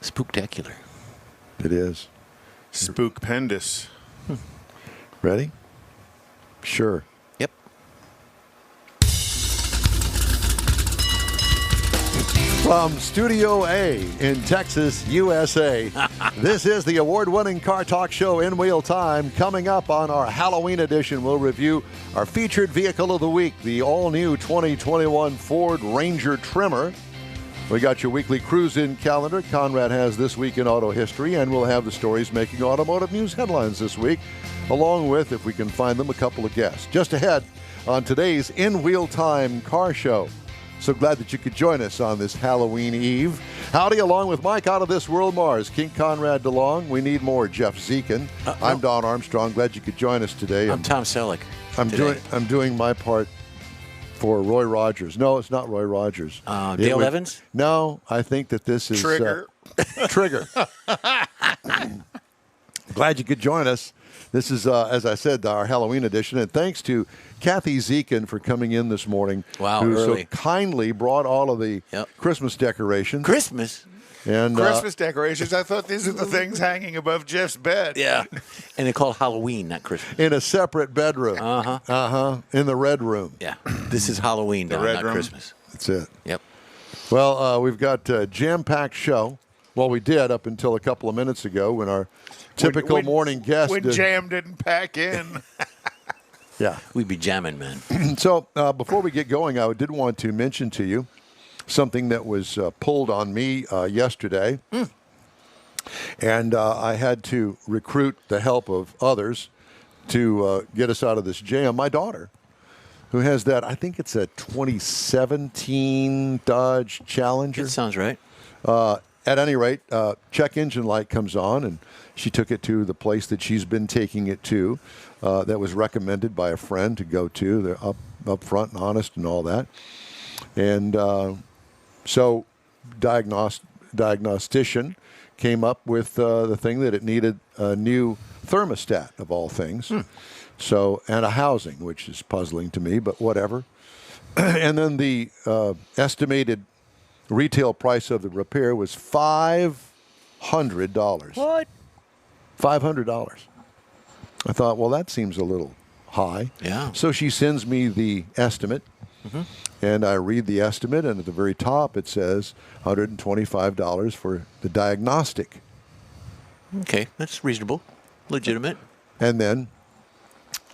Spooktacular. It is. Spookpendous. Ready? Sure. Yep. From Studio A in Texas, USA, this is the award-winning car talk show In Wheel Time. Coming up on our Halloween edition, we'll review our featured vehicle of the week, the all-new 2021 Ford Ranger Trimmer. We got your weekly cruise-in calendar. Conrad has This Week in Auto History, and we'll have the stories making automotive news headlines this week, along with, if we can find them, a couple of guests. Just ahead on today's In Wheel Time car show. So glad that you could join us on this Halloween Eve. Howdy, along with Mike out of this world, Mars, King Conrad DeLong. We need more Jeff Zekin. I'm Don Armstrong. Glad you could join us today. I'm Tom Selleck. I'm doing my part for Roy Rogers. No, it's not Roy Rogers. Dale Evans? No, I think that this is Trigger. Trigger. Glad you could join us. This is, as I said, our Halloween edition, and thanks to Kathy Zekin for coming in this morning. Wow, who early. so kindly brought all of the Christmas decorations. Christmas? And Christmas decorations. I thought these are the things hanging above Jeff's bed. Yeah. And they're called Halloween, not Christmas. in a separate bedroom. In the red room. Yeah. This is Halloween, Don, red not room. Christmas. That's it. Yep. Well, we've got a jam-packed show. Well, we did up until a couple of minutes ago when our typical morning guest. When Jam didn't pack in. Yeah. We'd be jamming, man. So before we get going, I did want to mention to you something that was pulled on me yesterday. And I had to recruit the help of others to get us out of this jam. My daughter, who has that, I think it's a 2017 Dodge Challenger. That sounds right. At any rate, check engine light comes on, and she took it to the place that she's been taking it to that was recommended by a friend to go to. They're up front and honest and all that. And so diagnostician came up with the thing that it needed a new thermostat, of all things. So, and a housing, which is puzzling to me, but whatever. And then the estimated retail price of the repair was $500. What? $500. I thought, well, that seems a little high. Yeah. So she sends me the estimate, and I read the estimate, and at the very top it says $125 for the diagnostic. Okay, that's reasonable. Legitimate. And then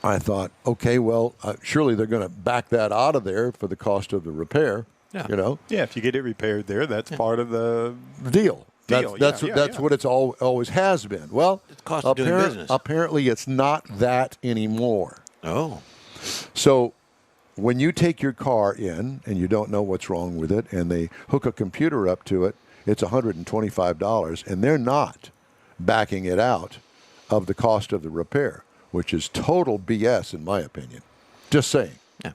I thought, okay, well, surely they're going to back that out of there for the cost of the repair. Yeah. You know? Yeah, if you get it repaired there, that's part of the Deal. Deal, That's yeah, what it's always has been. Well, It's the cost of doing business. apparently it's not that anymore. Oh. So when you take your car in and you don't know what's wrong with it, and they hook a computer up to it, it's $125, and they're not backing it out of the cost of the repair, which is total BS in my opinion. Just saying. Yeah.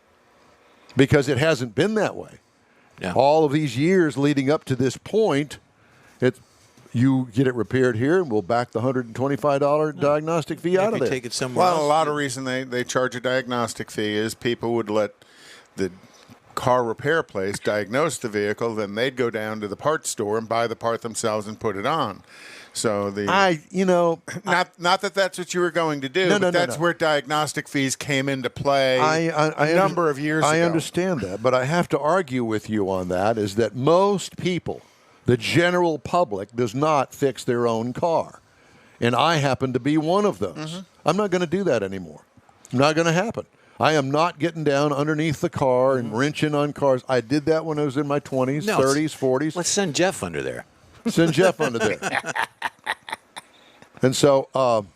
Because it hasn't been that way. Yeah. All of these years leading up to this point, you get it repaired here, and we'll back the $125 diagnostic fee out of If you there. take it somewhere Well, else. a lot of reason they charge a diagnostic fee is people would let the car repair place diagnose the vehicle, then they'd go down to the parts store and buy the part themselves and put it on. So not that that's what you were going to do, but that's where diagnostic fees came into play a number of years ago. I understand that, but I have to argue with you on that, is that most people, the general public, does not fix their own car. And I happen to be one of those. I'm not going to do that anymore. Not going to happen. I am not getting down underneath the car and wrenching on cars. I did that when I was in my 20s, 30s, 40s. Let's send Jeff under there. Send Jeff under there. And so,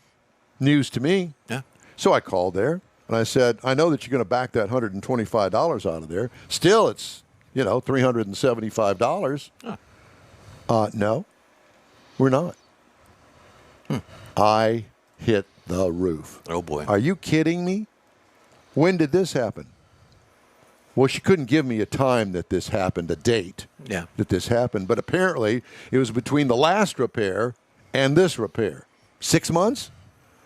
news to me. Yeah. So I called there, and I said, I know that you're going to back that $125 out of there. Still, it's, $375. No, we're not. I hit the roof. Oh, boy. Are you kidding me? When did this happen? Well, she couldn't give me a time that this happened, a date that this happened. But apparently, it was between the last repair and this repair. 6 months?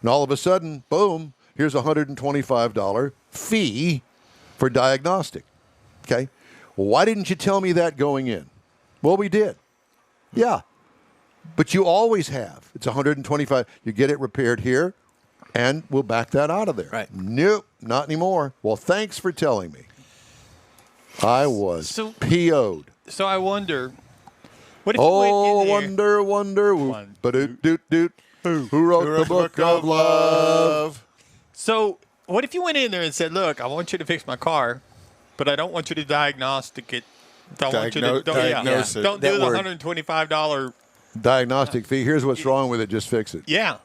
And all of a sudden, boom, here's a $125 fee for diagnostic. Okay? Well, why didn't you tell me that going in? Well, we did. Yeah. But you always have. It's $125. You get it repaired here, and we'll back that out of there. Right. Nope, not anymore. Well, thanks for telling me. I was So- PO'd. So I wonder, what if you went in there? wonder. Ba-doot-doot-doot. Who wrote the book of love? So what if you went in there and said, look, I want you to fix my car, but I don't want you to diagnostic it. Want you to Diagnose it. Don't do That the word. $125. Diagnostic fee. Here's what's wrong with it. Just fix it. Yeah.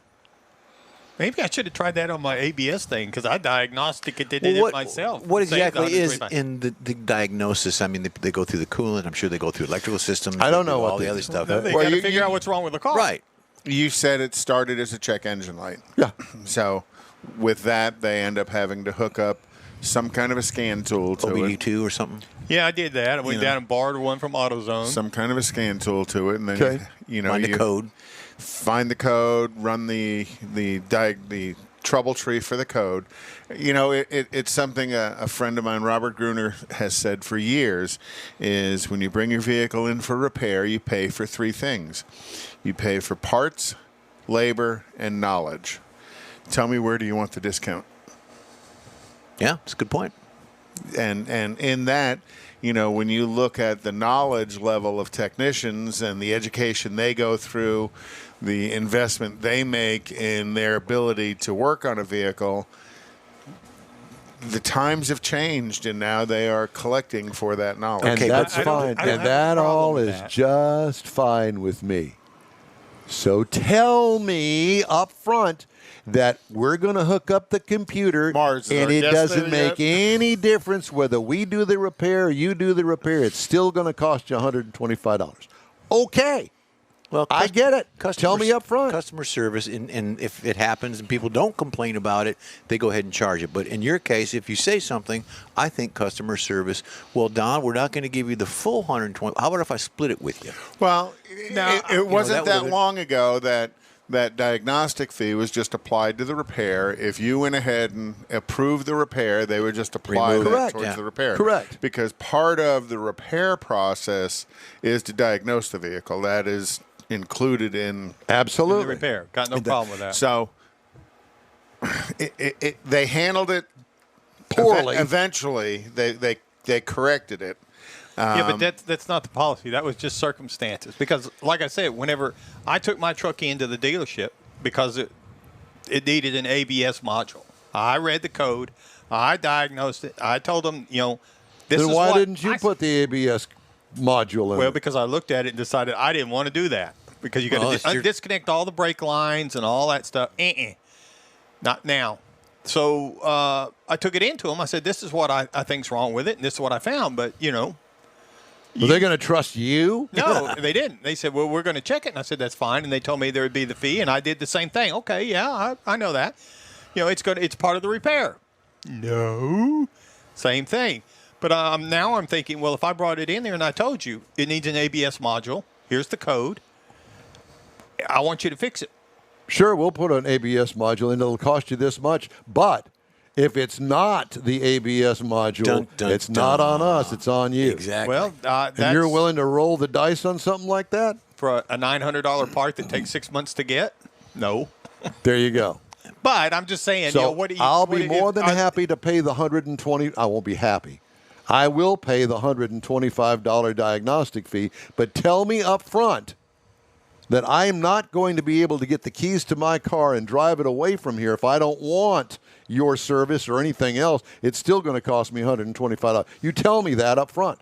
Maybe I should have tried that on my ABS thing because I diagnosticated it Well, myself. What Saved exactly is $125. in the diagnosis? I mean, they go through the coolant. I'm sure they go through electrical systems. I don't they know do what all the they- other stuff. They Well, got to you- figure out what's wrong with the car. Right. You said it started as a check engine light. Yeah. So with that, they end up having to hook up some kind of a scan tool to it. OBD2 or something. Yeah, I did that. I went You know. down and borrowed one from AutoZone. Some kind of a scan tool to it, and then Okay. Find the code. find the code, run the trouble tree for the code. You know, it's something a friend of mine, Robert Gruner, has said for years, is when you bring your vehicle in for repair, you pay for three things. You pay for parts, labor, and knowledge. Tell me, where do you want the discount? Yeah, it's a good point. And in that, you know, when you look at the knowledge level of technicians and the education they go through, the investment they make in their ability to work on a vehicle, the times have changed, and now they are collecting for that knowledge. And Okay, that's I don't- fine. I don't And have a that problem all with is that. just fine with me. So tell me up front that we're going to hook up the computer, Mars, is and our it guest doesn't there make yet? any difference whether we do the repair or you do the repair. It's still going to cost you $125. Okay. Well, I get it. Tell me up front. Customer service, and if it happens and people don't complain about it, they go ahead and charge it. But in your case, if you say something, I think customer service, well, Don, we're not going to give you the full 120. How about if I split it with you? Well, Now, it wasn't that that, would've been- long ago that diagnostic fee was just applied to the repair. If you went ahead and approved the repair, they would just apply Remove that it. Correct. towards Yeah. the repair. Correct. Because part of the repair process is to diagnose the vehicle. That is included in. Absolutely. The repair. Got no problem with that. So they handled it Poorly. Eventually, they corrected it. Yeah, but that's not the policy. That was just circumstances. Because, like I said, whenever I took my truck into the dealership because it needed an ABS module, I read the code, I diagnosed it, I told them, you know, this Then is why what didn't you I- put the ABS module in Well, it? because I looked at it and decided I didn't want to do that because you got Well, to it's your- disconnect all the brake lines and all that stuff. Not now. So I took it into them. I said, "This is what I think's wrong with it, and this is what I found." But you know, Were they going to trust you? no, they didn't. They said, "Well, we're going to check it," and I said, "That's fine." And they told me there would be the fee, and I did the same thing. Okay, yeah, I know that. You know, it's part of the repair. No, same thing. But now I'm thinking, well, if I brought it in there and I told you it needs an ABS module, here's the code. I want you to fix it. Sure, we'll put an ABS module in. It'll cost you this much. But if it's not the ABS module, Dun, dun, it's not on dun. us. It's on you. Exactly. Well, And that's you're willing to roll the dice on something like that? for a $900 part that takes 6 months to get? No. There you go. But I'm just saying, So you know, what do you, I'll what be do more you- than happy to pay the $120. I won't be happy. I will pay the $125 diagnostic fee, but tell me up front that I am not going to be able to get the keys to my car and drive it away from here if I don't want your service or anything else. It's still going to cost me $125. You tell me that up front.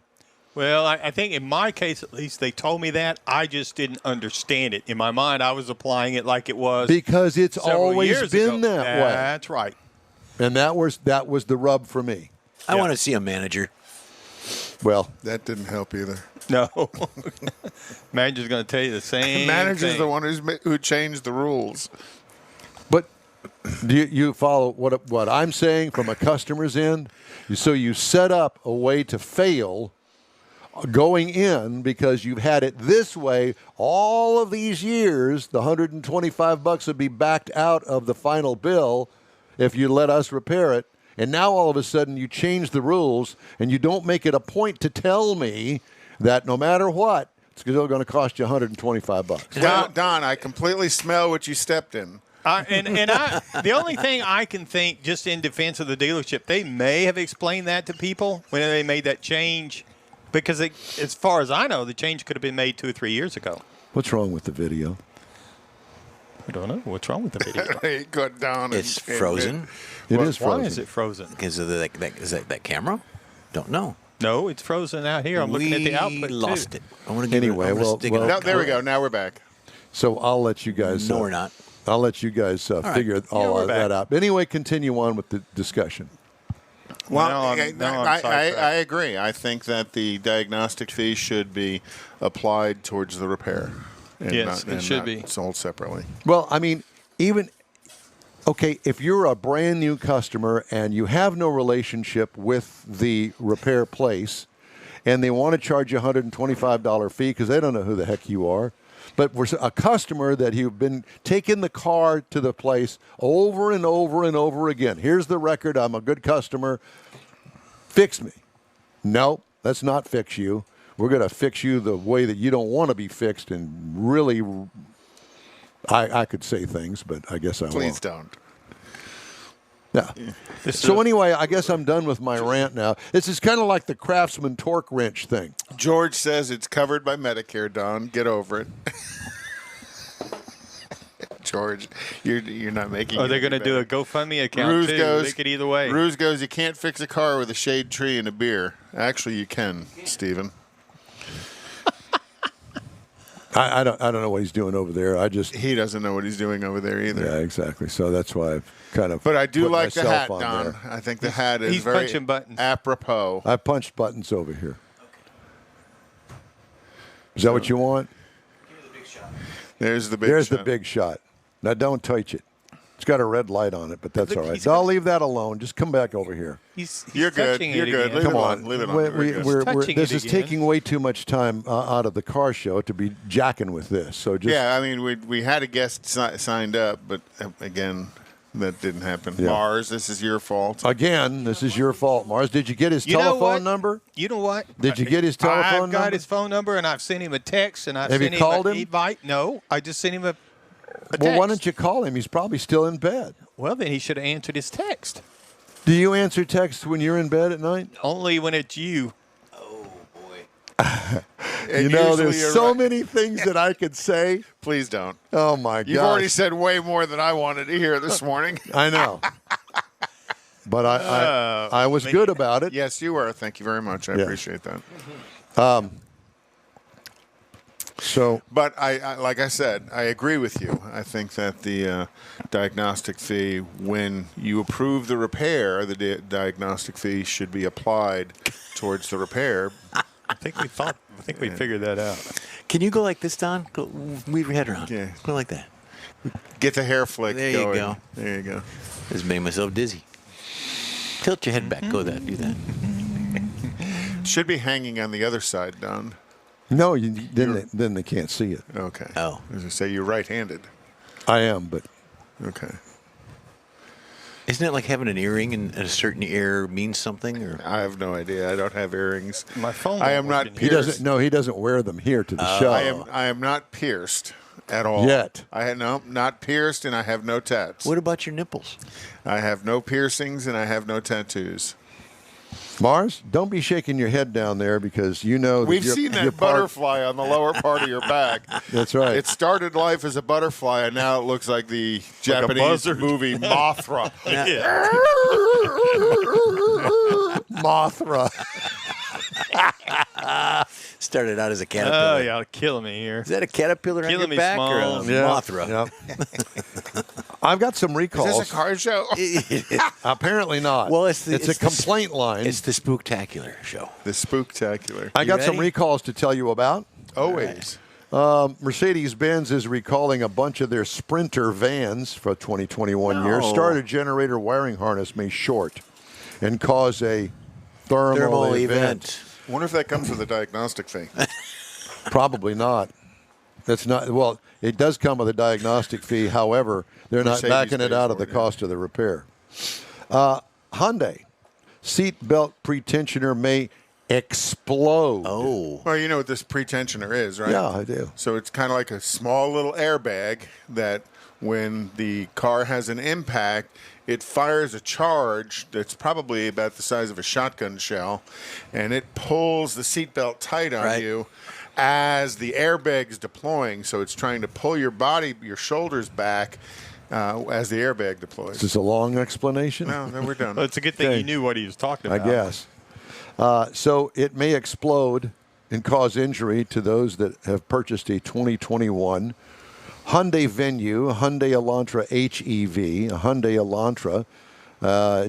Well, I think in my case, at least, they told me that. I just didn't understand it. In my mind, I was applying it like it was Because it's several always years been ago. that way. That's right. And that was the rub for me. I want to see a manager. Well, That didn't help either. No. Manager's going to tell you the same Manager's thing. the one who changed the rules. but do you follow what I'm saying from a customer's end? So you set up a way to fail going in because you've had it this way all of these years. The $125 would be backed out of the final bill if you let us repair it. And now all of a sudden you change the rules and you don't make it a point to tell me that no matter what, It's still going to cost you $125. Don, I completely smell what you stepped in. The only thing I can think, just in defense of the dealership, they may have explained that to people when they made that change, because as far as I know, the change could have been made 2 or 3 years ago. What's wrong with the video? I don't know. What's wrong with the video? Hey, good Don. It's frozen. It is frozen. Why is it frozen? Because of that camera? Don't know. No, it's frozen out here. I'm looking at the output, lost too. it. I want to give Anyway, it. No, there we go. Now we're back. So I'll let you guys. No, we're not. I'll let you guys figure all of that out. Anyway, continue on with the discussion. Well, I'm I agree. I think that the diagnostic fee should be applied towards the repair. And Yes, it should be sold separately. Well, I mean, okay, if you're a brand new customer and you have no relationship with the repair place, and they want to charge you a $125 fee because they don't know who the heck you are, but we're a customer that you've been taking the car to the place over and over and over again. Here's the record. I'm a good customer. Fix me. No, let's not fix you. We're going to fix you the way that you don't want to be fixed. And really, I could say things, but I guess I won't. Please don't. Yeah. So anyway, I guess I'm done with my rant now. This is kind of like the Craftsman torque wrench thing. George says it's covered by Medicare, Don. Get over it. George, you're not making. Are they going to do a GoFundMe account Ruse too? goes, Make it either way. Ruse goes, you can't fix a car with a shade tree and a beer. Actually, you can, Stephen. I don't know what he's doing over there. He doesn't know what he's doing over there either. Yeah, exactly. So that's why I've kind of. But I do put like the myself hat, on Don. there. I think the hat is he's very punching buttons. apropos. I punched buttons over here. Is that what you want? There's the big There's shot. the big shot. Now don't touch it. It's got a red light on it, but that's Look, all right. he's So I'll got- leave that alone. Just come back over here. He's You're good. touching You're it good. again. Leave Come it on. Leave it on. This is again. taking way too much time out of the car show to be jacking with this. So just Yeah, I mean, we had a guest signed up, but again, that didn't happen. Yeah. Mars, this is your fault. Again, this is your fault, Mars. Did you get his You know telephone what? number? You know what? Did you get his telephone I've got number? his phone number, and I've sent him a text, and I've Have you sent him called an him? invite. No, I just sent him a text. Well, why don't you call him? He's probably still in bed. Well, then he should have answered his text. Do you answer texts when you're in bed at night? Only when it's you. And There's usually you're so right. many things that I could say. Please don't. Oh, my God. You've already said way more than I wanted to hear this morning. I know. But I was good about it. Yes, you were. Thank you very much. I Yeah. appreciate that. So But I like I said, I agree with you. I think that the diagnostic fee, when you approve the repair, the diagnostic fee should be applied towards the repair. I think we figured that out. Can you go like this, Don? Go, weave your head around. Yeah. Go like that. Get the hair flick There you going. go. There you go. Just made myself dizzy. Tilt your head back. Go that. Do that. Should be hanging on the other side, Don. no, then they can't see it. Okay. Oh. As I say, you're right-handed. I am, but Okay. Isn't it like having an earring and a certain ear means something? Or I have no idea. I don't have earrings. My phone. I am won't not work in he here. pierced. doesn't. No, he doesn't wear them here to the show. I am not pierced at all. Yet. Not pierced, and I have no tats. what about your nipples? I have no piercings, and I have no tattoos. Mars, don't be shaking your head down there because you know that We've you're- seen you're that part- butterfly on the lower part of your back. That's right. It started life as a butterfly, and now it looks like the Japanese buzzard. movie Mothra. Mothra. Started out as a caterpillar. Oh, y'all killing me here. Is that a caterpillar on Killing your me back small. or a Yeah. Mothra? Yep. I've got some Is recalls. this a car show? Apparently not. Well, it's a complaint line. It's the Spooktacular show. The Spooktacular. I got some ready? recalls to tell you about. Always. Mercedes-Benz is recalling a bunch of their Sprinter vans for 2021 year. No. Starter generator wiring harness may short and cause a thermal event. Wonder if that comes with a diagnostic fee. Probably not. That's not. Well, it does come with a diagnostic fee. However, they're not Mercedes backing it pays out of for the it, cost of the repair. Hyundai seat belt pretensioner may explode. Oh. Well, you know what this pretensioner is, right? Yeah, I do. So it's kind of like a small little airbag that when the car has an impact, it fires a charge that's probably about the size of a shotgun shell, and it pulls the seatbelt tight on you as the airbag's deploying. So it's trying to pull your body, your shoulders back as the airbag deploys. Is this a long explanation? No, then we're done. Well, it's a good thing you knew what he was talking I about. guess. So it may explode and cause injury to those that have purchased a 2021 Hyundai Venue, a Hyundai Elantra HEV, a Hyundai Elantra,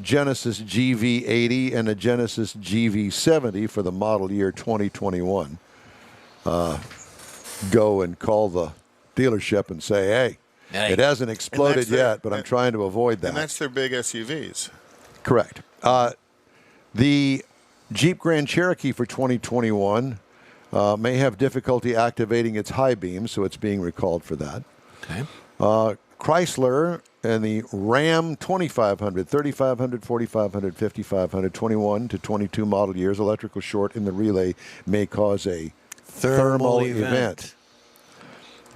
Genesis GV80, and a Genesis GV70 for the model year 2021. Go and call the dealership and say, hey, it hasn't exploded yet, but I'm trying to avoid that. And that's their big SUVs. Correct. The Jeep Grand Cherokee for 2021 may have difficulty activating its high beam, so it's being recalled for that. Okay. Chrysler and the Ram 2500, 3500, 4500, 5500, 21 to 22 model years, electrical short in the relay may cause a thermal event.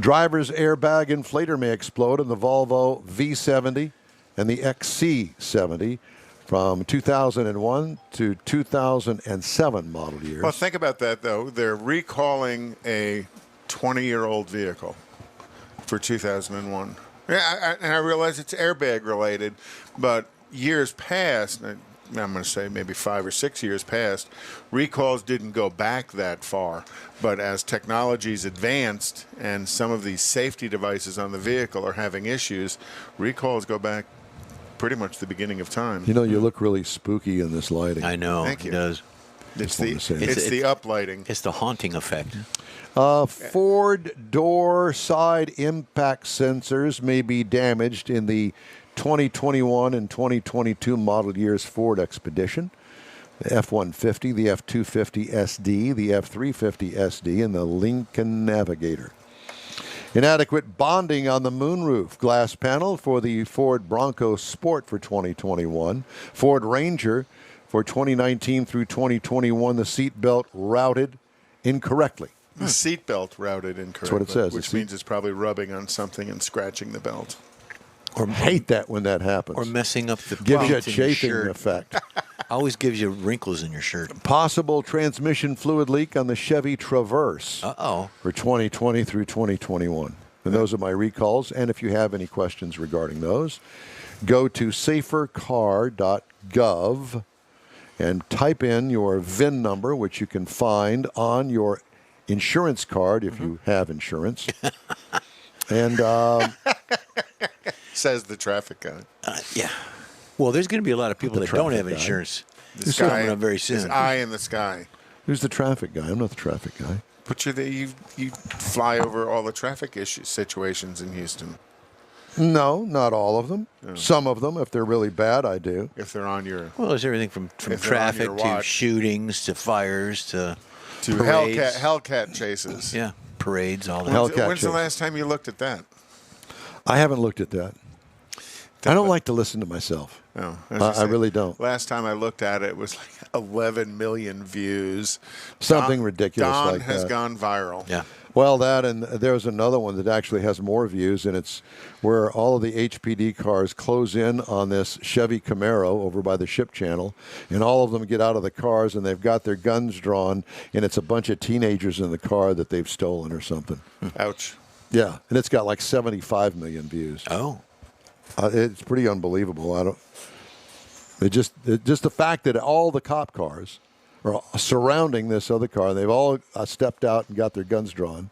Driver's airbag inflator may explode in the Volvo V70 and the XC70 from 2001 to 2007 model years. Well, think about that, though. They're recalling a 20-year-old vehicle for 2001. Yeah, and I realize it's airbag related, but years past, I'm going to say maybe 5 or 6 years past, recalls didn't go back that far. But as technology's advanced and some of these safety devices on the vehicle are having issues, recalls go back pretty much the beginning of time. You know, you look really spooky in this lighting. I know. Thank you. It does. It's wanted to say the, that. it's the uplighting. It's the haunting effect. Ford door side impact sensors may be damaged in the 2021 and 2022 model years Ford Expedition, the F-150, the F-250 SD, the F-350 SD, and the Lincoln Navigator. Inadequate bonding on the moonroof glass panel for the Ford Bronco Sport for 2021. Ford Ranger for 2019 through 2021, the seat belt routed incorrectly. The seatbelt routed incorrectly. That's what it says. Which means it's probably rubbing on something and scratching the belt. Or hate that when that happens. Or messing up the gives you a pleats in your chafing shirt. effect. Always gives you wrinkles in your shirt. Possible transmission fluid leak on the Chevy Traverse Uh-oh. for 2020 through 2021. And those are my recalls. And if you have any questions regarding those, go to safercar.gov and type in your VIN number, which you can find on your insurance card if you have insurance. And Says the traffic guy. Yeah. Well, there's going to be a lot of people The that don't have traffic guy. insurance. The This is coming up very soon. His eye in the sky. who's the traffic guy? I'm not the traffic guy. But you fly over all the traffic situations in Houston. No, not all of them. Some of them, if they're really bad, I do. If they're on your Well, there's everything from If they're on traffic your to watch. shootings to fires to Hellcat, parades. Hellcat chases. Yeah, parades, all that. Hellcat When's the chase. last time you looked at that? I haven't looked at that. I don't like to listen to myself. No, I really don't. Last time I looked at it, it was like 11 million views. Something ridiculous Dawn like has that. gone viral. Yeah. Well, that, and there's another one that actually has more views, and it's where all of the HPD cars close in on this Chevy Camaro over by the ship channel, and all of them get out of the cars, and they've got their guns drawn, and it's a bunch of teenagers in the car that they've stolen or something. Ouch. Yeah, and it's got like 75 million views. Oh. It's pretty unbelievable. Just the fact that all the cop cars are surrounding this other car, and they've all stepped out and got their guns drawn.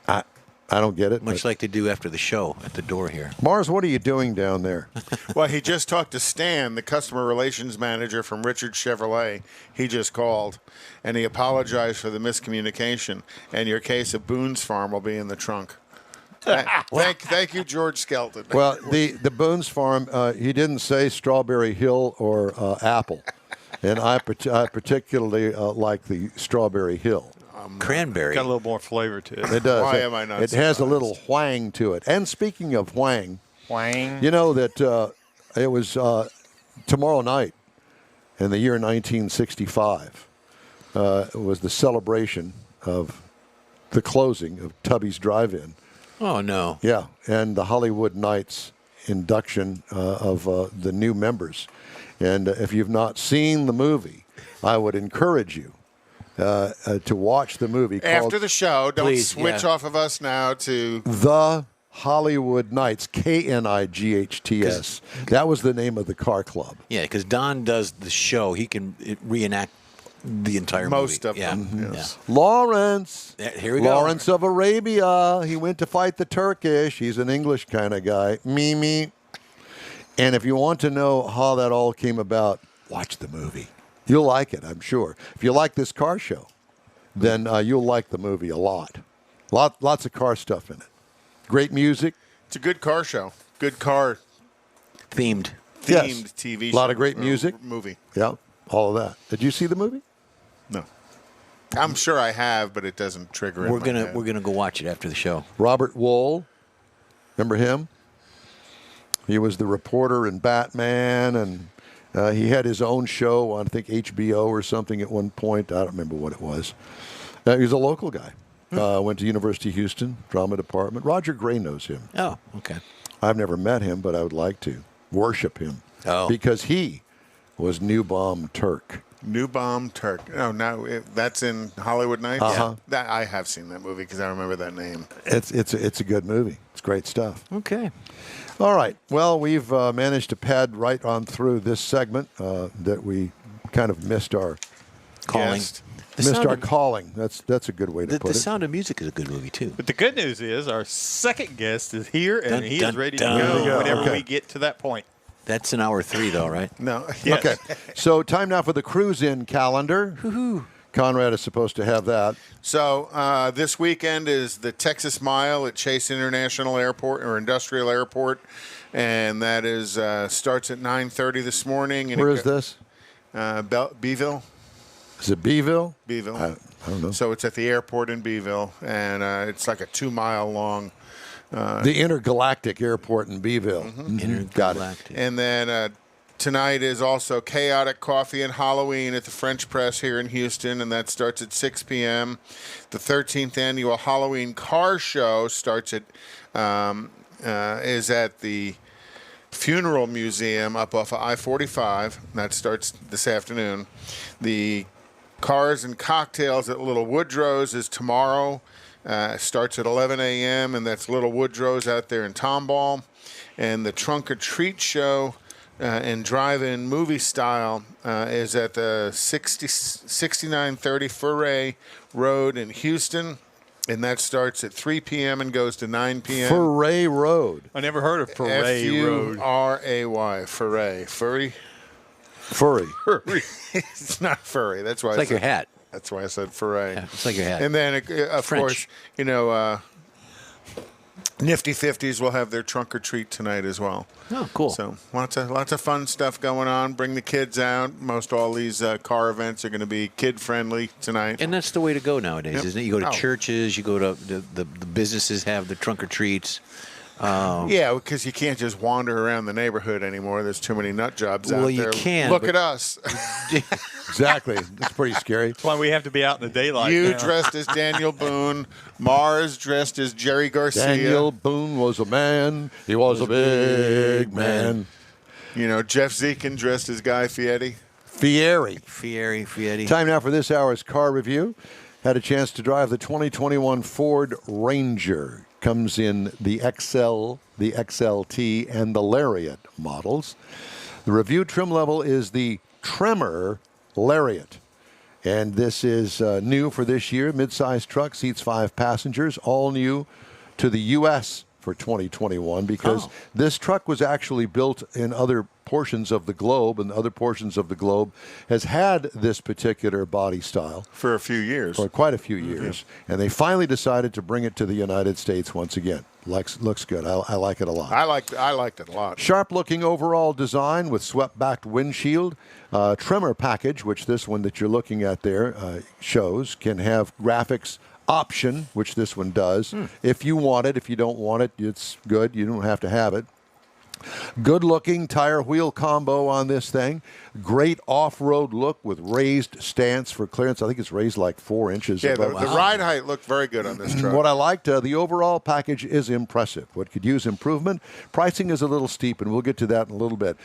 I don't get it. Much like they do after the show at the door here. Mars, what are you doing down there? Well, he just talked to Stan, the customer relations manager from Richard Chevrolet. He just called, and he apologized for the miscommunication. And your case of Boone's Farm will be in the trunk. Thank you, George Skelton. Well, the Boone's Farm, he didn't say Strawberry Hill or Apple, and I particularly like the Strawberry Hill. Cranberry. Got a little more flavor to it. It does. Why am I not It has a surprised? little whang to it. And speaking of whang, Wang. you know that it was tomorrow night in the year 1965 was the celebration of the closing of Tubby's Drive-In. Oh, no. Yeah, and the Hollywood Nights induction of the new members. And if you've not seen the movie, I would encourage you to watch the movie. After the show, don't Please, switch off of us now to The Hollywood Nights, Knights. That was the name of the car club. Yeah, because Don does the show. He can reenact the entire most movie. of them. Yes. Lawrence. Here we go. Lawrence of Arabia. He went to fight the Turkish. He's an English kind of guy. Mimi. And if you want to know how that all came about, watch the movie. You'll like it, I'm sure. If you like this car show, then you'll like the movie a lot. Lots of car stuff in it. Great music. It's a good car show. Good car Themed. themed Yes. TV A show. lot of great music. Movie. Yeah, all of that. Did you see the movie? No. I'm sure I have, but it doesn't trigger in We're my gonna head. we're gonna go watch it after the show. Robert Wool. Remember him? He was the reporter in Batman, and he had his own show on, I think, HBO or something at one point. I don't remember what it was. He was a local guy. Went to University of Houston, drama department. Roger Gray knows him. Oh, okay. I've never met him, but I would like to worship him. Oh. Because he was New Bomb Turk. New Bomb Turk. Oh, no, that's in Hollywood Nights? Uh-huh. That, I have seen that movie because I remember that name. It's a good movie. It's great stuff. Okay. All right. Well, we've managed to pad right on through this segment that we kind of missed our Calling. Guest. The missed Sound our of- calling. That's a good way to The put it. Sound of Music is a good movie too. But the good news is our second guest is here, and Dun, he dun, is ready dun. to There go we go. whenever Okay. we get to that point. That's in hour 3, though, right? No. Yes. Okay. So time now for the cruise-in calendar. Conrad is supposed to have that. So this weekend is the Texas Mile at Chase International Airport or Industrial Airport, and that is starts at 9:30 this morning. And Where is this? Beeville. Is it Beeville? Beeville. I don't know. So it's at the airport in Beeville, and it's like a 2-mile long. The Intergalactic Airport in Beeville. Mhm. Got it. Intergalactic. And then tonight is also Chaotic Coffee and Halloween at the French Press here in Houston, and that starts at 6 p.m. The 13th annual Halloween Car Show starts at is at the Funeral Museum up off of I-45. That starts this afternoon. The Cars and Cocktails at Little Woodrow's is tomorrow. Starts at 11 a.m., and that's Little Woodrow's out there in Tomball. And the Trunk or Treat Show and Drive-In Movie Style is at the 6930 Foray Road in Houston. And that starts at 3 p.m. and goes to 9 p.m. Foray Road. I never heard of Parade Road. F-U-R-A-Y. Foray. Furry? Furry. Furry. It's not furry. That's why It's I like said, your hat. That's why I said foray. Yeah, it's like your hat. And then, of French. course, Nifty 50s will have their trunk or treat tonight as well. Oh, cool. So lots of fun stuff going on. Bring the kids out. Most all these car events are going to be kid friendly tonight. And that's the way to go nowadays, Yep. isn't it? You go to Oh. churches, you go to the businesses have the trunk or treats. Yeah, because you can't just wander around the neighborhood anymore. There's too many nut jobs out Well, you there. can, Look but- at us. Exactly. It's pretty scary. That's why we have to be out in the daylight. You now. dressed as Daniel Boone. Mars dressed as Jerry Garcia. Daniel Boone was a man. He was a big man. Jeff Zekin dressed as Guy Fieri. Fieri. Fieri. Time now for this hour's car review. Had a chance to drive the 2021 Ford Ranger. Comes in the XL, the XLT, and the Lariat models. The review trim level is the Tremor Lariat. And this is new for this year. Midsize truck, seats 5 passengers, all new to the U.S. for 2021 because this truck was actually built in other portions of the globe, and other portions of the globe has had this particular body style For a few years. for quite a few years, and they finally decided to bring it to the United States once again. Looks good. I like it a lot. I liked it a lot. Sharp-looking overall design with swept-back windshield. Tremor package, which this one that you're looking at there shows, can have graphics option, which this one does. If you want it. If you don't want it, it's good. You don't have to have it. Good-looking tire wheel combo on this thing. Great off-road look with raised stance for clearance. I think it's raised like 4 inches. Yeah, the above. ride height looked very good on this truck. What I liked, the overall package is impressive. What could use improvement? Pricing is a little steep, and we'll get to that in a little bit.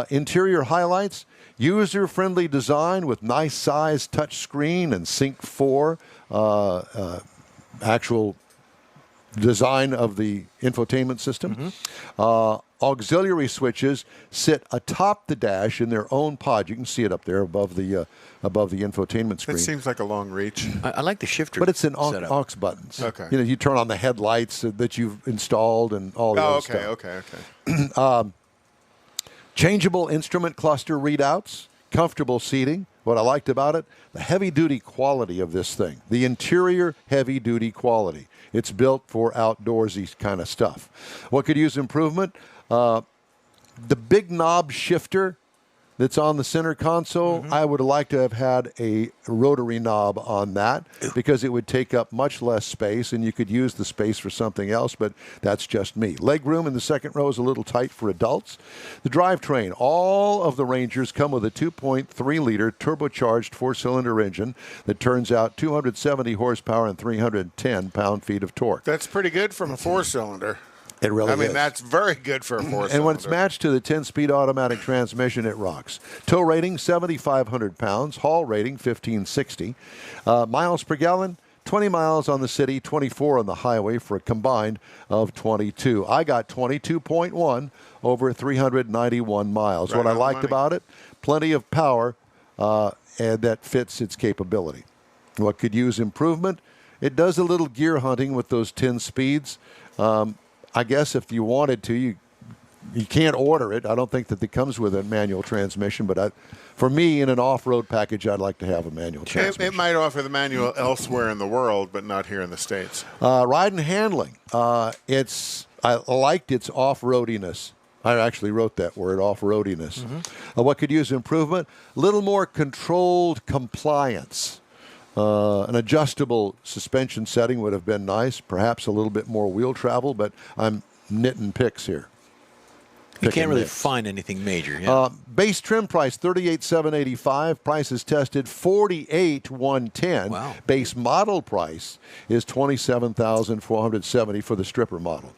Interior highlights, user-friendly design with nice size touch screen and Sync 4 actual design of the infotainment system. Auxiliary switches sit atop the dash in their own pod. You can see it up there above the infotainment screen. It seems like a long reach. I like the shifter. But it's in setup. aux buttons. Okay. You know, you turn on the headlights that you've installed and all the other stuff. Okay. Changeable instrument cluster readouts, comfortable seating. What I liked about it, the heavy-duty quality of this thing, the interior heavy-duty quality. It's built for outdoorsy kind of stuff. What could use improvement? The big knob shifter that's on the center console, I would like to have had a rotary knob on that because it would take up much less space and you could use the space for something else, but that's just me. Leg room in the second row is a little tight for adults. The drivetrain, all of the Rangers come with a 2.3-liter turbocharged 4-cylinder engine that turns out 270 horsepower and 310 pound-feet of torque. That's pretty good from a 4-cylinder. It really is. I mean, that's very good for a 4-cylinder. And when it's matched to the 10-speed automatic transmission, it rocks. Tow rating, 7,500 pounds. Haul rating, 1,560. Miles per gallon, 20 miles on the city, 24 on the highway for a combined of 22. I got 22.1 over 391 miles. Right What I on the liked money. about it, plenty of power and that fits its capability. What could use improvement? It does a little gear hunting with those 10 speeds. I guess if you wanted to, you can't order it. I don't think that it comes with a manual transmission, but for me, in an off-road package, I'd like to have a manual transmission. It might offer the manual elsewhere in the world, but not here in the States. Ride and handling. I liked its off-roadiness. I actually wrote that word, off-roadiness. What could use improvement? A little more controlled compliance. An adjustable suspension setting would have been nice. Perhaps a little bit more wheel travel, but I'm knitting picks here. You can't really find anything major. Yeah. Base trim price $38,785. Prices tested $48,110. Wow. Base model price is $27,470 for the stripper model.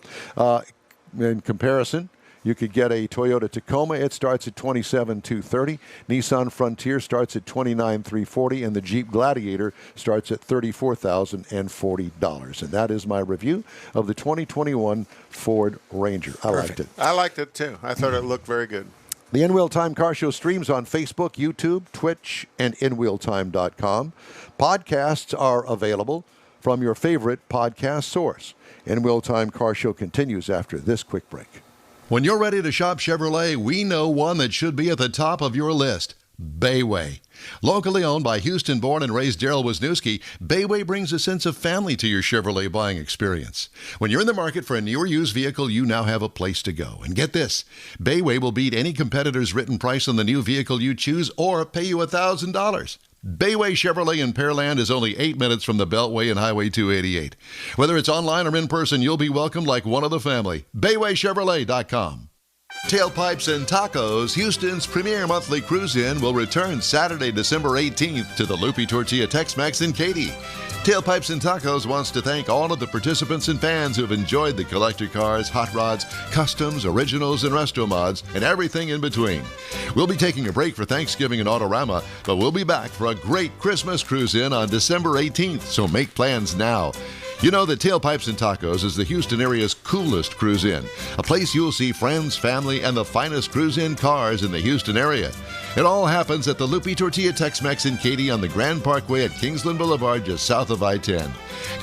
In comparison, you could get a Toyota Tacoma. It starts at $27,230. Nissan Frontier starts at $29,340, and the Jeep Gladiator starts at $34,040. And that is my review of the 2021 Ford Ranger. I liked it. I liked it too. I thought it looked very good. The In Wheel Time Car Show streams on Facebook, YouTube, Twitch, and InWheelTime.com. Podcasts are available from your favorite podcast source. In Wheel Time Car Show continues after this quick break. When you're ready to shop Chevrolet, we know one that should be at the top of your list. Bayway. Locally owned by Houston-born and raised Daryl Wisniewski, Bayway brings a sense of family to your Chevrolet buying experience. When you're in the market for a new or used vehicle, you now have a place to go. And get this, Bayway will beat any competitor's written price on the new vehicle you choose or pay you $1,000. Bayway Chevrolet in Pearland is only 8 minutes from the Beltway and Highway 288. Whether it's online or in person, you'll be welcomed like one of the family. BaywayChevrolet.com. Tailpipes and Tacos, Houston's premier monthly cruise-in, will return Saturday, December 18th to the Loopy Tortilla Tex-Mex in Katy. Tailpipes and Tacos wants to thank all of the participants and fans who have enjoyed the collector cars, hot rods, customs, originals, and resto mods, and everything in between. We'll be taking a break for Thanksgiving and Autorama, but we'll be back for a great Christmas cruise-in on December 18th, so make plans now. You know that Tailpipes and Tacos is the Houston area's coolest cruise-in, a place you'll see friends, family, and the finest cruise-in cars in the Houston area. It all happens at the Loopy Tortilla Tex-Mex in Katy on the Grand Parkway at Kingsland Boulevard, just south of I-10.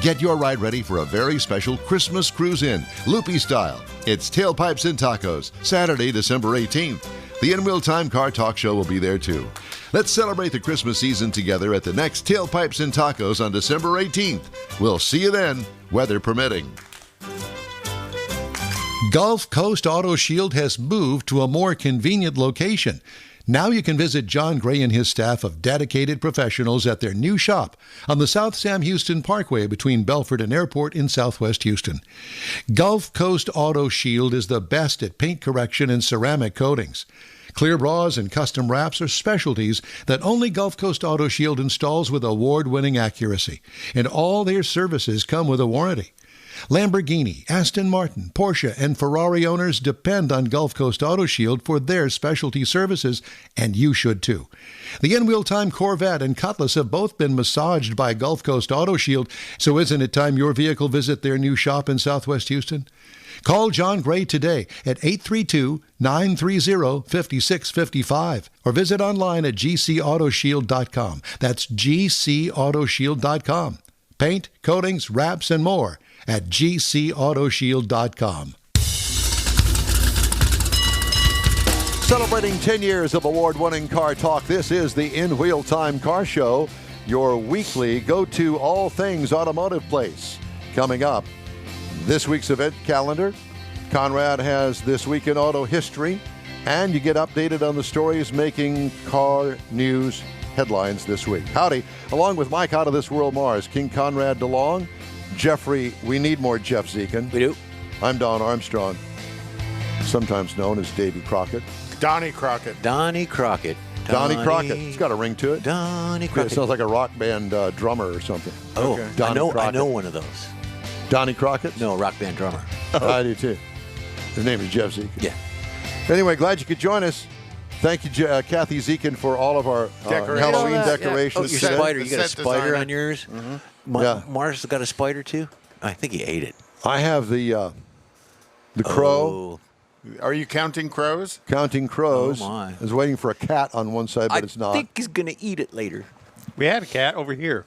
Get your ride ready for a very special Christmas cruise-in, Loopy style. It's Tailpipes and Tacos, Saturday, December 18th. The In Wheel Time Car Talk Show will be there too. Let's celebrate the Christmas season together at the next Tailpipes and Tacos on December 18th. We'll see you then, weather permitting. Gulf Coast Auto Shield has moved to a more convenient location. Now you can visit John Gray and his staff of dedicated professionals at their new shop on the South Sam Houston Parkway between Belford and Airport in Southwest Houston. Gulf Coast Auto Shield is the best at paint correction and ceramic coatings. Clear bras and custom wraps are specialties that only Gulf Coast Auto Shield installs with award-winning accuracy, and all their services come with a warranty. Lamborghini, Aston Martin, Porsche, and Ferrari owners depend on Gulf Coast Auto Shield for their specialty services, and you should too. The in-wheel time Corvette and Cutlass have both been massaged by Gulf Coast Auto Shield, so isn't it time your vehicle visit their new shop in Southwest Houston? Call John Gray today at 832-930-5655 or visit online at gcautoshield.com. That's gcautoshield.com. Paint, coatings, wraps, and more at gcautoshield.com. Celebrating 10 years of award-winning car talk, this is the In Wheel Time Car Show, your weekly go-to all things automotive place. Coming up, this week's event calendar. Conrad has This Week in Auto History, and you get updated on the stories making car news headlines this week. Howdy, along with Mike Out of This World Mars, King Conrad DeLong, Jeffrey, we need more Jeff Zekin. We do. I'm Don Armstrong, sometimes known as Davy Crockett. Donnie Crockett. Donnie Crockett. Donnie Crockett. It's got a ring to it. Donnie Yeah, Crockett. it sounds like a rock band drummer or something. Oh, Okay. I Donnie know Crockett. one of those. Donnie Crockett? No, rock band drummer. I do too. His name is Jeff Zekin. Yeah. Anyway, glad you could join us. Thank you, Kathy Zekin, for all of our Decorations. Halloween Oh, decorations. your set- spider. the You got a set spider designer. on yours? Yeah. Mars has got a spider too? I think he ate it. I have the crow, Oh, Are you counting crows? counting crows. Oh, my. I was waiting for a cat on one side, but I it's not. think he's going to eat it later. We had a cat over here.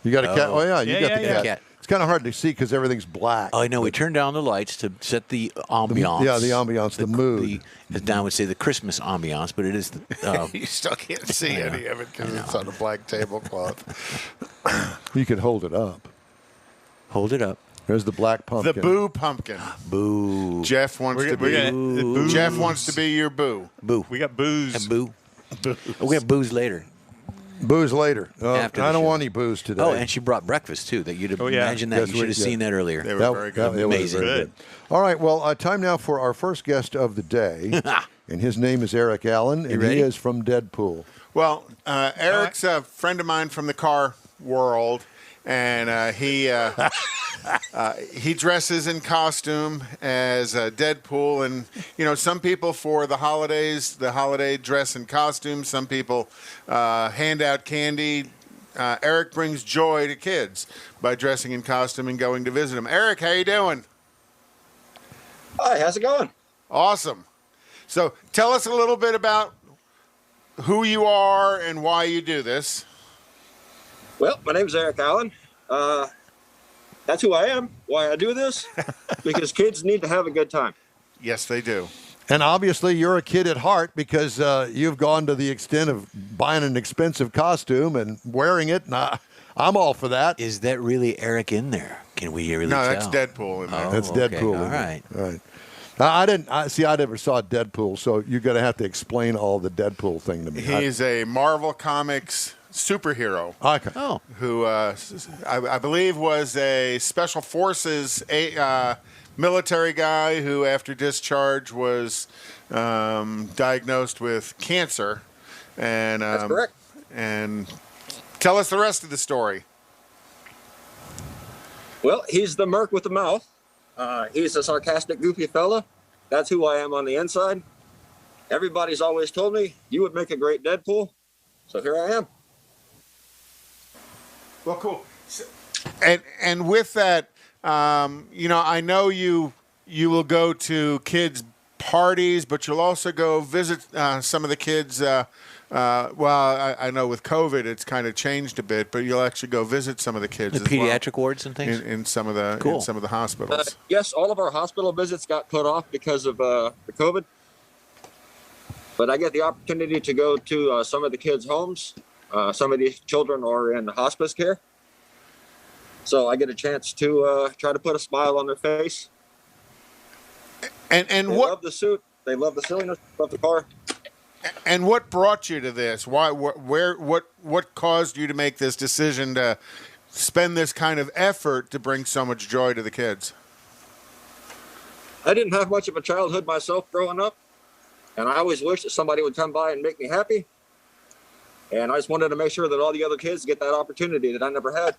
You got a cat? Oh, yeah, you Yeah, got yeah, the yeah. cat. It's kind of hard to see because everything's black. Oh, I know. We turned down the lights to set the ambiance. yeah, the ambiance, the mood. As Don would say, the Christmas ambiance, but it is the, You still can't see any of it because it's on a black tablecloth. You could hold it up. hold it up. There's the black The pumpkin. boo pumpkin. Boo. Jeff wants to be. Jeff wants to be your boo. Boo. We got booze. And boo. We have booze later. Booze later. After the I don't show. want any booze today. Oh, and she brought breakfast too. That you'd have Oh, yeah. imagined that. That's You should have what- seen that earlier. They were very good. it was Amazing. very Good. All right, well, time now for our first guest of the day. And his name is Eric Allen, and ready? he is from Deadpool. Well, Eric's a friend of mine from the car world, and he dresses in costume as Deadpool, and some people for the holidays, the holiday dress in costume. Some people hand out candy. Eric brings joy to kids by dressing in costume and going to visit them. Eric, how you doing? Hi, how's it going? Awesome. So tell us a little bit about who you are and why you do this. Well, my name is Eric Allen. That's who I am. Why I do this? Because kids need to have a good time. Yes, they do. And obviously, you're a kid at heart because you've gone to the extent of buying an expensive costume and wearing it. And I'm all for that. Is that really Eric in there? Can we really No, tell? that's Deadpool in there. Oh, That's okay. Deadpool. All isn't it? right. All right. I never saw Deadpool, so you're going to have to explain all the Deadpool thing to me. He's a Marvel Comics superhero Okay. Oh, who I believe was a Special Forces military guy who, after discharge, was diagnosed with cancer. And That's correct. And tell us the rest of the story. Well, he's the merc with the mouth. He's a sarcastic, goofy fella. That's who I am on the inside. Everybody's always told me you would make a great Deadpool. So here I am. Well, cool. And with that, I know you will go to kids' parties, but you'll also go visit some of the kids. I know with COVID it's kind of changed a bit, but you'll actually go visit some of the kids the as well pediatric wards and things. in some of the Cool. in some of the hospitals. Yes, all of our hospital visits got put off because of the COVID. But I get the opportunity to go to some of the kids' homes. Some of these children are in hospice care. So I get a chance to try to put a smile on their face. And They what love the suit. They love the silliness. Love the car. And what brought you to this? Why? What caused you to make this decision to spend this kind of effort to bring so much joy to the kids? I didn't have much of a childhood myself growing up, and I always wished that somebody would come by and make me happy. And I just wanted to make sure that all the other kids get that opportunity that I never had.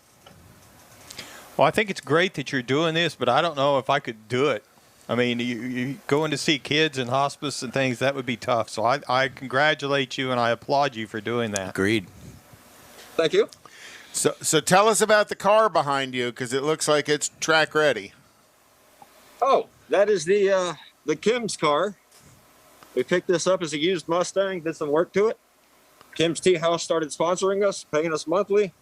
Well, I think it's great that you're doing this, but I don't know if I could do it. I mean, you going to see kids in hospice and things, that would be tough. So I congratulate you and I applaud you for doing that. Agreed. Thank you. So tell us about the car behind you, because it looks like it's track ready. Oh, that is the Kim's car. We picked this up as a used Mustang, did some work to it. Kim's Tea House started sponsoring us, paying us monthly.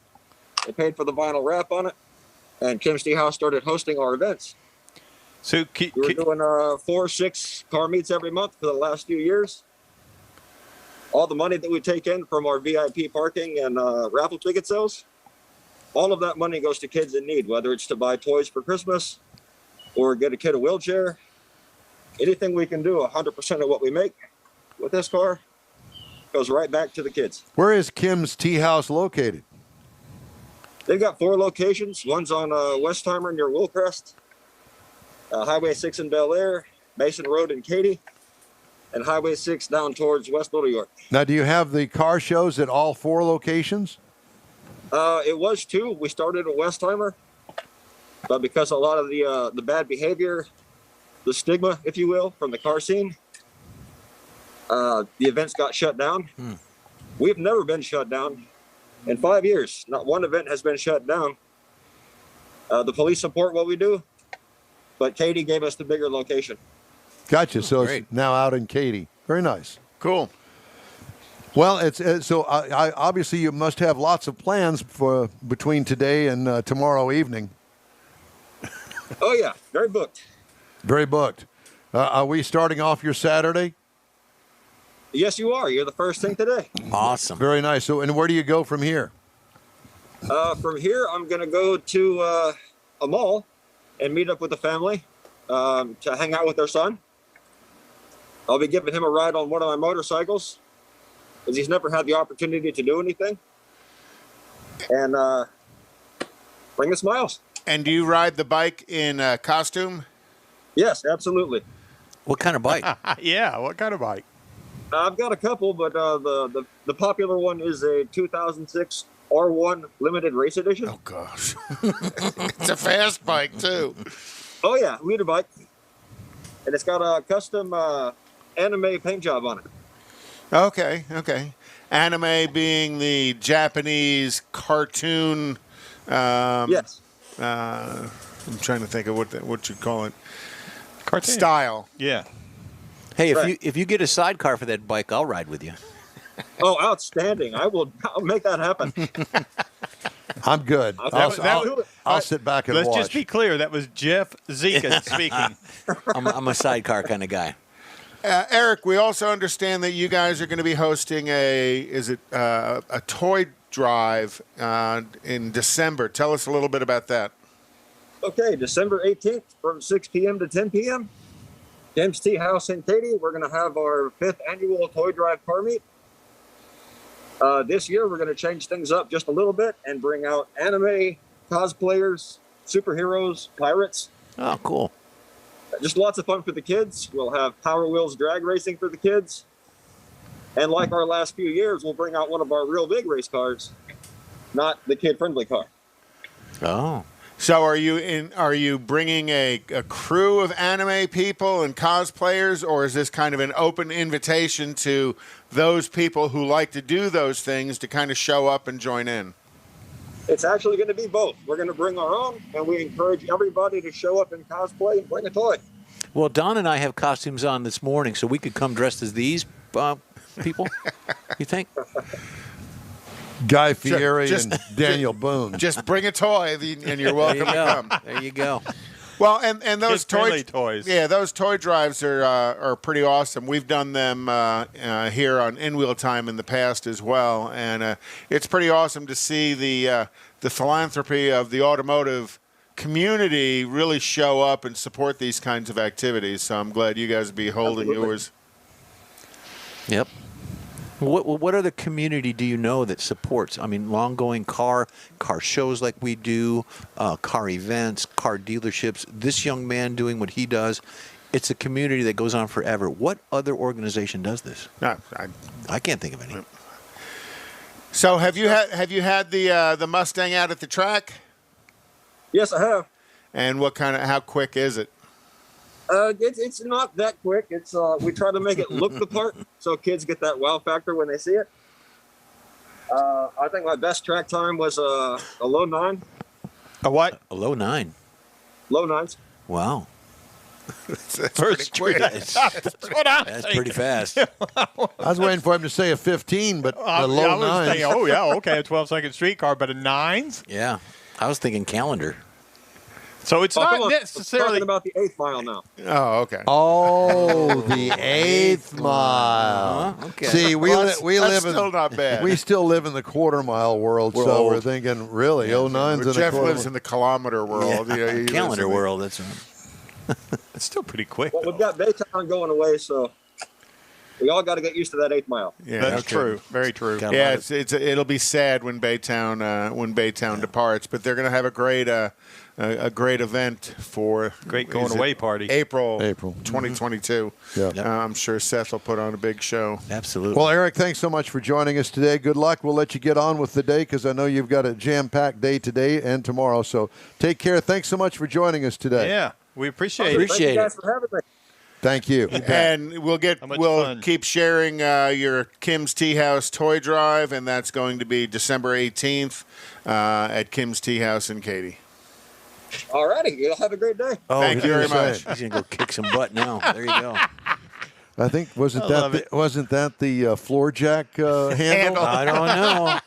They paid for the vinyl wrap on it. And Kim's Tea House started hosting our events. So We were doing 4 or 6 car meets every month for the last few years. All the money that we take in from our VIP parking and raffle ticket sales, all of that money goes to kids in need, whether it's to buy toys for Christmas or get a kid a wheelchair. Anything we can do, 100% of what we make with this car goes right back to the kids. Where is Kim's Tea House located? They've got 4 locations. One's on Westheimer near Willcrest, Highway 6 in Bel Air, Mason Road in Katy, and Highway 6 down towards West Little York. Now, do you have the car shows at all 4 locations? It was 2. We started at Westheimer, but because a lot of the bad behavior, the stigma, if you will, from the car scene, the events got shut down. We've never been shut down. In 5 years, not one event has been shut down. The police support what we do, but Katy gave us the bigger location. Gotcha. So Great. it's now out in Katy. Very nice. Cool. Well, I obviously you must have lots of plans for between today and tomorrow evening. Oh yeah, very booked. Very booked. Are we starting off your Saturday? Yes, you are. You're the first thing today. Awesome. Very nice. So, and where do you go from here? From here, I'm going to go to a mall and meet up with the family to hang out with their son. I'll be giving him a ride on one of my motorcycles because he's never had the opportunity to do anything. And bring the smiles. And do you ride the bike in costume? Yes, absolutely. What kind of bike? Yeah, what kind of bike? I've got a couple, but the popular one is a 2006 R1 Limited Race Edition. Oh, gosh. It's a fast bike, too. Oh, yeah, leader bike. And it's got a custom anime paint job on it. Okay. Anime being the Japanese cartoon. Yes. I'm trying to think of what you'd call it. Cartoon. Style. Yeah. Hey, Right. if you get a sidecar for that bike, I'll ride with you. Oh, outstanding. I'll make that happen. I'm good. I'll sit back and Let's watch. just be clear. That was Jeff Zika speaking. I'm a sidecar kind of guy. Eric, we also understand that you guys are going to be hosting a toy drive in December. Tell us a little bit about that. Okay, December 18th from 6 p.m. to 10 p.m. Kim's Tea House in Katy. We're going to have our 5th annual toy drive car meet. This year, we're going to change things up just a little bit and bring out anime, cosplayers, superheroes, pirates. Oh, cool. Just lots of fun for the kids. We'll have Power Wheels drag racing for the kids. And like our last few years, we'll bring out one of our real big race cars, not the kid-friendly car. Oh. So are you bringing a crew of anime people and cosplayers, or is this kind of an open invitation to those people who like to do those things to kind of show up and join in? It's actually going to be both. We're going to bring our own, and we encourage everybody to show up in cosplay and bring a toy. Well, Don and I have costumes on this morning, so we could come dressed as these people. You think? Guy Fieri Just- and Daniel Boone. Just bring a toy, and you're welcome to come. There you go. Well, and those Kid-friendly toys. Yeah, those toy drives are pretty awesome. We've done them here on In Wheel Time in the past as well, and it's pretty awesome to see the philanthropy of the automotive community really show up and support these kinds of activities. So I'm glad you guys will be holding Absolutely. yours. Yep. What other community do you know that supports? I mean, long-going car shows like we do, car events, car dealerships. This young man doing what he does, it's a community that goes on forever. What other organization does this? No, I can't think of any. So have you had the Mustang out at the track? Yes, I have. And how quick is it? It's not that quick. It's we try to make it look the part so kids get that wow factor when they see it. I think my best track time was a low 9. A what? A low 9. Low 9s. Wow. First quick. That's what I'm That's thinking. pretty fast. I was waiting for him to say a 15, but a low I was 9. thinking, oh, yeah, okay, a 12-second streetcar, but a 9s? Yeah. I was thinking calendar. So it's Oh, come not on. necessarily... Talking about the 8th mile now. Oh, okay. Oh, the 8th mile. Okay. See, we That's live in still not bad. we still live in the quarter-mile world, We're so old. we're thinking, really, 09's in Jeff the lives in the kilometer world. Yeah. He lives Calendar in the- world. That's right. It's still pretty quick. Well, we've got Baytown going away, so we all got to get used to that 8th mile. Yeah, That's okay. true. Very true. Got a Yeah, lot of- it'll be sad when Baytown departs, but they're going to have a great event for Great is going it away party. April. 2022. Yeah. Yep. I'm sure Seth will put on a big show. Absolutely. Well, Eric, thanks so much for joining us today. Good luck. We'll let you get on with the day because I know you've got a jam-packed day today and tomorrow. So take care. Thanks so much for joining us today. Yeah, we appreciate it. Thank Appreciate you guys it. for having me. Thank you. And How much we'll fun. keep sharing your Kim's Tea House toy drive, and that's going to be December 18th at Kim's Tea House in Katy. All righty. You'll have a great day. Oh, Thank you very he's gonna- much. He's going to go kick some butt now. There you go. I think wasn't love that the floor jack handle? I don't know.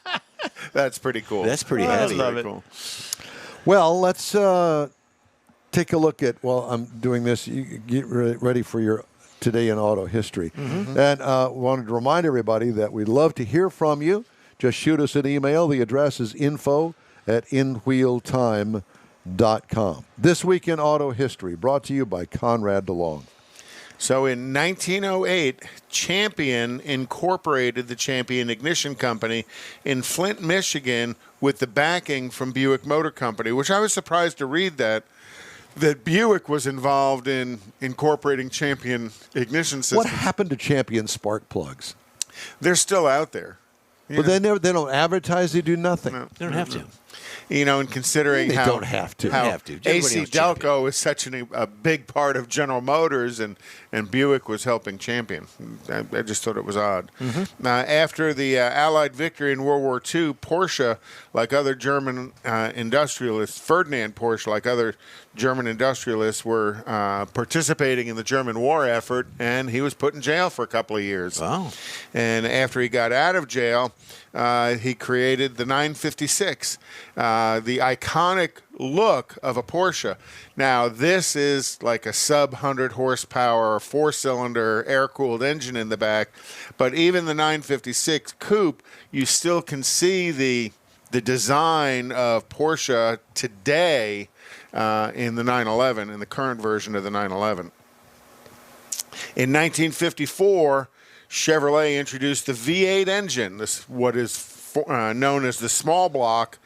That's pretty cool. That's pretty I heavy. love it. Cool. Well, let's take a look at. While I'm doing this, you get ready for your Today in Auto History, and wanted to remind everybody that we'd love to hear from you. Just shoot us an email. The address is info@inwheeltime.com. This Week in Auto History, brought to you by Conrad DeLong. So in 1908, Champion incorporated the Champion Ignition Company in Flint, Michigan, with the backing from Buick Motor Company, which I was surprised to read that Buick was involved in incorporating Champion ignition systems. What happened to Champion spark plugs? They're still out there. But they don't advertise. They do nothing. No. You don't have to. You know, and considering They how don't have to. how They have to. Everybody AC knows Champion. Delco is such a big part of General Motors, and Buick was helping Champion. I just thought it was odd. After the Allied victory in World War II, Porsche, like other German industrialists, Ferdinand Porsche, like other German industrialists, were participating in the German war effort, and he was put in jail for a couple of years. Wow. And after he got out of jail, he created the 956, the iconic look of a Porsche. Now, this is like a sub-100 horsepower, 4-cylinder, air-cooled engine in the back. But even the 956 coupe, you still can see the design of Porsche today in the 911, in the current version of the 911. In 1954, Chevrolet introduced the V8 engine, what is known as the small block.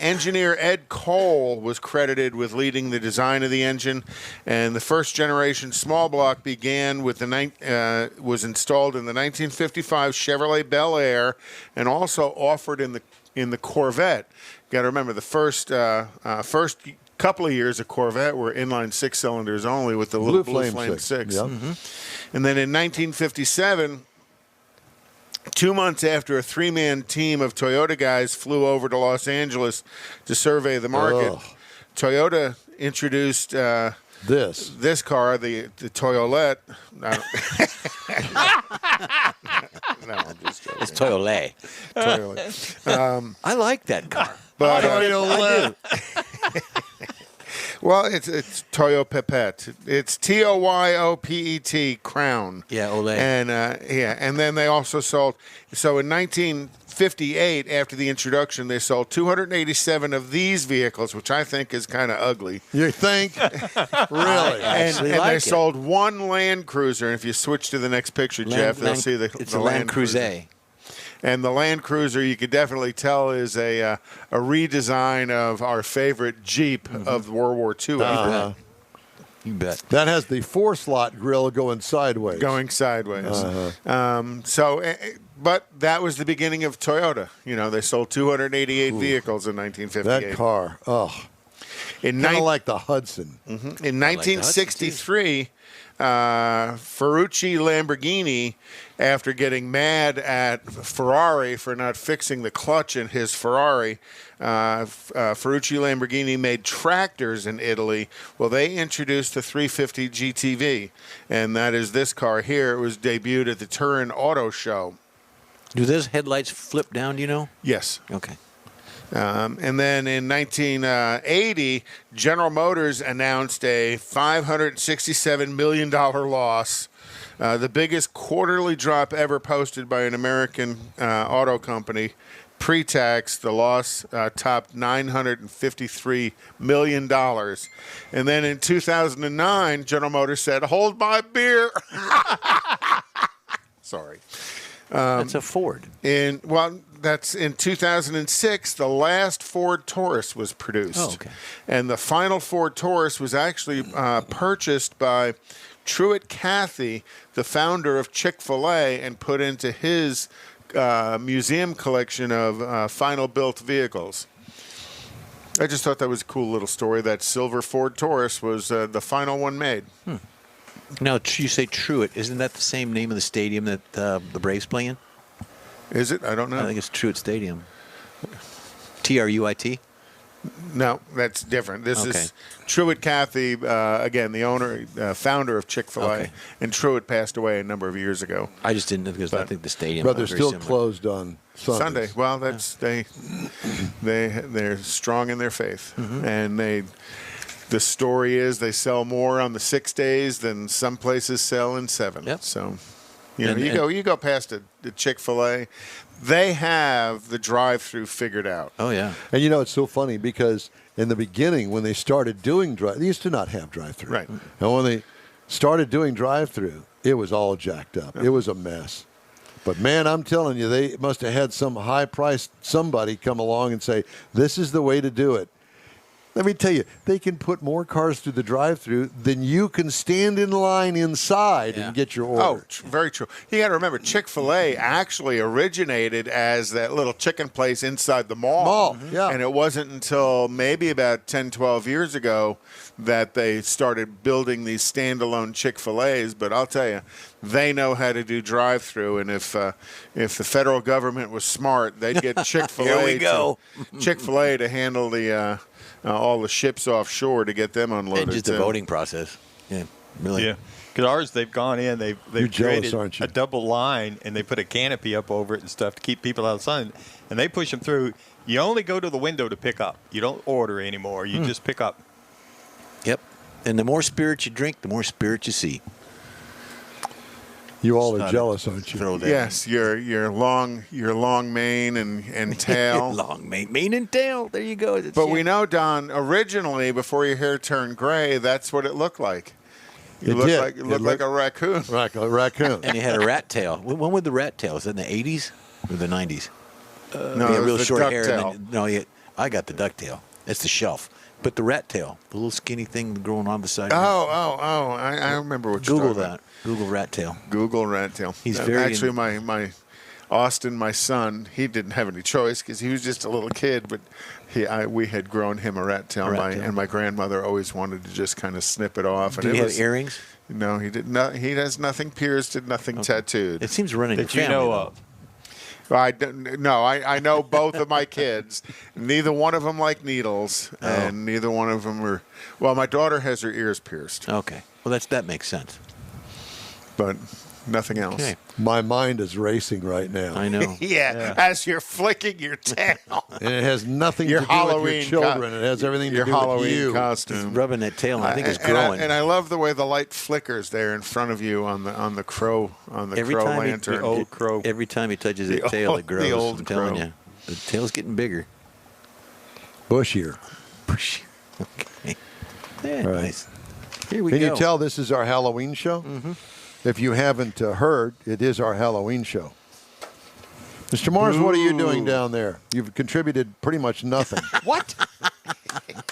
Engineer Ed Cole was credited with leading the design of the engine, and the first generation small block began with was installed in the 1955 Chevrolet Bel Air, and also offered in the Corvette. Got to remember the first couple of years of Corvette were inline 6-cylinders only with the little Blue Flame 6. Yep. And then in 1957, 2 months after a 3-man team of Toyota guys flew over to Los Angeles to survey the market, Ugh. Toyota introduced this car, the Toyolette. No, I'm just joking. It's Toyota. Toyolette. I like that car. But, I do. Well, it's Toyo Pepet. It's Toyopet, Crown. Yeah, Olay. And and then they also sold. So in 1958, after the introduction, they sold 287 of these vehicles, which I think is kind of ugly. You think? Really? And like they it. sold one Land Cruiser. And if you switch to the next picture, Jeff, they'll see it's the a Land Cruiser. And the Land Cruiser, you could definitely tell, is a redesign of our favorite Jeep of World War II. You bet. That has the 4-slot grill going sideways. Going sideways. But that was the beginning of Toyota. You know, they sold 288 vehicles in 1958. That car. Oh. Kind of like the Hudson. In 1963, Ferrucci Lamborghini, after getting mad at Ferrari for not fixing the clutch in his Ferrari, Ferrucci Lamborghini made tractors in Italy. Well, they introduced the 350 GTV, and that is this car here. It was debuted at the Turin Auto Show. Do those headlights flip down, do you know? Yes. Okay. And then in 1980, General Motors announced a $567 million loss, the biggest quarterly drop ever posted by an American auto company. Pre-tax, the loss topped $953 million. And then in 2009, General Motors said, "Hold my beer." Sorry. That's a Ford. That's in 2006. The last Ford Taurus was produced. Oh, okay. And the final Ford Taurus was actually purchased by Truett Cathy, the founder of Chick-fil-A, and put into his museum collection of final built vehicles. I just thought that was a cool little story. That silver Ford Taurus was the final one made. Now, you say Truett. Isn't that the same name of the stadium that the Braves play in? Is it? I don't know. I think it's Truett Stadium. Truit? No, that's different. This Okay. is Truett Cathy, again, the owner, founder of Chick-fil-A. Okay. And Truett passed away a number of years ago. I just didn't know because I think the stadium. But they're very still similar. closed on Sundays. Sunday. Well, that's they're strong in their faith, and the story is they sell more on the 6 days than some places sell in 7. Yep. So, you go past the Chick-fil-A, they have the drive-through figured out. Oh yeah. And it's so funny because in the beginning when they started doing they used to not have drive-through. Right. And when they started doing drive-through, it was all jacked up. It was a mess. But man, I'm telling you, they must have had some high-priced somebody come along and say, "This is the way to do it." Let me tell you, they can put more cars through the drive-through than you can stand in line inside and get your order. Very true. You got to remember, Chick-fil-A actually originated as that little chicken place inside the mall. Yeah. And it wasn't until maybe about 10, 12 years ago that they started building these standalone Chick-fil-A's. But I'll tell you, they know how to do drive-through. And if the federal government was smart, they'd get Chick-fil-A. Here we go. Chick-fil-A to handle the all the ships offshore to get them unloaded. And just the voting process. Yeah, really. Yeah. Because ours, they've gone in, they've You're jealous, created aren't you? a double line, and they put a canopy up over it and stuff to keep people out of the sun. And they push them through. You only go to the window to pick up. You don't order anymore. You just pick up. Yep. And the more spirit you drink, the more spirit you see. You all are Not jealous, aren't you? Throw that. Yes, your long mane and tail. Long mane and tail. There you go. But we know, Don, originally before your hair turned gray, that's what it looked like. You It looked did. like like a raccoon. A raccoon. And you had a rat tail. When was the rat tail? Was it in the 80s or the 90s? No, You it had was real the short duck hair. tail. And then, I got the duck tail. It's the shelf. But the rat tail, the little skinny thing growing on the side. I remember what you're Google talking that. about. Google rat tail. Google rat tail. He's very actually my Austin, my son. He didn't have any choice because he was just a little kid, but we had grown him a rat tail. And my grandmother always wanted to just kind of snip it off. Did he have earrings? No, he did not. He has nothing pierced and nothing tattooed. It seems to run in your That you family. know though. of. I know both of my kids. Neither one of them like needles, and neither one of them are. Well, my daughter has her ears pierced, Okay. Well, that makes sense. but Nothing else. Okay. My mind is racing right now. I know. Yeah, as you're flicking your tail. And it has nothing Your to do with Halloween your children. It has everything to your do with Halloween you. costume. Rubbing that tail, and I think it's And growing. I love the way the light flickers there in front of you on the crow Every crow time lantern. The old crow. Every time he touches The that tail, old- it grows. the old I'm telling crow. you, the tail's getting bigger. Bushier. Okay. Yeah, All right. nice. Here we Can go. you tell this is our Halloween show? Mm-hmm. If you haven't heard, it is our Halloween show. Mr. Mars, what are you doing down there? You've contributed pretty much nothing. What?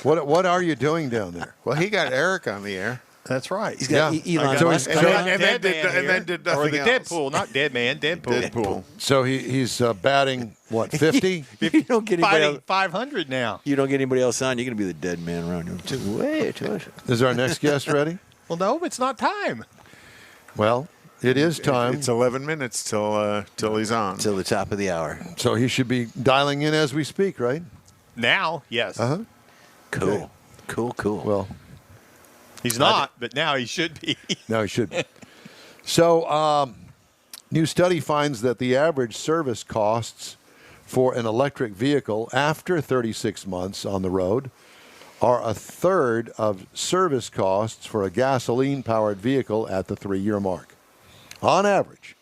What are you doing down there? Well, he got Eric on the air. That's right. He's got Yeah. Elon So Musk. he's- And so- then- and then Dead did- man and then here. did Or nothing the else. Deadpool, not Dead Man, Deadpool. Deadpool. So he's batting, what, 50? you don't get anybody Fighting else, 500 now. you don't get anybody else on, you're going to be the dead man around you. Way too much. Is our next guest ready? Well, no, it's not time. Well, it is time. It's 11 minutes till he's on. Till the top of the hour. So he should be dialing in as we speak, right? Now, yes. Uh-huh. Cool. Okay. Cool. Well, He's not, but now he should be. no, he should be. So, new study finds that the average service costs for an electric vehicle after 36 months on the road are a third of service costs for a gasoline-powered vehicle at the 3-year mark. On average,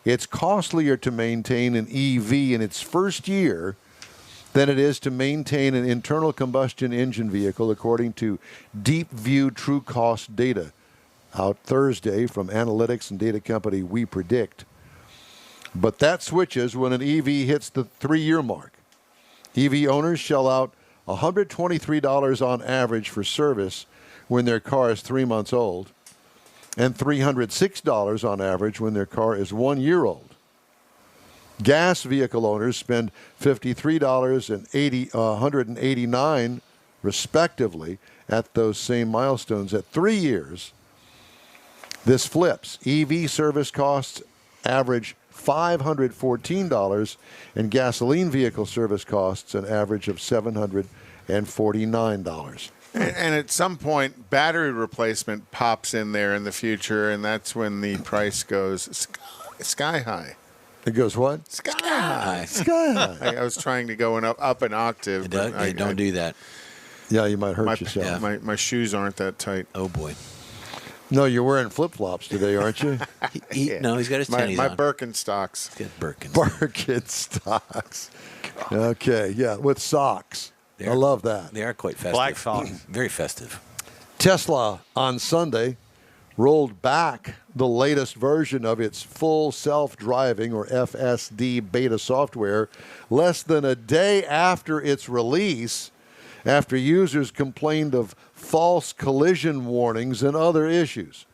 it's costlier to maintain an EV in its first year than it is to maintain an internal combustion engine vehicle, according to Deep View True Cost data out Thursday from analytics and data company We Predict. But that switches when an EV hits the 3-year mark. EV owners shell out $123 on average for service when their car is 3 months old, and $306 on average when their car is 1 year old. Gas vehicle owners spend $53 and $189 respectively at those same milestones at 3 years. This flips. EV service costs average $514, and gasoline vehicle service costs an average of $749. And at some point, battery replacement pops in there in the future, and that's when the price goes sky high. It goes what? Sky high. Sky high. I was trying to go up an octave. Doug, but don't do that. Yeah, you might hurt my, yourself. my shoes aren't that tight. Oh, boy. No, you're wearing flip-flops today, aren't you? No, he's got his tennies My on. Birkenstocks. He's got Birkins. Birkenstocks. Okay, yeah, with socks. I love that. They are quite festive. Black socks. Very festive. Tesla on Sunday rolled back the latest version of its full self-driving, or FSD, beta software less than a day after its release, after users complained of false collision warnings and other issues.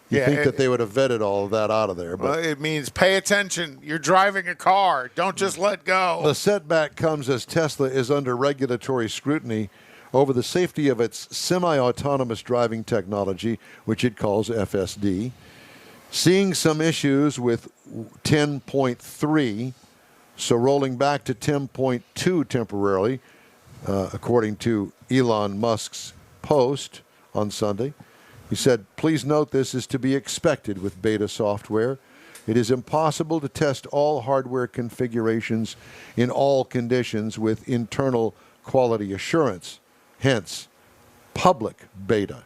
You think that they would have vetted all of that out of there. Well, But it means pay attention. You're driving a car. Don't just let go. the setback comes as Tesla is under regulatory scrutiny over the safety of its semi-autonomous driving technology, which it calls FSD, seeing some issues with 10.3, so rolling back to 10.2 temporarily, according to Elon Musk's post on Sunday. He said, "Please note this is to be expected with beta software. It is impossible to test all hardware configurations in all conditions with internal quality assurance. Hence, public beta,"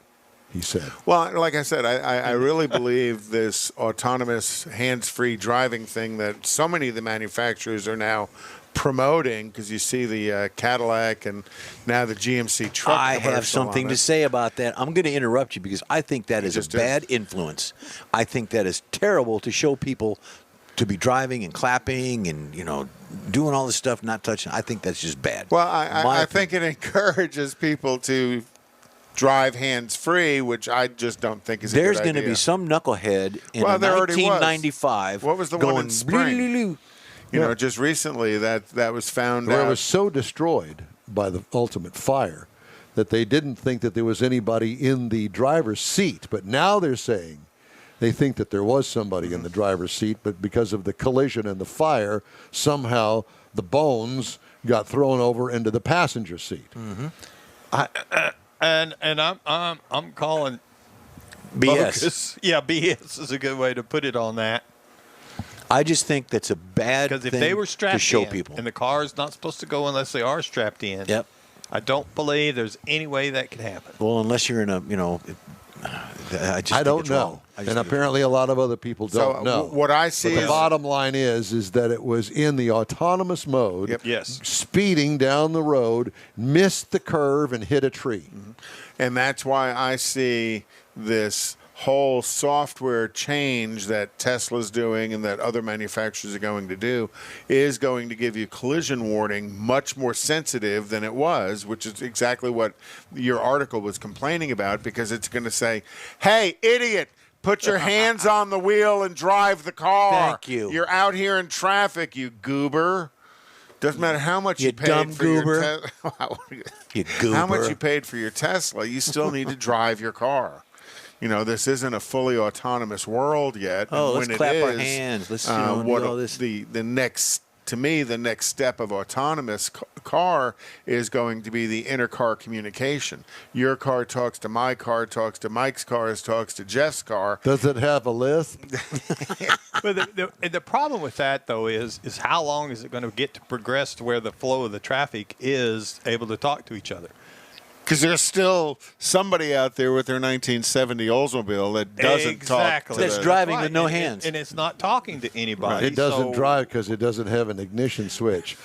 he said. Well, like I said, I really believe this autonomous hands-free driving thing that so many of the manufacturers are now promoting, because you see the Cadillac and now the GMC truck. I have commercial something on to it. say about that. I'm going to interrupt you because I think that is a just is. bad influence. I think that is terrible to show people to be driving and clapping and, doing all this stuff, not touching. I think that's just bad. Well, My I think it encourages people to drive hands-free, which I just don't think is a There's good going to idea. be some knucklehead in Well, there already was. 1995. What was the one going in Spring? "Blue-loo-loo." Just recently that was found Where out. it was so destroyed by the ultimate fire that they didn't think that there was anybody in the driver's seat. But now they're saying they think that there was somebody in the driver's seat, but because of the collision and the fire, somehow the bones got thrown over into the passenger seat. And I'm calling BS. bogus. Yeah, BS is a good way to put it on that. I just think that's a bad Because if thing they were strapped to show in, people. and the car is not supposed to go unless they are strapped in, Yep. I don't believe there's any way that could happen. Well, unless you're in a, I just I think don't it's know. wrong. I just And think apparently a lot of other people don't know. what I see But the is bottom line is that it was in the autonomous mode, Yep. Yes. speeding down the road, missed the curve, and hit a tree. And that's why I see this whole software change that Tesla's doing and that other manufacturers are going to do is going to give you collision warning much more sensitive than it was, which is exactly what your article was complaining about, because it's going to say, hey, idiot, put your hands on the wheel and drive the car. Thank you. You're out here in traffic, you goober. Doesn't matter how much You you paid dumb for goober. your You goober. how much you paid for your Tesla, you still need to drive your car. This isn't a fully autonomous world yet. Oh, and let's when clap it our is, hands. Let's do all this. The next, to me, the next step of autonomous car is going to be the intercar communication. Your car talks to my car, talks to Mike's car, talks to Jeff's car. Does it have a list? But the problem with that, though, is how long is it going to get to progress to where the flow of the traffic is able to talk to each other? Because there's still somebody out there with their 1970 Oldsmobile that doesn't talk to That's the, driving with Right, no and hands. and it's not talking to anybody. It doesn't so- drive because it doesn't have an ignition switch.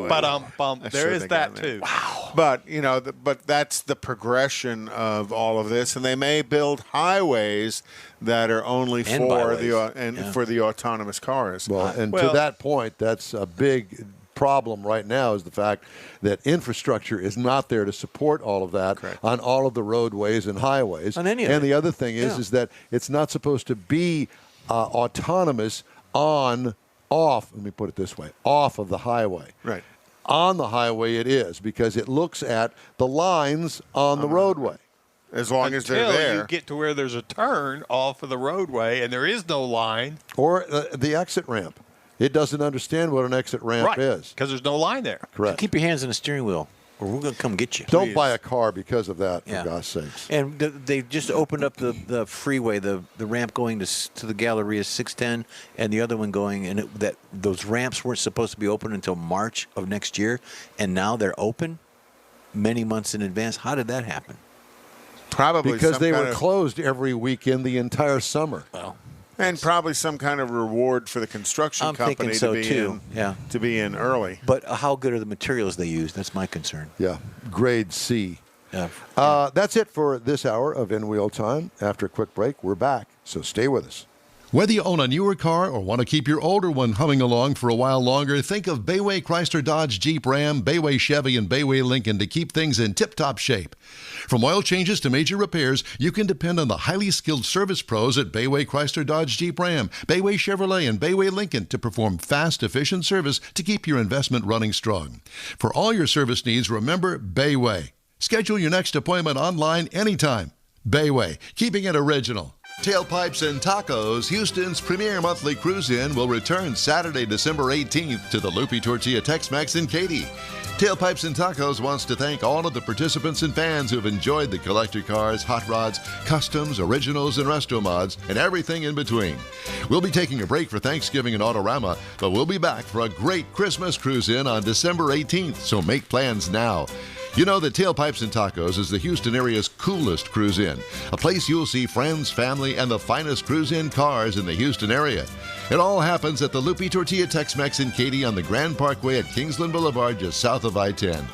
But there is that too. But but that's the progression of all of this, and they may build highways that are only And for byways. for the autonomous cars. Well, and Well- to that point, that's a big problem right now, is the fact that infrastructure is not there to support all of that on all of the roadways and highways. On any of and it. the other thing is that it's not supposed to be autonomous on, off, let me put it this way, off of the highway. Right. On the highway it is, because it looks at the lines on the roadway. As long as they're Until there. you get to where there's a turn off of the roadway and there is no line. Or the exit ramp. It doesn't understand what an exit ramp is. Because there's no line there. Correct. Keep your hands on the steering wheel, or we're going to come get you. Don't buy a car because of that, for Yeah. God's sakes. And they just opened up the freeway, the ramp going to the Galleria 610, and the other one going, and those ramps weren't supposed to be open until March of next year, and now they're open many months in advance. How did that happen? Probably Because some they kind were of- closed every weekend the entire summer. Well, and probably some kind of reward for the construction I'm company thinking so to be too. in, Yeah. to be in early. But how good are the materials they use? That's my concern. Yeah, grade C. Yeah. That's it for this hour of In Wheel Time. After a quick break, we're back, so stay with us. Whether you own a newer car or want to keep your older one humming along for a while longer, think of Bayway Chrysler Dodge Jeep Ram, Bayway Chevy, and Bayway Lincoln to keep things in tip-top shape. From oil changes to major repairs, you can depend on the highly skilled service pros at Bayway Chrysler Dodge Jeep Ram, Bayway Chevrolet, and Bayway Lincoln to perform fast, efficient service to keep your investment running strong. For all your service needs, remember Bayway. Schedule your next appointment online anytime. Bayway, keeping it original. Tailpipes and Tacos, Houston's premier monthly cruise-in, will return Saturday, December 18th to the Loopy Tortilla Tex-Mex in Katy. Tailpipes and Tacos wants to thank all of the participants and fans who have enjoyed the collector cars, hot rods, customs, originals, and resto mods, and everything in between. We'll be taking a break for Thanksgiving and Autorama, but we'll be back for a great Christmas cruise-in on December 18th, so make plans now. You know that Tailpipes and Tacos is the Houston area's coolest cruise-in, a place you'll see friends, family, and the finest cruise-in cars in the Houston area. It all happens at the Loopy Tortilla Tex-Mex in Katy on the Grand Parkway at Kingsland Boulevard, just south of I-10.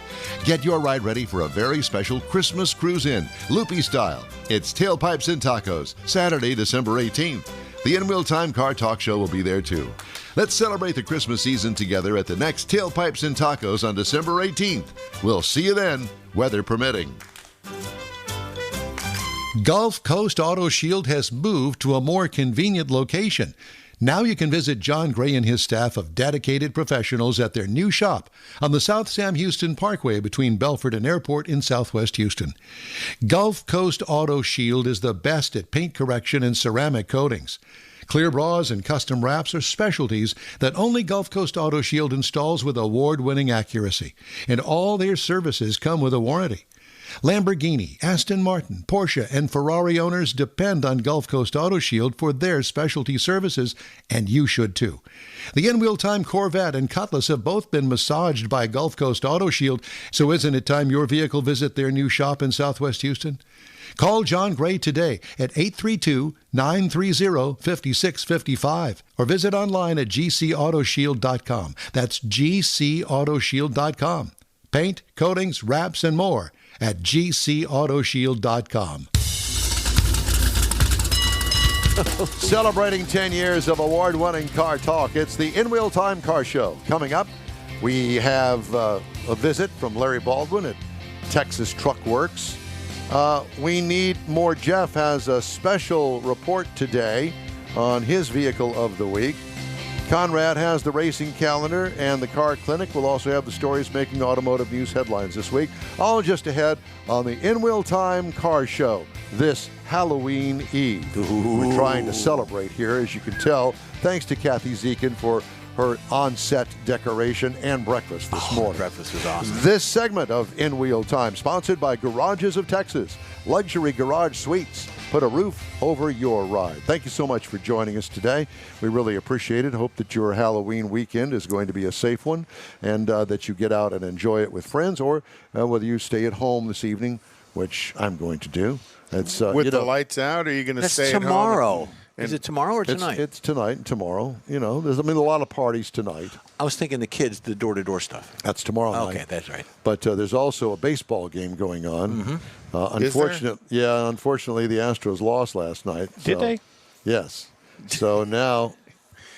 Get your ride ready for a very special Christmas cruise-in, Loopy style. It's Tailpipes and Tacos, Saturday, December 18th. The In Wheel Time Car Talk Show will be there too. Let's celebrate the Christmas season together at the next Tailpipes and Tacos on December 18th. We'll see you then, weather permitting. Gulf Coast Auto Shield has moved to a more convenient location. Now you can visit John Gray and his staff of dedicated professionals at their new shop on the South Sam Houston Parkway between Belford and Airport in Southwest Houston. Gulf Coast Auto Shield is the best at paint correction and ceramic coatings. Clear bras and custom wraps are specialties that only Gulf Coast Auto Shield installs with award-winning accuracy, and all their services come with a warranty. Lamborghini, Aston Martin, Porsche, and Ferrari owners depend on Gulf Coast Auto Shield for their specialty services, and you should too. The in-wheel time Corvette and Cutlass have both been massaged by Gulf Coast Auto Shield, so isn't it time your vehicle visit their new shop in Southwest Houston? Call John Gray today at 832-930-5655 or visit online at gcautoshield.com. That's gcautoshield.com. Paint, coatings, wraps, and more at gcautoshield.com. Celebrating 10 years of award-winning car talk, it's the In-Wheel Time Car Show. Coming up, we have a visit from Larry Baldwin at Texas Truck Works. We need more. Jeff has a special report today on his vehicle of the week. Conrad has the racing calendar, and the car clinic will also have the stories making automotive news headlines this week. All just ahead on the In-Wheel Time Car Show this Halloween Eve. We're trying to celebrate here, as you can tell, thanks to Kathy Zekin for her on-set decoration and breakfast this morning. Breakfast was awesome. This segment of In-Wheel Time, sponsored by Garages of Texas, luxury garage suites. Put a roof over your ride. Thank you so much for joining us today. We really appreciate it. Hope that your Halloween weekend is going to be a safe one, and that you get out and enjoy it with friends, or whether you stay at home this evening, which I'm going to do. It's With the lights out, or are you going to stay at home? Tomorrow. Is it tomorrow or tonight? It's tonight and tomorrow. You know, there's a lot of parties tonight. I was thinking the kids, the door-to-door stuff. That's tomorrow night. Okay, that's right. But there's also a baseball game going on. Unfortunately, the Astros lost last night. Did they? Yes. So now,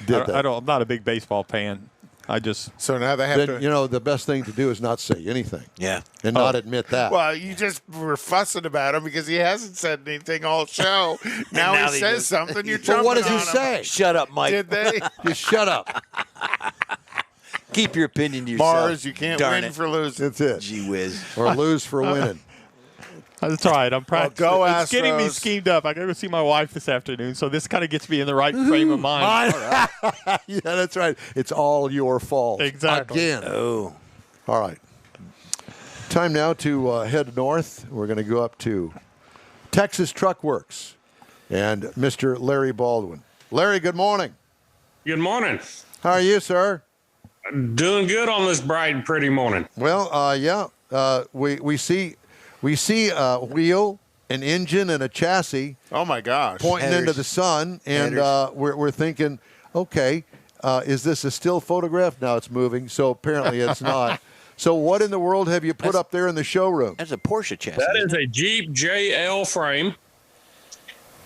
I'm not a big baseball fan. So now they have to. You know, the best thing to do is not say anything. Yeah. And not admit that. Well, you just were fussing about him because he hasn't said anything all show. now he says something. You're jumping But what does he on him. say? Shut up, Mike. Did they? Just shut up. Keep your opinion to yourself. Mars, you can't Darn win it. for losing. That's it. Gee whiz. Or lose for winning. That's all right. I'm practicing. go It's getting me Astros. schemed up. I got to go see my wife this afternoon, so this kind of gets me in the right frame of mind. Yeah, that's right. It's all your fault. Exactly. Again. Oh. All right. Time now to head north. We're going to go up to Texas Truck Works and Mr. Larry Baldwin. Larry, good morning. Good morning. How are you, sir? Doing good on this bright and pretty morning. Well, we see a wheel, an engine, and a chassis Oh my gosh. pointing Headers. into the sun, and we're thinking, okay, is this a still photograph? Now it's moving, so apparently it's not. So what in the world have you put up there in the showroom? That's a Porsche chassis. That is isn't it? a Jeep JL frame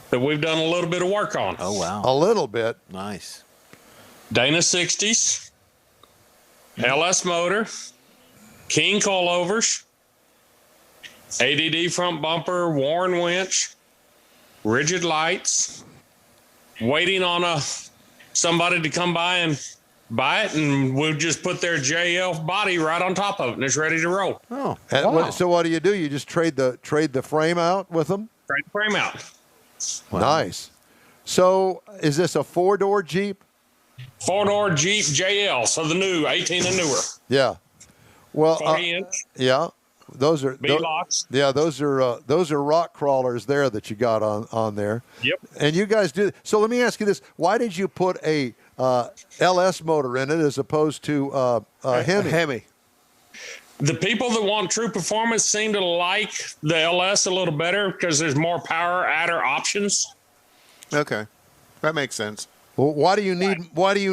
that we've done a little bit of work on. Oh, wow. A little bit. Nice. Dana 60s, LS motor, King coilovers, ADD front bumper, Warren winch, rigid lights, waiting on somebody to come by and buy it, and we'll just put their JL body right on top of it, and it's ready to roll. Oh, And so what do? You just trade the frame out with them? Trade the frame out. wow. Nice. So is this a 4-door Jeep? 4-door Jeep JL, so the new 18 and newer. Yeah. Well, 40-inch yeah. Those are B-locks. those are rock crawlers there that you got on there. Yep. And you guys do. So let me ask you this: why did you put a LS motor in it as opposed to Hemi? The people that want true performance seem to like the LS a little better because there's more power adder options. Okay. That makes sense. Well, why do you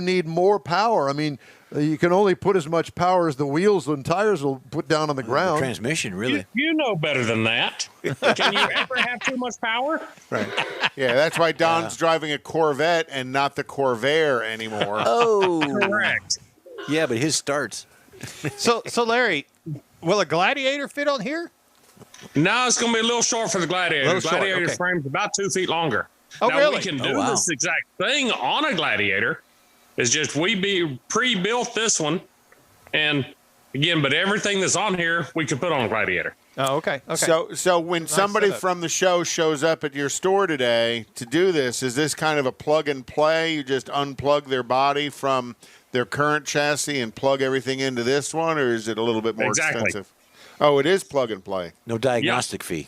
need more power? I mean, you can only put as much power as the wheels and tires will put down on the ground. Transmission, really. You know better than that. Can you ever have too much power? Right. Yeah, that's why Don's driving a Corvette and not the Corvair anymore. Oh. Correct. Yeah, but his starts. So Larry, will a Gladiator fit on here? No, it's going to be a little short for the Gladiator. Little The short, Gladiator okay. frame's about 2 feet longer. Oh, now, really? we can Oh, do wow. this exact thing on a Gladiator. It's just we pre-built this one. And, again, but everything that's on here, we could put on a Gladiator. Oh, okay. Okay. So when somebody setup. from the show shows up at your store today to do this, is this kind of a plug and play? You just unplug their body from their current chassis and plug everything into this one, or is it a little bit more Exactly. expensive? Oh, it is plug and play. No diagnostic fee.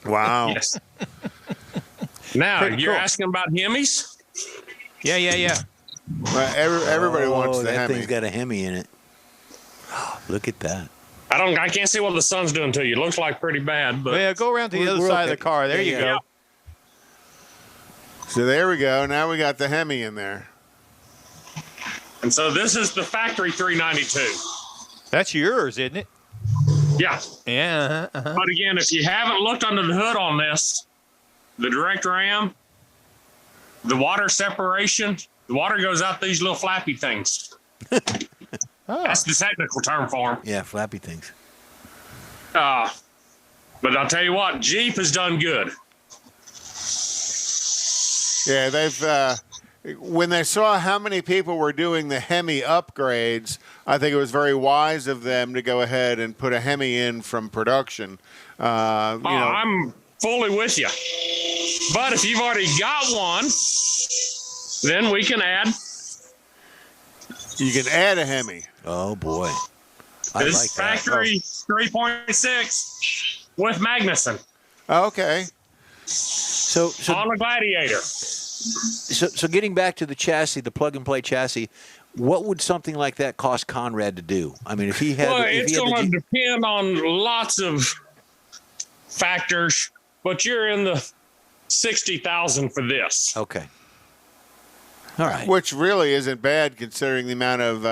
Wow. Yes. Now, Pretty you're cool. asking about Hemis? Yeah. Well, everybody wants the that Hemi. thing's got a Hemi in it. Look at that. I can't see what the sun's doing to you. It looks like pretty bad, but Yeah, go around to the We're- other we're side of okay. the car. There Yeah, you yeah. go. So there we go. Now we got the Hemi in there. and so this is the factory 392. That's yours, isn't it? Yeah. Yeah. But again, if you haven't looked under the hood on this, the direct ram, the water separation, the water goes out these little flappy things. That's the technical term for them. Yeah, flappy things. But I'll tell you what, Jeep has done good. Yeah, they've when they saw how many people were doing the Hemi upgrades, I think it was very wise of them to go ahead and put a Hemi in from production. I'm fully with you. But if you've already got one, then we can add. You can add a Hemi. Oh boy. I This like that. factory 3.6 with Magnuson Okay. So on a Gladiator. So getting back to the chassis, the plug and play chassis, what would something like that cost Conrad to do? I mean, if he had, Well, if it's he had going the to depend on lots of factors, but you're in the 60,000 for this. okay, all right, Which really isn't bad considering the amount of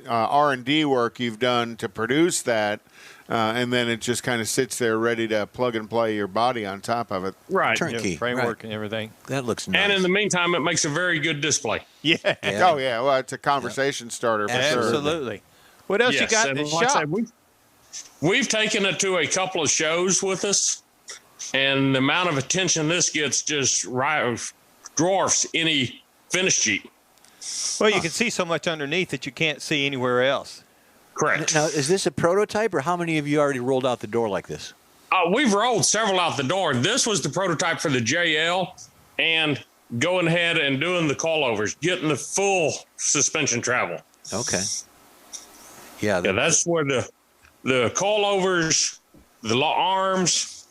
R&D work you've done to produce that. And then it just kind of sits there ready to plug and play your body on top of it. Right. turnkey Framework right. and everything. That looks nice. And in the meantime, it makes a very good display. Yeah. Yeah. Oh, yeah. Well, it's a conversation starter for sure. Absolutely. What else you got in and the like I shop? said, we've taken it to a couple of shows with us, and the amount of attention this gets just dwarfs any finished Jeep. Well, you can see so much underneath that you can't see anywhere else. Correct. Now, is this a prototype, or how many of you already rolled out the door like this? We've rolled several out the door. This was the prototype for the JL, and going ahead and doing the coilovers, getting the full suspension travel. Okay. Yeah. Yeah, that's where the coilovers, the arms.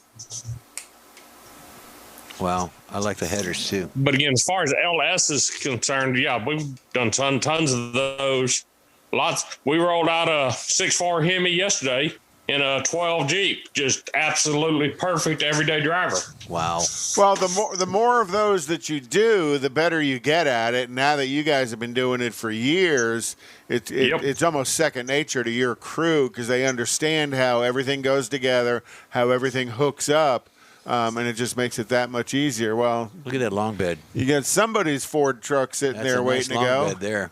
Wow. I like the headers too. But again, as far as LS is concerned, yeah, we've done tons of those. Lots. We rolled out a 6.4 Hemi yesterday in a 12 Jeep. Just absolutely perfect everyday driver. Wow. Well, the more of those that you do, the better you get at it. Now that you guys have been doing it for years, it's almost second nature to your crew because they understand how everything goes together, how everything hooks up, and it just makes it that much easier. Well, Look at that long bed. you got somebody's Ford truck sitting That's there a nice waiting to long go. bed there.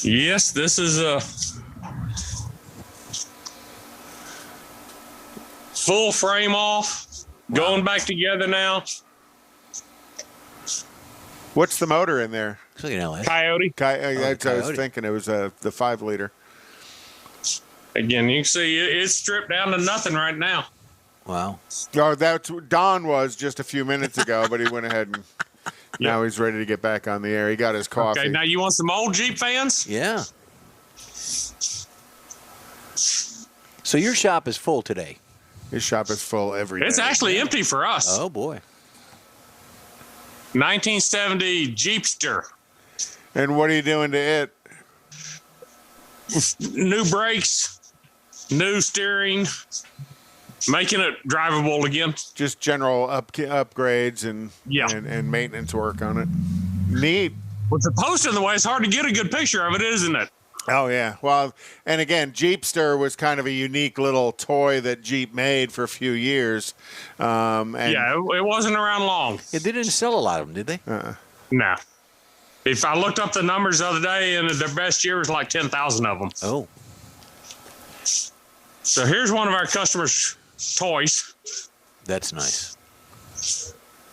Yes, this is a full frame off, going back together now. What's the motor in there? Looks like an LS. Coyote. That's what I was Coyote. thinking. It was the 5-liter. Again, you can see it's stripped down to nothing right now. Wow. Oh, that's what Don was just a few minutes ago, but he went ahead and now he's ready to get back on the air. He got his coffee. Okay, now you want some old Jeep fans? Yeah. So your shop is full today. His shop is full every day. It's actually empty for us. Oh boy. 1970 Jeepster. And what are you doing to it? New brakes, new steering, making it drivable again. Just general upgrades and and maintenance work on it. Neat. With the post in the way, it's hard to get a good picture of it, isn't it? Oh, yeah. Well, and again, Jeepster was kind of a unique little toy that Jeep made for a few years. And it wasn't around long. Yeah, they didn't sell a lot of them, did they? No. If I looked up the numbers the other day, and their best year was like 10,000 of them. Oh. So here's one of our customers' toys. That's nice.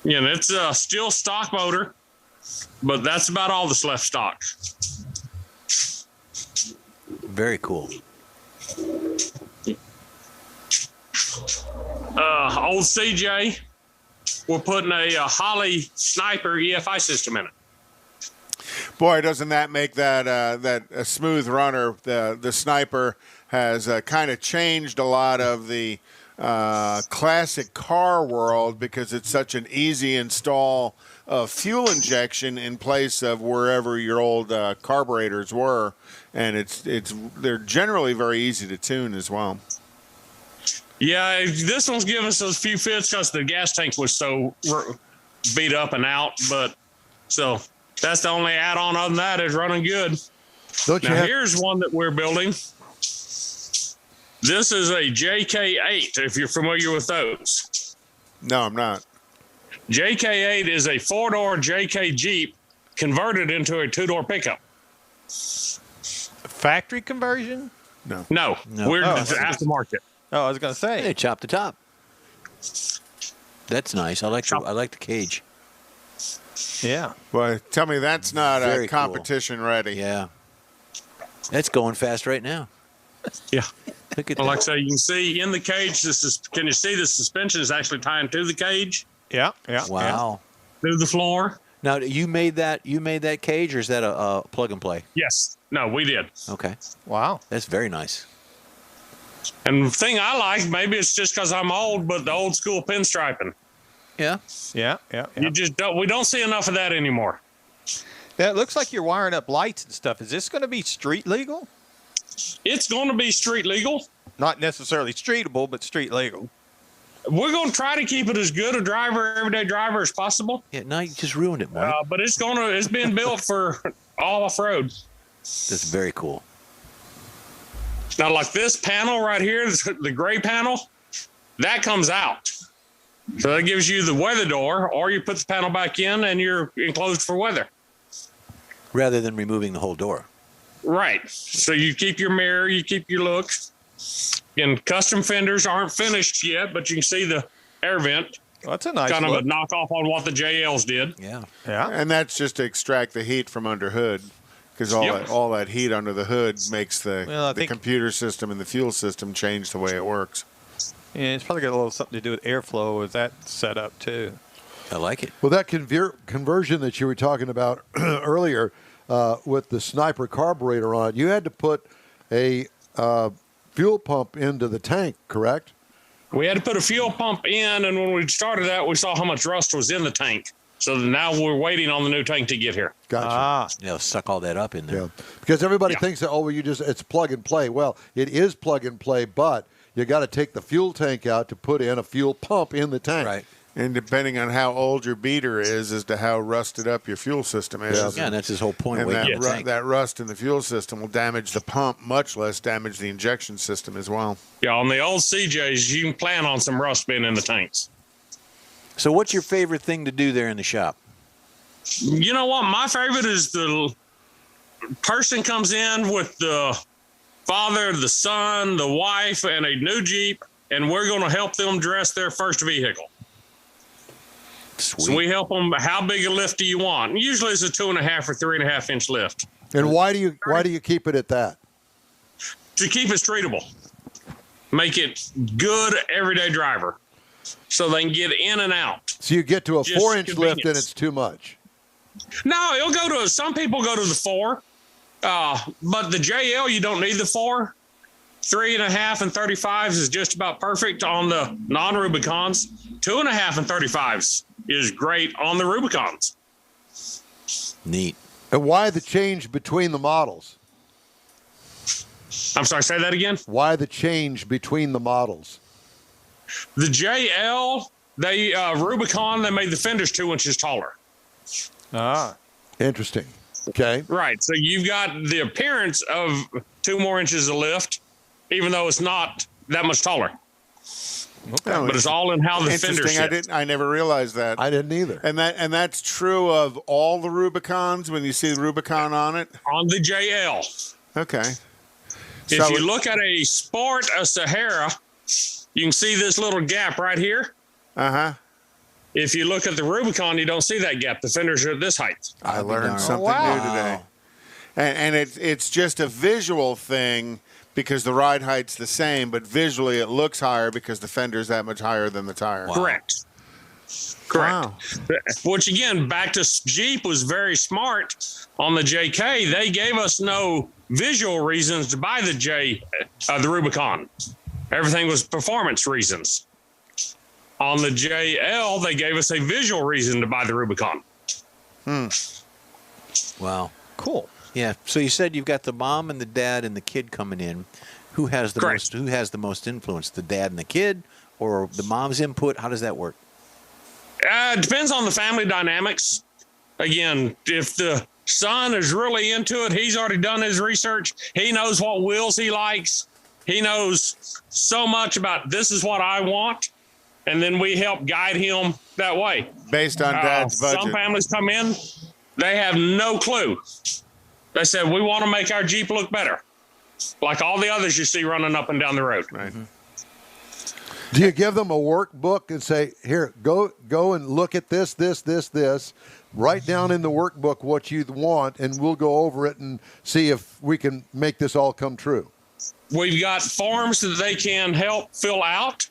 And it's a still stock motor, but that's about all that's left stock. Very cool. Old CJ, we're putting a Holly Sniper EFI system in it. boy, doesn't that make that a smooth runner? The Sniper has kind of changed a lot of the classic car world because it's such an easy install of fuel injection in place of wherever your old carburetors were, and they're generally very easy to tune as well. Yeah, this one's giving us a few fits because the gas tank was so beat up and out, but so that's the only add-on. Other than that, it's running good. Here's one that we're building. This is a JK8, if you're familiar with those. No, I'm not. JK8 is a 4-door JK Jeep converted into a 2-door pickup. Factory conversion? No. We're aftermarket. Oh, I was going to say. Hey, chop the top. That's nice. I like the cage. Yeah. Well, tell me that's not Very competition ready. Yeah. It's going fast right now. Yeah. Look at Well, that. like I say, you can see in the cage, can you see the suspension is actually tying to the cage? Yeah. Wow. Through the floor. Now, you made that cage, or is that a plug and play? Yes. No, we did. Okay. Wow. That's very nice. And the thing I like, maybe it's just because I'm old, but the old school pinstriping. Yeah. Yeah. You just we don't see enough of that anymore. That looks like you're wiring up lights and stuff. Is this going to be street legal? It's going to be street legal. Not necessarily streetable, but street legal. We're going to try to keep it as good a everyday driver as possible. Yeah, no, you just ruined it, Mike. But it's been built for all off-road. That's very cool. Now, like this panel right here, the gray panel, that comes out. So that gives you the weather door, or you put the panel back in and you're enclosed for weather. Rather than removing the whole door. Right. So you keep your mirror, you keep your look. And custom fenders aren't finished yet, but you can see the air vent. Well, that's a nice kind look. of a knockoff on what the JLs did. Yeah. Yeah. And that's just to extract the heat from under hood, because all that heat under the hood makes the computer system and the fuel system change the way it works. Yeah, it's probably got a little something to do with airflow with that setup too. I like it. Well, that conversion that you were talking about earlier with the Sniper carburetor on it, you had to put a fuel pump into the tank, correct? We had to put a fuel pump in, and when we started that, we saw how much rust was in the tank. So now we're waiting on the new tank to get here. Gotcha. Yeah, suck all that up in there. Yeah. Because everybody thinks that, it's plug and play. Well, it is plug and play, but you got to take the fuel tank out to put in a fuel pump in the tank. Right. And depending on how old your beater is as to how rusted up your fuel system is. Yeah, and that's his whole point. And Waiting the tank. that rust in the fuel system will damage the pump, much less damage the injection system as well. Yeah, on the old CJs, you can plan on some rust being in the tanks. So what's your favorite thing to do there in the shop? You know what? My favorite is the person comes in with the father, the son, the wife, and a new Jeep, and we're going to help them dress their first vehicle. Sweet. So we help them. How big a lift do you want? And usually it's a 2.5 or 3.5 inch lift. And why do you keep it at that? To keep it streetable, make it good everyday driver, so they can get in and out. So you get to a Just 4-inch lift and convenience. it's too much. No, it'll go to. Some people go to the 4, but the JL you don't need the 4. 3.5 and 35s is just about perfect on the non-Rubicons. 2.5 and 35s is great on the Rubicons. Neat. And why the change between the models? I'm sorry, say that again? Why the change between the models? The JL, Rubicon, they made the fenders 2 inches taller. Ah. Interesting. Okay. Right. So you've got the appearance of 2 more inches of lift, even though it's not that much taller. Okay. But it's all in how the fenders sit. I never realized that. I didn't either. And that's true of all the Rubicons when you see the Rubicon on it? On the JL. Okay. If you look at a Sport, a Sahara, you can see this little gap right here. Uh-huh. If you look at the Rubicon, you don't see that gap. The fenders are at this height. I learned something new today. And it's just a visual thing because the ride height's the same, but visually it looks higher because the fender's that much higher than the tire. Wow. Correct. Wow. Which, again, back to Jeep was very smart on the JK. They gave us no visual reasons to buy the Rubicon. Everything was performance reasons. On the JL, they gave us a visual reason to buy the Rubicon. Wow. Cool. Yeah. So you said you've got the mom and the dad and the kid coming in. Who has the Correct. most? Who has the most influence? The dad and the kid, or the mom's input? How does that work? It depends on the family dynamics. Again, if the son is really into it, he's already done his research. He knows what wheels he likes. He knows so much about this is what I want. And then we help guide him that way. Based on Dad's budget. Some families come in, they have no clue. They said, we want to make our Jeep look better, like all the others you see running up and down the road. Right. Do you give them a workbook and say, here, go and look at this, write down in the workbook what you want, and we'll go over it and see if we can make this all come true? We've got forms that they can help fill out.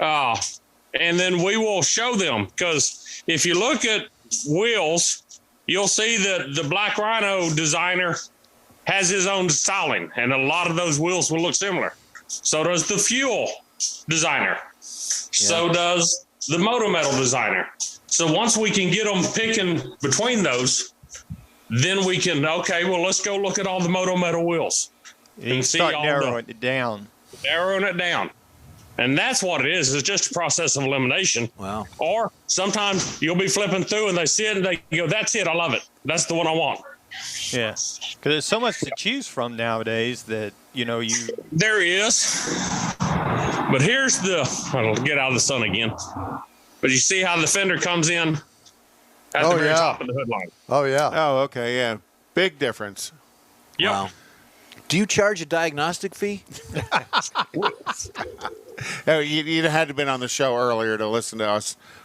And then we will show them, because if you look at wheels, you'll see that the Black Rhino designer has his own styling, and a lot of those wheels will look similar. So does the Fuel designer. So does the Moto Metal designer. So once we can get them picking between those, then we can, okay, well, let's go look at all the Moto Metal wheels. You see start all narrowing it down. Narrowing it down. And that's what it is. It's just a process of elimination. Wow. Or sometimes you'll be flipping through and they see it and they go, that's it. I love it. That's the one I want. Yeah. Because there's so much to choose from nowadays that, There is. But here's I'll get out of the sun again. But you see how the fender comes in at the very top of the hood line. Oh, yeah. Oh, okay, yeah. Big difference. Yep. Wow. Do you charge a diagnostic fee? Oh, you'd had to have been on the show earlier to listen to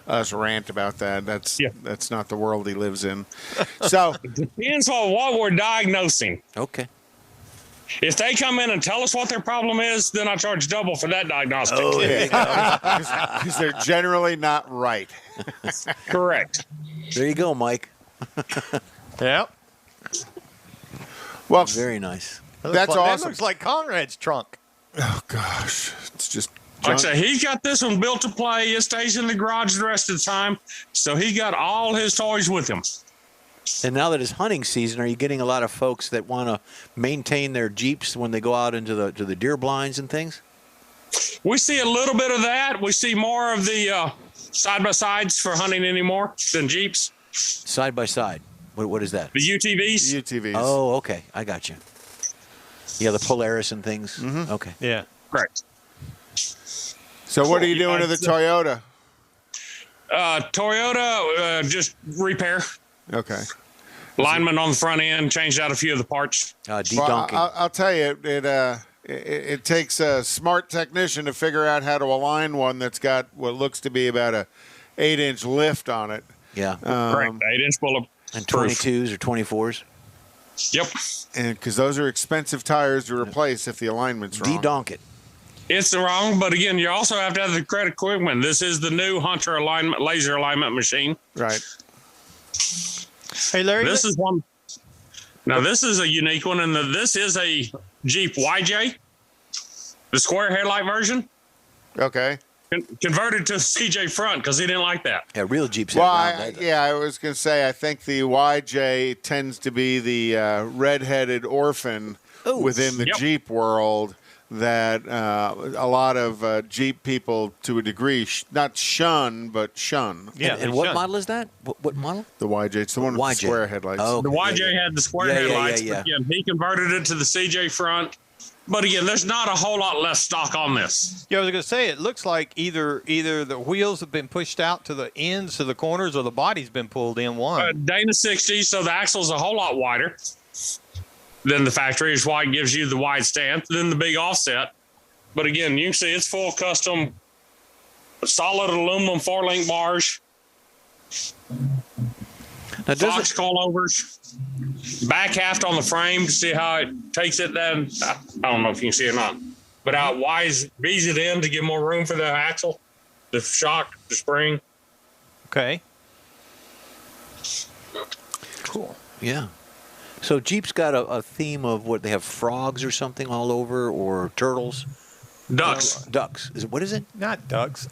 us rant about that. That's not the world he lives in. So Depends on what we're diagnosing. Okay. If they come in and tell us what their problem is, then I charge double for that diagnostic. Oh, yeah. because they're generally not right. Correct. There you go, Mike. Yep. Well, Very nice. that's That awesome. looks like Conrad's trunk. Oh gosh, it's just Like I say, he's got this one built to play. It stays in the garage the rest of the time. So he got all his toys with him. And now that it's hunting season, are you getting a lot of folks that want to maintain their Jeeps when they go out into the deer blinds and things? We see a little bit of that. We see more of the side-by-sides for hunting anymore than Jeeps. Side by side. What is that? The UTVs. UTVs. Oh, okay. I got you. Yeah, the Polaris and things. Mm-hmm. Okay. Yeah. Correct. So what are you doing to the Toyota? Toyota, just repair. Okay. Lineman on the front end, changed out a few of the parts. De-donking. Well, I'll tell you, it takes a smart technician to figure out how to align one that's got what looks to be about a 8-inch lift on it. Yeah. Correct. 8-inch bullet. And 22s or 24s. Yep. And because those are expensive tires to replace if the alignment's wrong. De-donk it. It's wrong, but again, you also have to have the correct equipment. This is the new Hunter alignment, laser alignment machine. Right. Hey, Larry. This is one. Now, this is a unique one, and this is a Jeep YJ, the square headlight version, Okay. converted to CJ front because he didn't like that. Yeah, real Jeeps Well, have round heads. I was going to say, I think the YJ tends to be the red-headed orphan within the Yep. Jeep world that a lot of Jeep people, to a degree, not shun, but shun. Yeah, And what model is that? What model? The YJ. It's the one with the YJ. square headlights. Oh, The okay. YJ had the square Yeah, headlights, yeah. but again, he converted it to the CJ front. But again, there's not a whole lot less stock on this. Yeah, I was going to say, it looks like either the wheels have been pushed out to the ends, to the corners, or the body's been pulled in one. Dana 60, so the axle's a whole lot wider than the factory, is why it gives you the wide stance, then the big offset. But again, you can see it's full custom, solid aluminum 4-link bars, Now, does Fox it, coilovers, back haft on the frame to see how it takes it then. I don't know if you can see it or not, but how it V's it in to give more room for the axle, the shock, the spring. Okay. Cool. yeah. So Jeep's got a theme of what they have frogs or something all over, or turtles. Ducks. Ducks. What is it? Not ducks.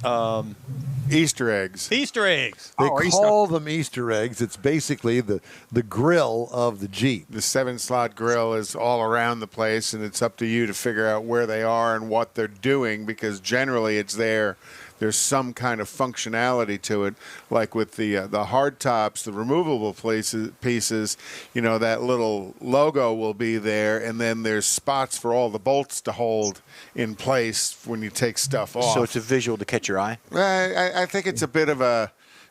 Easter eggs. Easter eggs. They call them Easter eggs. It's basically the grill of the Jeep. The 7-slot grill is all around the place, and it's up to you to figure out where they are and what they're doing, because generally it's there. There's some kind of functionality to it, like with the hard tops, the removable pieces. You know, that little logo will be there, and then there's spots for all the bolts to hold in place when you take stuff off. So it's a visual to catch your eye? I think it's a bit of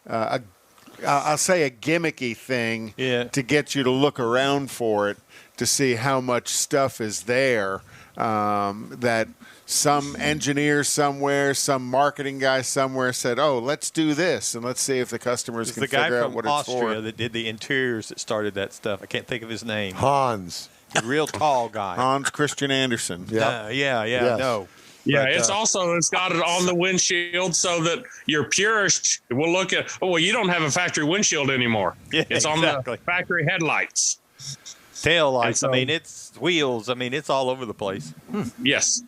I'll say a gimmicky thing to get you to look around for it to see how much stuff is there that some engineer somewhere, some marketing guy somewhere said, oh, let's do this, and let's see if the customers can figure out what it's for. The guy from Austria that did the interiors that started that stuff. I can't think of his name. Hans. The real tall guy. Hans Christian Andersen. Yeah. Yes. No. Yeah, But, it's got it on the windshield so that your purist will look at, oh, well, you don't have a factory windshield anymore. Yeah, it's on the factory headlights. Tail lights. So- I mean, it's wheels. I mean, it's all over the place. Yes.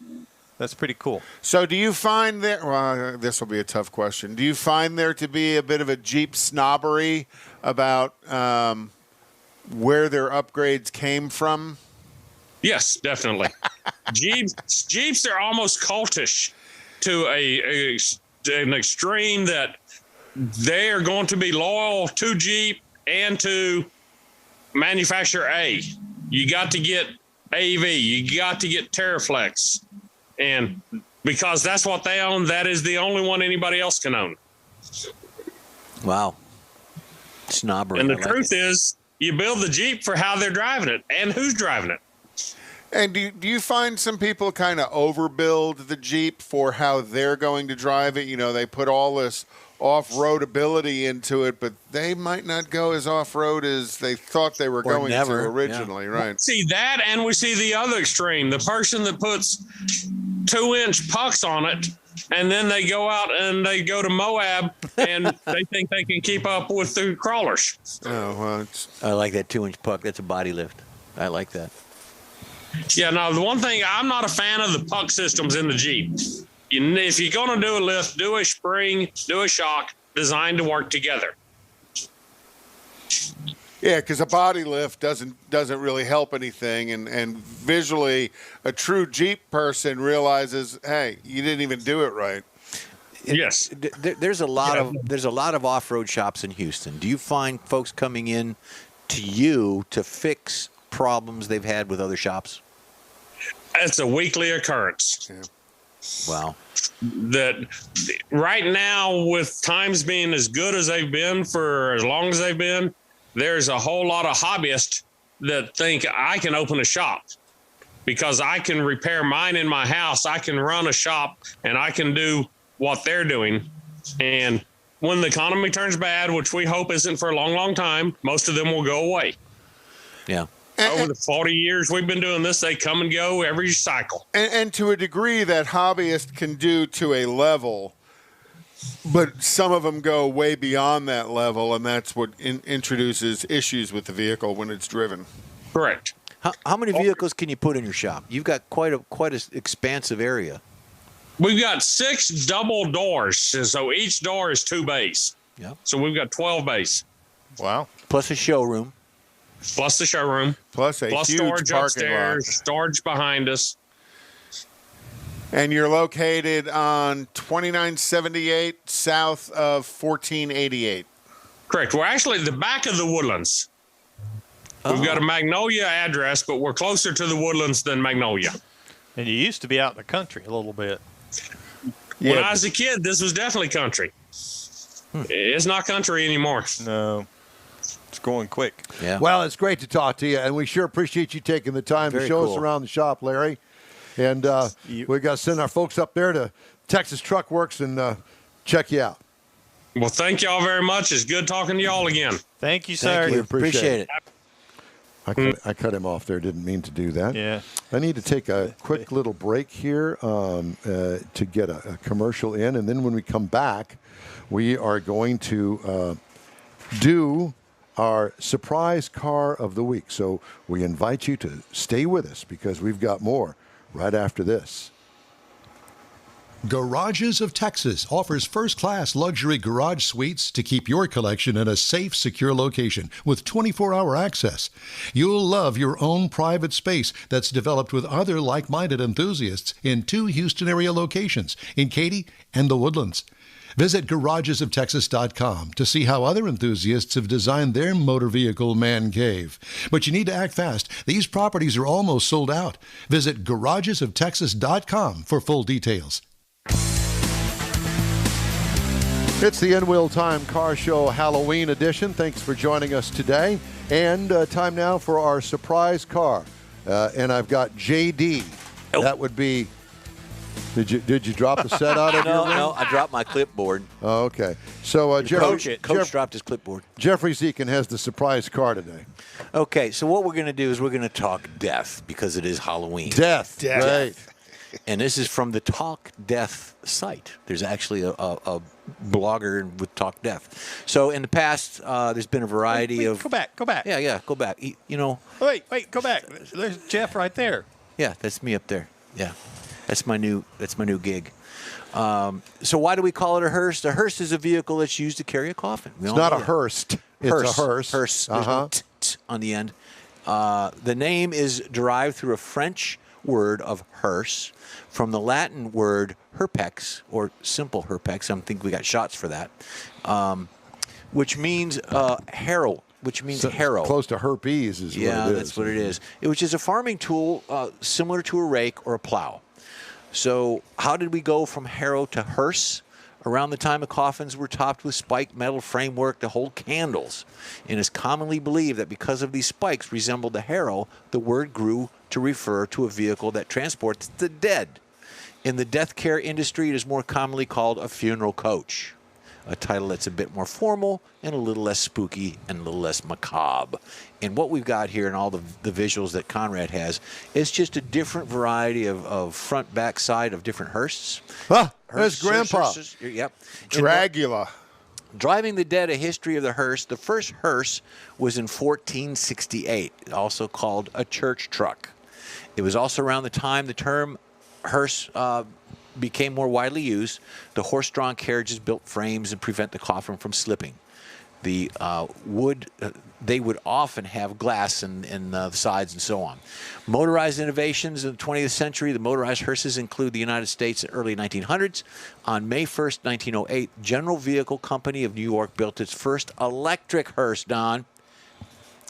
That's pretty cool. So do you find there, well, this will be a tough question. Do you find there to be a bit of a Jeep snobbery about where their upgrades came from? Yes, definitely. Jeeps are almost cultish to an extreme that they are going to be loyal to Jeep and to manufacturer A. You got to get AV. You got to get Terraflex. And because that's what they own, that is the only one anybody else can own. Wow. Snobbery. And the I like truth it. is, you build the Jeep for how they're driving it and who's driving it. And do you find some people kind of overbuild the Jeep for how they're going to drive it? You know, they put all this off-road ability into it, but they might not go as off-road as they thought they were going to originally, right? See that, and we see the other extreme, the person that puts 2-inch pucks on it, and then they go out and they go to Moab, and they think they can keep up with the crawlers. Oh, well, I like that 2-inch puck. That's a body lift. I like that. Yeah, now the one thing, I'm not a fan of the puck systems in the Jeep. If you're going to do a lift, do a spring, do a shock, designed to work together. yeah, because a body lift doesn't really help anything, and visually, a true Jeep person realizes, hey, you didn't even do it right. Yes. There's a lot of off-road shops in Houston. Do you find folks coming in to you to fix problems they've had with other shops? It's a weekly occurrence. Yeah. Wow. That right now, with times being as good as they've been for as long as they've been, there's a whole lot of hobbyists that think I can open a shop because I can repair mine in my house. I can run a shop and I can do what they're doing. And when the economy turns bad, which we hope isn't for a long, long time, most of them will go away. Yeah. Over the 40 years we've been doing this, they come and go every cycle. And to a degree that hobbyists can do to a level, but some of them go way beyond that level, and that's what introduces issues with the vehicle when it's driven. Correct. How many vehicles can you put in your shop? You've got quite an expansive area. We've got 6 double doors, so each door is 2 bays. Yeah. So we've got 12 bays. Wow. Plus a showroom. Plus the showroom. Plus a plus huge storage parking upstairs, lot. storage behind us. And you're located on 2978 south of 1488. Correct. We're actually at the back of the Woodlands. We've got a Magnolia address, but we're closer to the Woodlands than Magnolia. And you used to be out in the country a little bit. When I was a kid, this was definitely country. It's not country anymore. No. It's going quick. Yeah. Well, it's great to talk to you, and we sure appreciate you taking the time to Very show cool. us around the shop, Larry. And we got to send our folks up there to Texas Truck Works and check you out. Well, thank y'all very much. It's good talking to y'all again. Thank you, sir. Thank you. Appreciate Appreciate it. I cut him off there. Didn't mean to do that. Yeah. I need to take a quick little break here to get a commercial in. And then when we come back, we are going to do our surprise car of the week. So we invite you to stay with us because we've got more right after this. Garages of Texas offers first-class luxury garage suites to keep your collection in a safe, secure location with 24-hour access. You'll love your own private space that's developed with other like-minded enthusiasts in 2 Houston area locations, in Katy and the Woodlands. Visit garagesoftexas.com to see how other enthusiasts have designed their motor vehicle man cave. But you need to act fast. These properties are almost sold out. Visit garagesoftexas.com for full details. It's the In-Wheel Time Car Show Halloween edition. Thanks for joining us today. And time now for our surprise car. And I've got JD. Oh. That would be... Did you drop the set out of your ring? No, I dropped my clipboard. Oh, okay. So Coach dropped his clipboard. Jeffrey Zekin has the surprise car today. Okay, so what we're going to do is we're going to talk death because it is Halloween. Death. Right. And this is from the Talk Death site. There's actually a blogger with Talk Death. So in the past, there's been a variety of... Go back. Yeah, go back. You know... Wait, go back. There's Jeff right there. Yeah, that's me up there. Yeah. That's my new gig. So why do we call it a hearse? A hearse is a vehicle that's used to carry a coffin. It's not a hearse. It's a hearse. Hearse. There's no t on the end. The name is derived through a French word of hearse from the Latin word herpex, or simple herpex. I think we got shots for that, which means harrow. Which means harrow. Close to herpes is what it is. Yeah, that's what it is. Which is a farming tool similar to a rake or a plow. So how did we go from harrow to hearse? Around the time the coffins were topped with spiked metal framework to hold candles. And it's commonly believed that because of these spikes resembled the harrow, the word grew to refer to a vehicle that transports the dead. In the death care industry, it is more commonly called a funeral coach, a title that's a bit more formal and a little less spooky and a little less macabre. And what we've got here and all the visuals that Conrad has is just a different variety of front, back, side of different hearses. Ah, there's Grandpa. Hearses, yep. Dragula. Driving the Dead, a history of the hearse. The first hearse was in 1468, also called a church truck. It was also around the time the term hearse became more widely used. The horse-drawn carriages built frames and prevent the coffin from slipping. The they would often have glass in the sides and so on. Motorized innovations in the 20th century, the motorized hearses include the United States in the early 1900s. On May 1st, 1908, General Vehicle Company of New York built its first electric hearse, Don.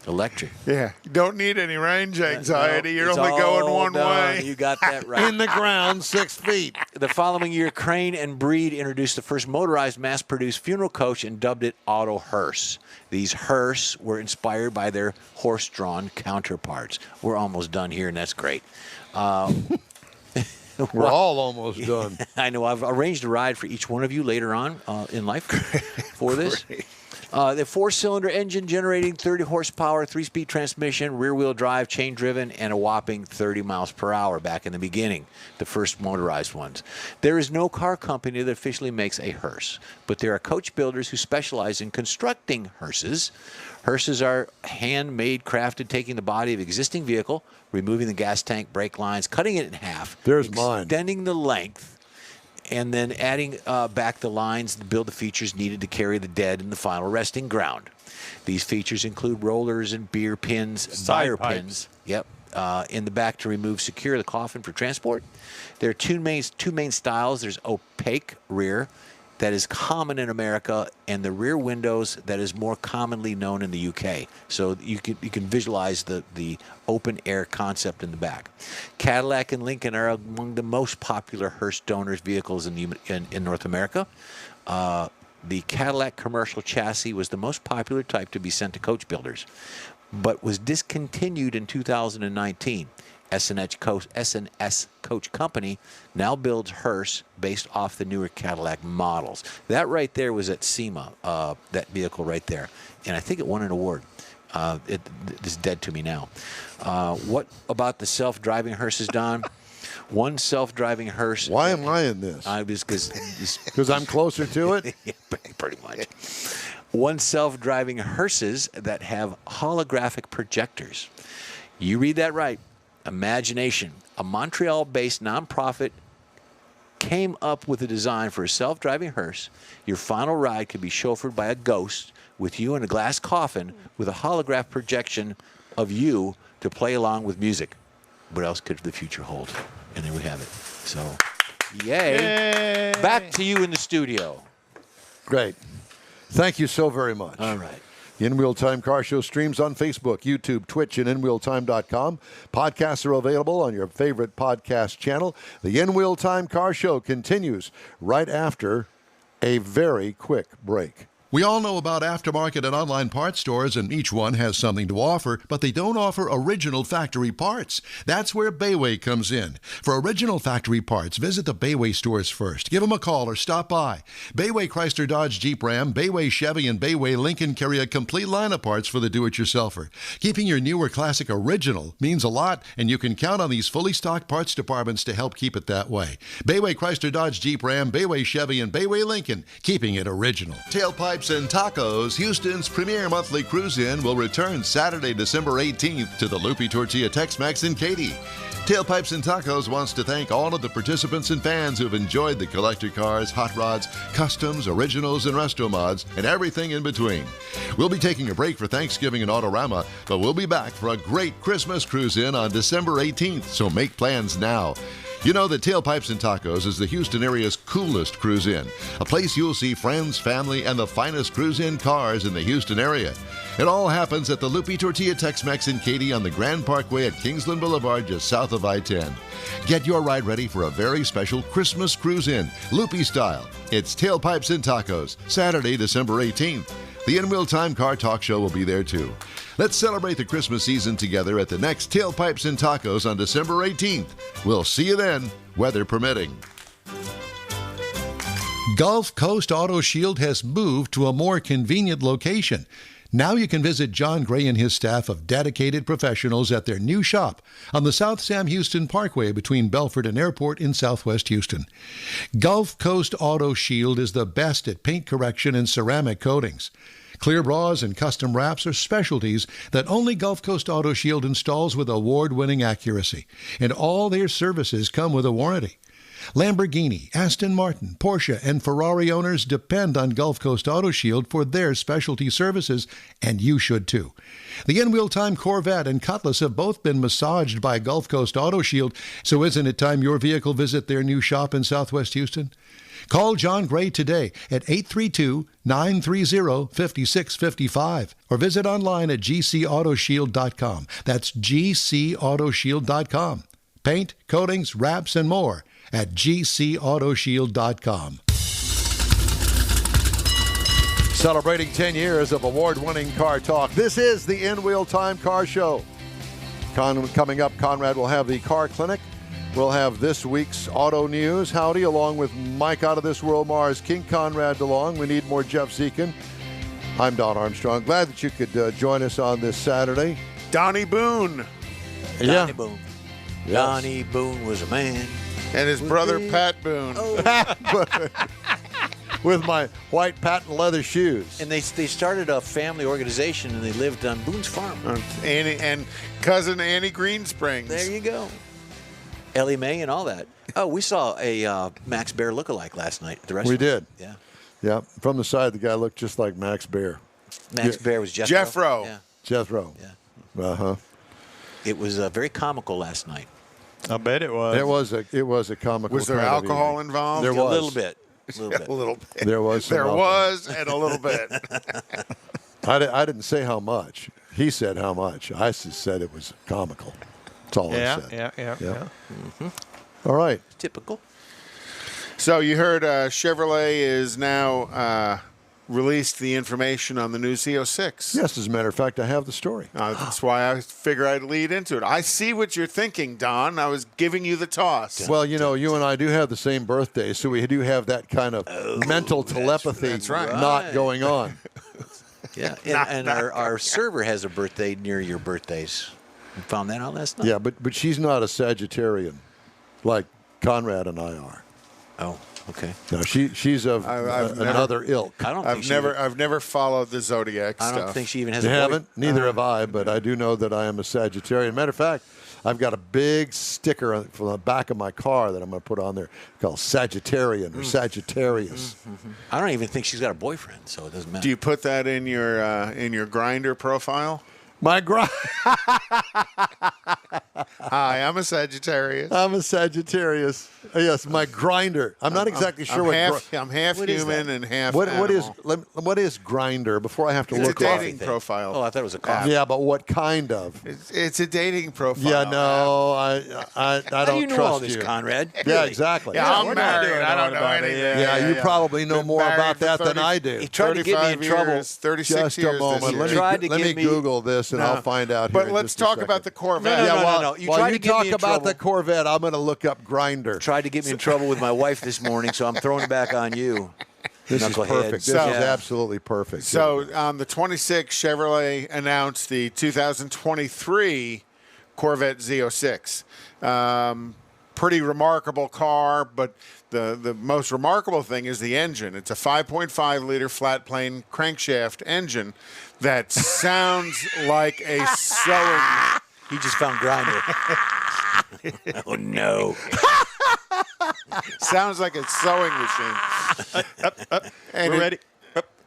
Electric. Yeah, you don't need any range anxiety. You're It's only going all one done. way. You got that right. In the ground, 6 feet. The following year, Crane and Breed introduced the first motorized mass-produced funeral coach and dubbed it Auto Hearse. These hearse were inspired by their horse-drawn counterparts. We're almost done here, and that's great. We're all almost done. I know. I've arranged a ride for each one of you later on in life for this. The 4-cylinder engine generating 30 horsepower, 3-speed transmission, rear-wheel drive, chain-driven, and a whopping 30 miles per hour back in the beginning, the first motorized ones. There is no car company that officially makes a hearse, but there are coach builders who specialize in constructing hearses. Hearses are handmade, crafted, taking the body of existing vehicle, removing the gas tank, brake lines, cutting it in half, There's mine. extending the length, and then adding back the lines to build the features needed to carry the dead in the final resting ground. These features include rollers and beer pins, fire pins. Yep. In the back to secure the coffin for transport. There are two main styles. There's opaque rear that is common in America, and the rear windows that is more commonly known in the UK. So you can visualize the open air concept in the back. Cadillac and Lincoln are among the most popular hearse donors vehicles in North America. The Cadillac commercial chassis was the most popular type to be sent to coach builders, but was discontinued in 2019. S&S Coach Company now builds hearse based off the newer Cadillac models. That right there was at SEMA, that vehicle right there. And I think it won an award. It is dead to me now. What about the self-driving hearses, Don? One self-driving hearse. Why am I in this? Because I'm closer to it? Yeah, pretty much. One self-driving hearses that have holographic projectors. You read that right. Imagination. A Montreal-based nonprofit came up with a design for a self-driving hearse. Your final ride could be chauffeured by a ghost with you in a glass coffin with a holograph projection of you to play along with music. What else could the future hold? And there we have it. So, yay. Back to you in the studio. Great. Thank you so very much. All right. The In Wheel Time Car Show streams on Facebook, YouTube, Twitch, and InWheelTime.com. Podcasts are available on your favorite podcast channel. The In Wheel Time Car Show continues right after a very quick break. We all know about aftermarket and online parts stores, and each one has something to offer, but they don't offer original factory parts. That's where Bayway comes in. For original factory parts, visit the Bayway stores first. Give them a call or stop by. Bayway Chrysler Dodge Jeep Ram, Bayway Chevy, and Bayway Lincoln carry a complete line of parts for the do-it-yourselfer. Keeping your newer classic original means a lot, and you can count on these fully stocked parts departments to help keep it that way. Bayway Chrysler Dodge Jeep Ram, Bayway Chevy, and Bayway Lincoln, keeping it original. Tailpipes and Tacos, Houston's premier monthly cruise-in, will return Saturday, December 18th to the Loopy Tortilla Tex-Mex in Katy. Tailpipes and Tacos wants to thank all of the participants and fans who have enjoyed the collector cars, hot rods, customs, originals, and resto mods, and everything in between. We'll be taking a break for Thanksgiving and Autorama, but we'll be back for a great Christmas cruise-in on December 18th, so make plans now. You know that Tailpipes and Tacos is the Houston area's coolest cruise-in, a place you'll see friends, family, and the finest cruise-in cars in the Houston area. It all happens at the Loopy Tortilla Tex-Mex in Katy on the Grand Parkway at Kingsland Boulevard, just south of I-10. Get your ride ready for a very special Christmas cruise-in, Loopy style. It's Tailpipes and Tacos, Saturday, December 18th. The In Wheel Time Car Talk Show will be there too. Let's celebrate the Christmas season together at the next Tailpipes and Tacos on December 18th. We'll see you then, weather permitting. Gulf Coast Auto Shield has moved to a more convenient location. Now you can visit John Gray and his staff of dedicated professionals at their new shop on the South Sam Houston Parkway between Belford and Airport in Southwest Houston. Gulf Coast Auto Shield is the best at paint correction and ceramic coatings. Clear bras and custom wraps are specialties that only Gulf Coast Auto Shield installs with award-winning accuracy, and all their services come with a warranty. Lamborghini, Aston Martin, Porsche, and Ferrari owners depend on Gulf Coast Auto Shield for their specialty services, and you should too. The In Wheel Time Corvette and Cutlass have both been massaged by Gulf Coast Auto Shield, so isn't it time your vehicle visit their new shop in Southwest Houston? Call John Gray today at 832-930-5655 or visit online at gcautoshield.com. That's gcautoshield.com. Paint, coatings, wraps, and more at gcautoshield.com. Celebrating 10 years of award-winning car talk. This is the In Wheel Time Car Show. Coming up, Conrad will have the car clinic. We'll have this week's auto news. Howdy, along with Mike Out of This World Mars, King Conrad DeLong. We need more Jeff Zekin. I'm Don Armstrong. Glad that you could join us on this Saturday. Donnie Boone. Donnie Boone. Yes. Donnie Boone was a man. And his brother, Pat Boone. With my white patent leather shoes. And they started a family organization, and they lived on Boone's farm. Annie and cousin Annie Greensprings. There you go. Ellie Mae and all that. Oh, we saw a Max Baer lookalike last night at the restaurant. We did. Yeah. Yeah. From the side, the guy looked just like Max Baer. Max Baer was Jethro. Jethro. Yeah. Jethro. Yeah. Uh-huh. It was very comical last night. I bet it was. It was a comical. Was there kind of alcohol evening. involved? There was. A little bit. A little bit. A little bit. There was some There alcohol. was, and a little bit. I didn't say how much. He said how much. I just said it was comical. That's all I said. Yeah. Mm-hmm. All right. Typical. So you heard Chevrolet is now released the information on the new Z06. Yes, as a matter of fact, I have the story. That's why I figure I'd lead into it. I see what you're thinking, Don. I was giving you the toss. Well, you know, you and I do have the same birthday, so we do have that kind of mental telepathy that's right. not going on. Yeah. And our server has a birthday near your birthdays. You found that out last night? Yeah, but she's not a Sagittarian like Conrad and I are. Oh. Okay. No, she's of another ilk. I don't. I've never followed the zodiac I stuff. don't think she even has. You a boy. haven't? Neither have I, but I do know that I am a Sagittarian. Matter of fact, I've got a big sticker from the back of my car that I'm going to put on there called Sagittarian or Sagittarius. I don't even think she's got a boyfriend, so it doesn't matter. Do you put that in your Grinder profile? My Hi, I'm a Sagittarius. I'm a Sagittarius. Yes, my Grinder. I'm not exactly sure I'm half human and half what animal. what is Grinder before I have to It's a look off. dating profile. Oh, I thought it was a coffee. Yeah, but what kind of? It's a dating profile. Yeah, no, I don't How do you know trust all this, you. Conrad? Yeah, Really? exactly. Yeah, I'm we're not married. doing I don't all know about it. anything. Yeah, you probably know Been more married about for that than 30 I do. He tried to get me in 35 trouble. years, 36 Just years a moment. this year. Tried to Let me get me- Google this and I'll find out. But here in let's just a talk second. about the Corvette. No. You While tried you to get talk me in about trouble. the Corvette, I'm going to look up Grinder. Tried to get me in trouble with my wife this morning, so I'm throwing it back on you. This is Knucklehead. perfect. This is absolutely perfect. So on the 26th, Chevrolet announced the 2023 Corvette Z06. Pretty remarkable car, but the most remarkable thing is the engine. It's a 5.5 liter flat plane crankshaft engine that sounds like a sewing. He just found Grinder. Oh no! Sounds like a sewing machine. And We're ready.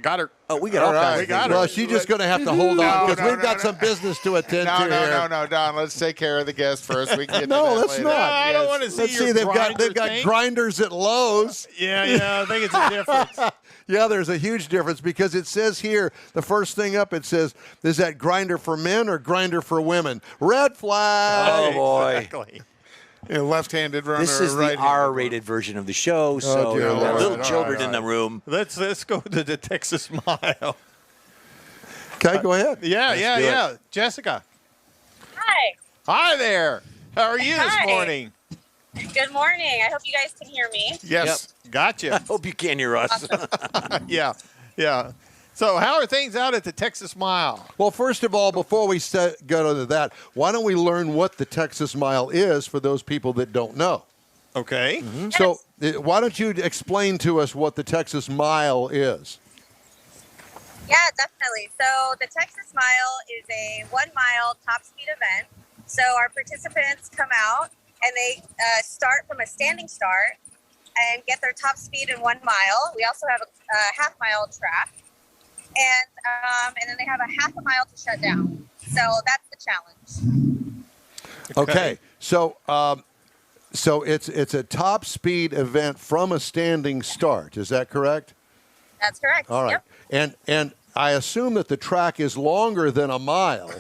Got her. Oh, we got all right. kinds. We of got things. her. well, she's just going to have to hold on because we've got no. some business to attend to here. No, Don. Let's take care of the guest first. We can get No, to that let's later. not. I don't want to see Let's your see. They've grinder got thing. grinders at Lowe's. Yeah, I think it's a difference. Yeah, there's a huge difference because it says here, the first thing up, it says, is that Grinder for men or Grinder for women? Red flag. Oh boy! Exactly. Left-handed runner. This is the right-handed R-rated version of the show, so dear there are Lord. little All children right. in the room. Let's go to the Texas Mile. Okay, go ahead. Yeah. Jessica. Hi. Hi there. How are you this Hi. morning? Good morning. I hope you guys can hear me. Yes. Gotcha. Hope you can hear us. Yeah. So how are things out at the Texas Mile? Well, first of all, before we go to that, why don't we learn what the Texas Mile is for those people that don't know? Okay. So why don't you explain to us what the Texas Mile is? Yeah, definitely. So the Texas Mile is a 1 mile top speed event. So our participants come out and they start from a standing start and get their top speed in 1 mile. We also have a half mile track. And then they have a half a mile to shut down. So that's the challenge. Okay. So it's a top speed event from a standing start. Is that correct? That's correct. All right. Yep. And I assume that the track is longer than a mile.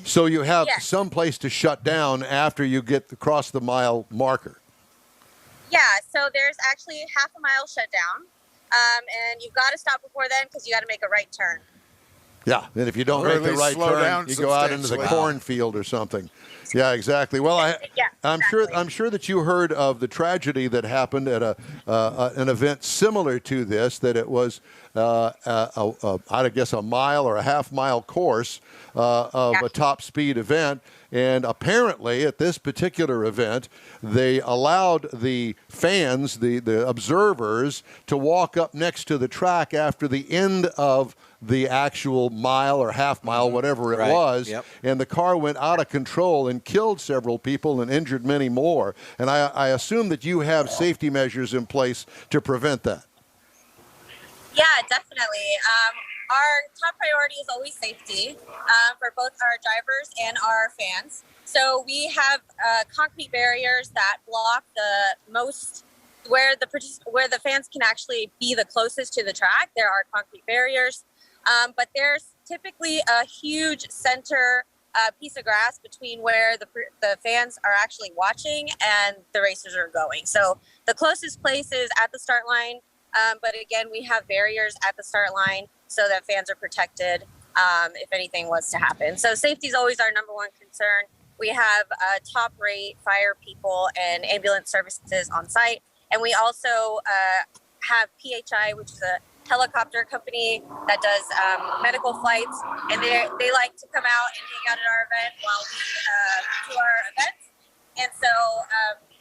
So you have Yes. some place to shut down after you get across the mile marker. Yeah, so there's actually half a mile shut down. And you've got to stop before then because you got to make a right turn. Yeah, and if you don't Or at make the least right slow turn, down you go out into the substantially. cornfield or something. Yeah, exactly. Well, Yeah, I'm sure that you heard of the tragedy that happened at an event similar to this. That it was, I guess, a mile or a half mile course of a top speed event. And apparently, at this particular event, they allowed the fans, the observers, to walk up next to the track after the end of the actual mile or half mile, whatever it Right. was. Yep. And the car went out of control and killed several people and injured many more. And I assume that you have safety measures in place to prevent that. Yeah, definitely. Our top priority is always safety for both our drivers and our fans. So we have concrete barriers that block the most where the fans can actually be the closest to the track. There are concrete barriers, but there's typically a huge center piece of grass between where the fans are actually watching and the racers are going. So the closest place is at the start line. But again, we have barriers at the start line so that fans are protected if anything was to happen. So safety is always our number one concern. We have top rate fire people and ambulance services on site. And we also have PHI, which is a helicopter company that does medical flights. And they like to come out and hang out at our event while we do our events. And so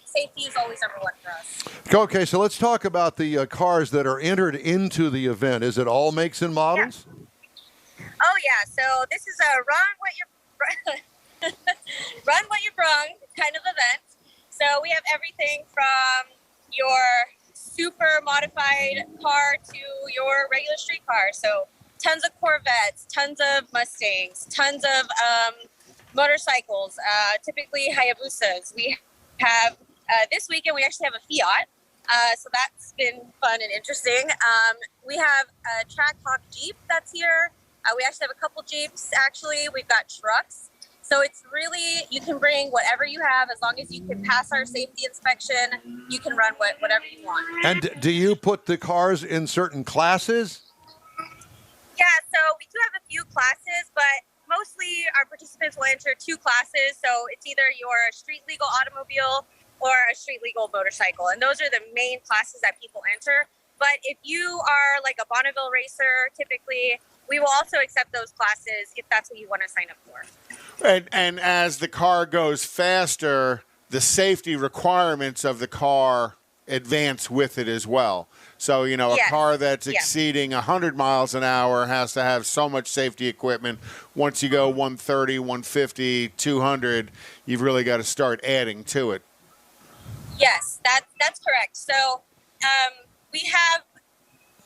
safety is always number one for us. Okay, so let's talk about the cars that are entered into the event. Is it all makes and models? Yeah. Oh yeah, so this is a run what you brung kind of event. So we have everything from your super modified car to your regular street car. So tons of Corvettes, tons of Mustangs, tons of motorcycles, typically Hayabusas. We have this weekend we actually have a Fiat, so that's been fun and interesting. We have a Trackhawk Jeep that's here. We actually have a couple Jeeps. Actually, we've got trucks. So it's really, you can bring whatever you have as long as you can pass our safety inspection. You can run whatever you want. And do you put the cars in certain classes? Yeah, so we do have a few classes, but mostly our participants will enter two classes. So it's either your street legal automobile or a street legal motorcycle. And those are the main classes that people enter. But if you are like a Bonneville racer, typically, we will also accept those classes if that's what you want to sign up for. And as the car goes faster, the safety requirements of the car advance with it as well. So, you know, a car that's exceeding 100 miles an hour has to have so much safety equipment. Once you go 130, 150, 200, you've really got to start adding to it. Yes, that's correct. So we have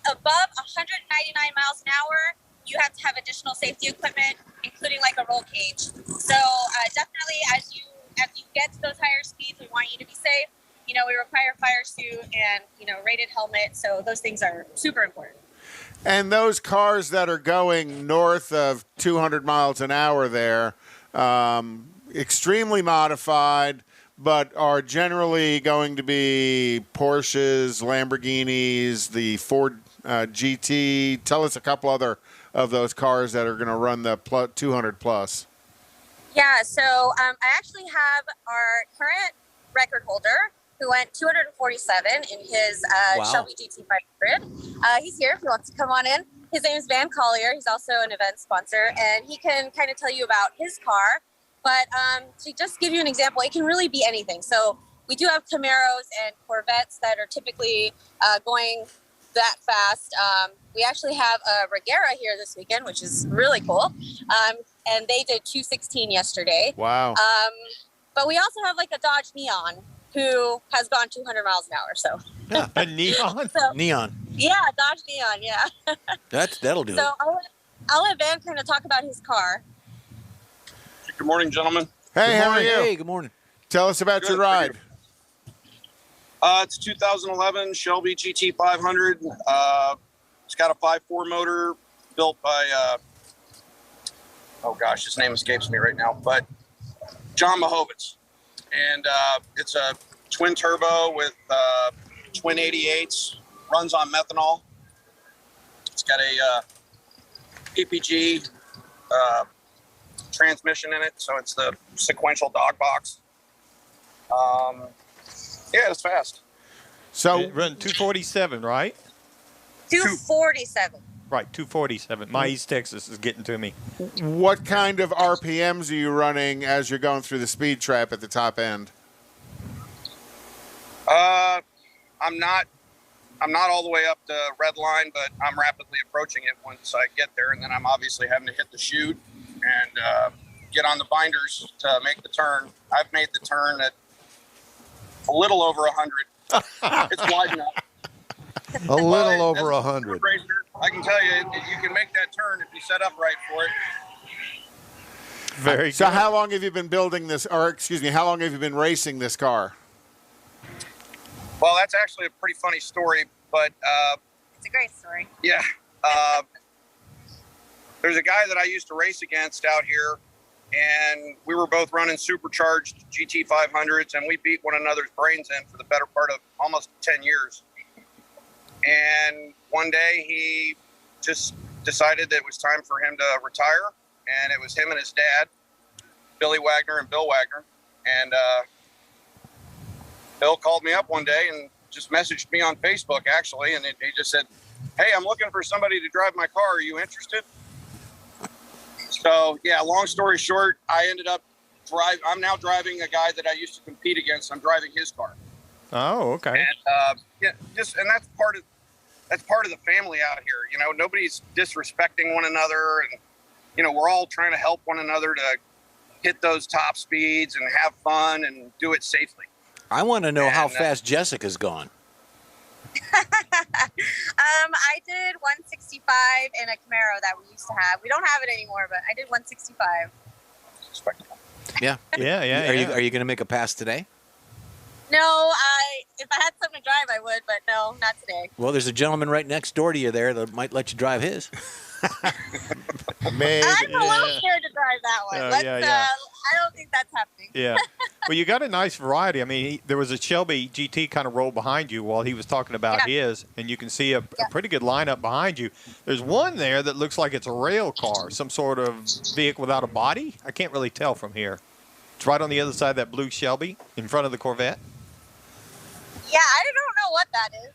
above 199 miles an hour, you have to have additional safety equipment, including like a roll cage. So definitely as you get to those higher speeds, we want you to be safe. You know, we require a fire suit and, you know, rated helmet. So those things are super important. And those cars that are going north of 200 miles an hour there, extremely modified, but are generally going to be Porsches, Lamborghinis, the Ford GT. Tell us a couple other of those cars that are going to run the 200 plus. Yeah, so I actually have our current record holder who went 247 in his Shelby Gt500. He's here if he wants to come on in. His name is Van Collier. He's also an event sponsor, and he can kind of tell you about his car. But to just give you an example, it can really be anything. So we do have Camaros and Corvettes that are typically going that fast. We actually have a Regera here this weekend, which is really cool. And they did 216 yesterday. Wow. But we also have like a Dodge Neon who has gone 200 miles an hour. So Yeah. A Neon? Neon. Yeah, Dodge Neon, yeah. That'll do So it. I'll let Van kind of talk about his car. Good morning, gentlemen. Hey, how are you? Hey, good morning. Tell us about your ride. It's a 2011 Shelby Gt500. It's got a 5.4 motor built by, oh gosh, his name escapes me right now, but John Mahovitz. And it's a twin turbo with twin 88s, runs on methanol. It's got a PPG transmission in it, so it's the sequential dog box. Yeah, it's fast. So It run 247, right? 247. Right, 247. My East Texas is getting to me. what kind of RPMs are you running as you're going through the speed trap at the top end? I'm not all the way up the red line, but I'm rapidly approaching it once I get there, and then I'm obviously having to hit the chute and get on the binders to make the turn. I've made the turn at a little over 100. It's wide enough. A little But over as a 100. racer, I can tell you, you can make that turn if you set up right for it. Very So good. how long have you been building this, or excuse me, how long have you been racing this car? Well, that's actually a pretty funny story, but It's a great story. yeah. There's a guy that I used to race against out here, and we were both running supercharged GT500s, and we beat one another's brains in for the better part of almost 10 years. And one day he just decided that it was time for him to retire, and it was him and his dad, Billy Wagner and Bill Wagner. And Bill called me up one day and just messaged me on Facebook, actually, and he just said, "Hey, I'm looking for somebody to drive my car. Are you interested?" So, yeah, long story short, I ended up I'm now driving a guy that I used to compete against. I'm driving his car. Oh, okay. And and that's part of the family out here. You know, nobody's disrespecting one another, and you know, we're all trying to help one another to hit those top speeds and have fun and do it safely. I want to know how fast Jessica's gone. I did 165 in a Camaro that we used to have. We don't have it anymore, but I did 165. Yeah. Are you going to make a pass today? No, if I had something to drive, I would, but no, not today. Well, there's a gentleman right next door to you there that might let you drive his. Maybe. I'm a little scared to drive that one. I don't think that's happening. Yeah. Well, you got a nice variety. I mean, there was a Shelby GT kind of rolled behind you while he was talking about his, and you can see a pretty good lineup behind you. There's one there that looks like it's a rail car, some sort of vehicle without a body. I can't really tell from here. It's right on the other side of that blue Shelby in front of the Corvette. Yeah, I don't know what that is.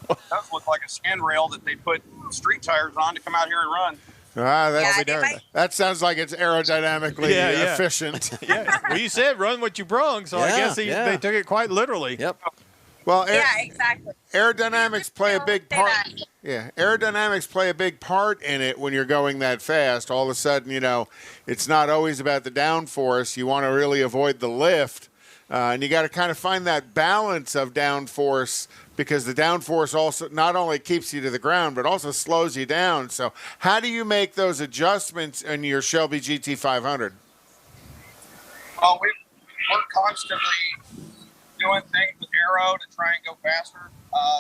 It does look like a skin rail that they put street tires on to come out here and run. That sounds like it's aerodynamically efficient. Well, you said run what you brung, so I guess they took it quite literally. Yep. Well, exactly. Aerodynamics play a big part. Yeah, aerodynamics play a big part in it when you're going that fast. All of a sudden, you know, it's not always about the downforce. You want to really avoid the lift, and you got to kind of find that balance of downforce, because the downforce also not only keeps you to the ground, but also slows you down. So how do you make those adjustments in your Shelby GT500? Well, we're constantly doing things with Harrow to try and go faster.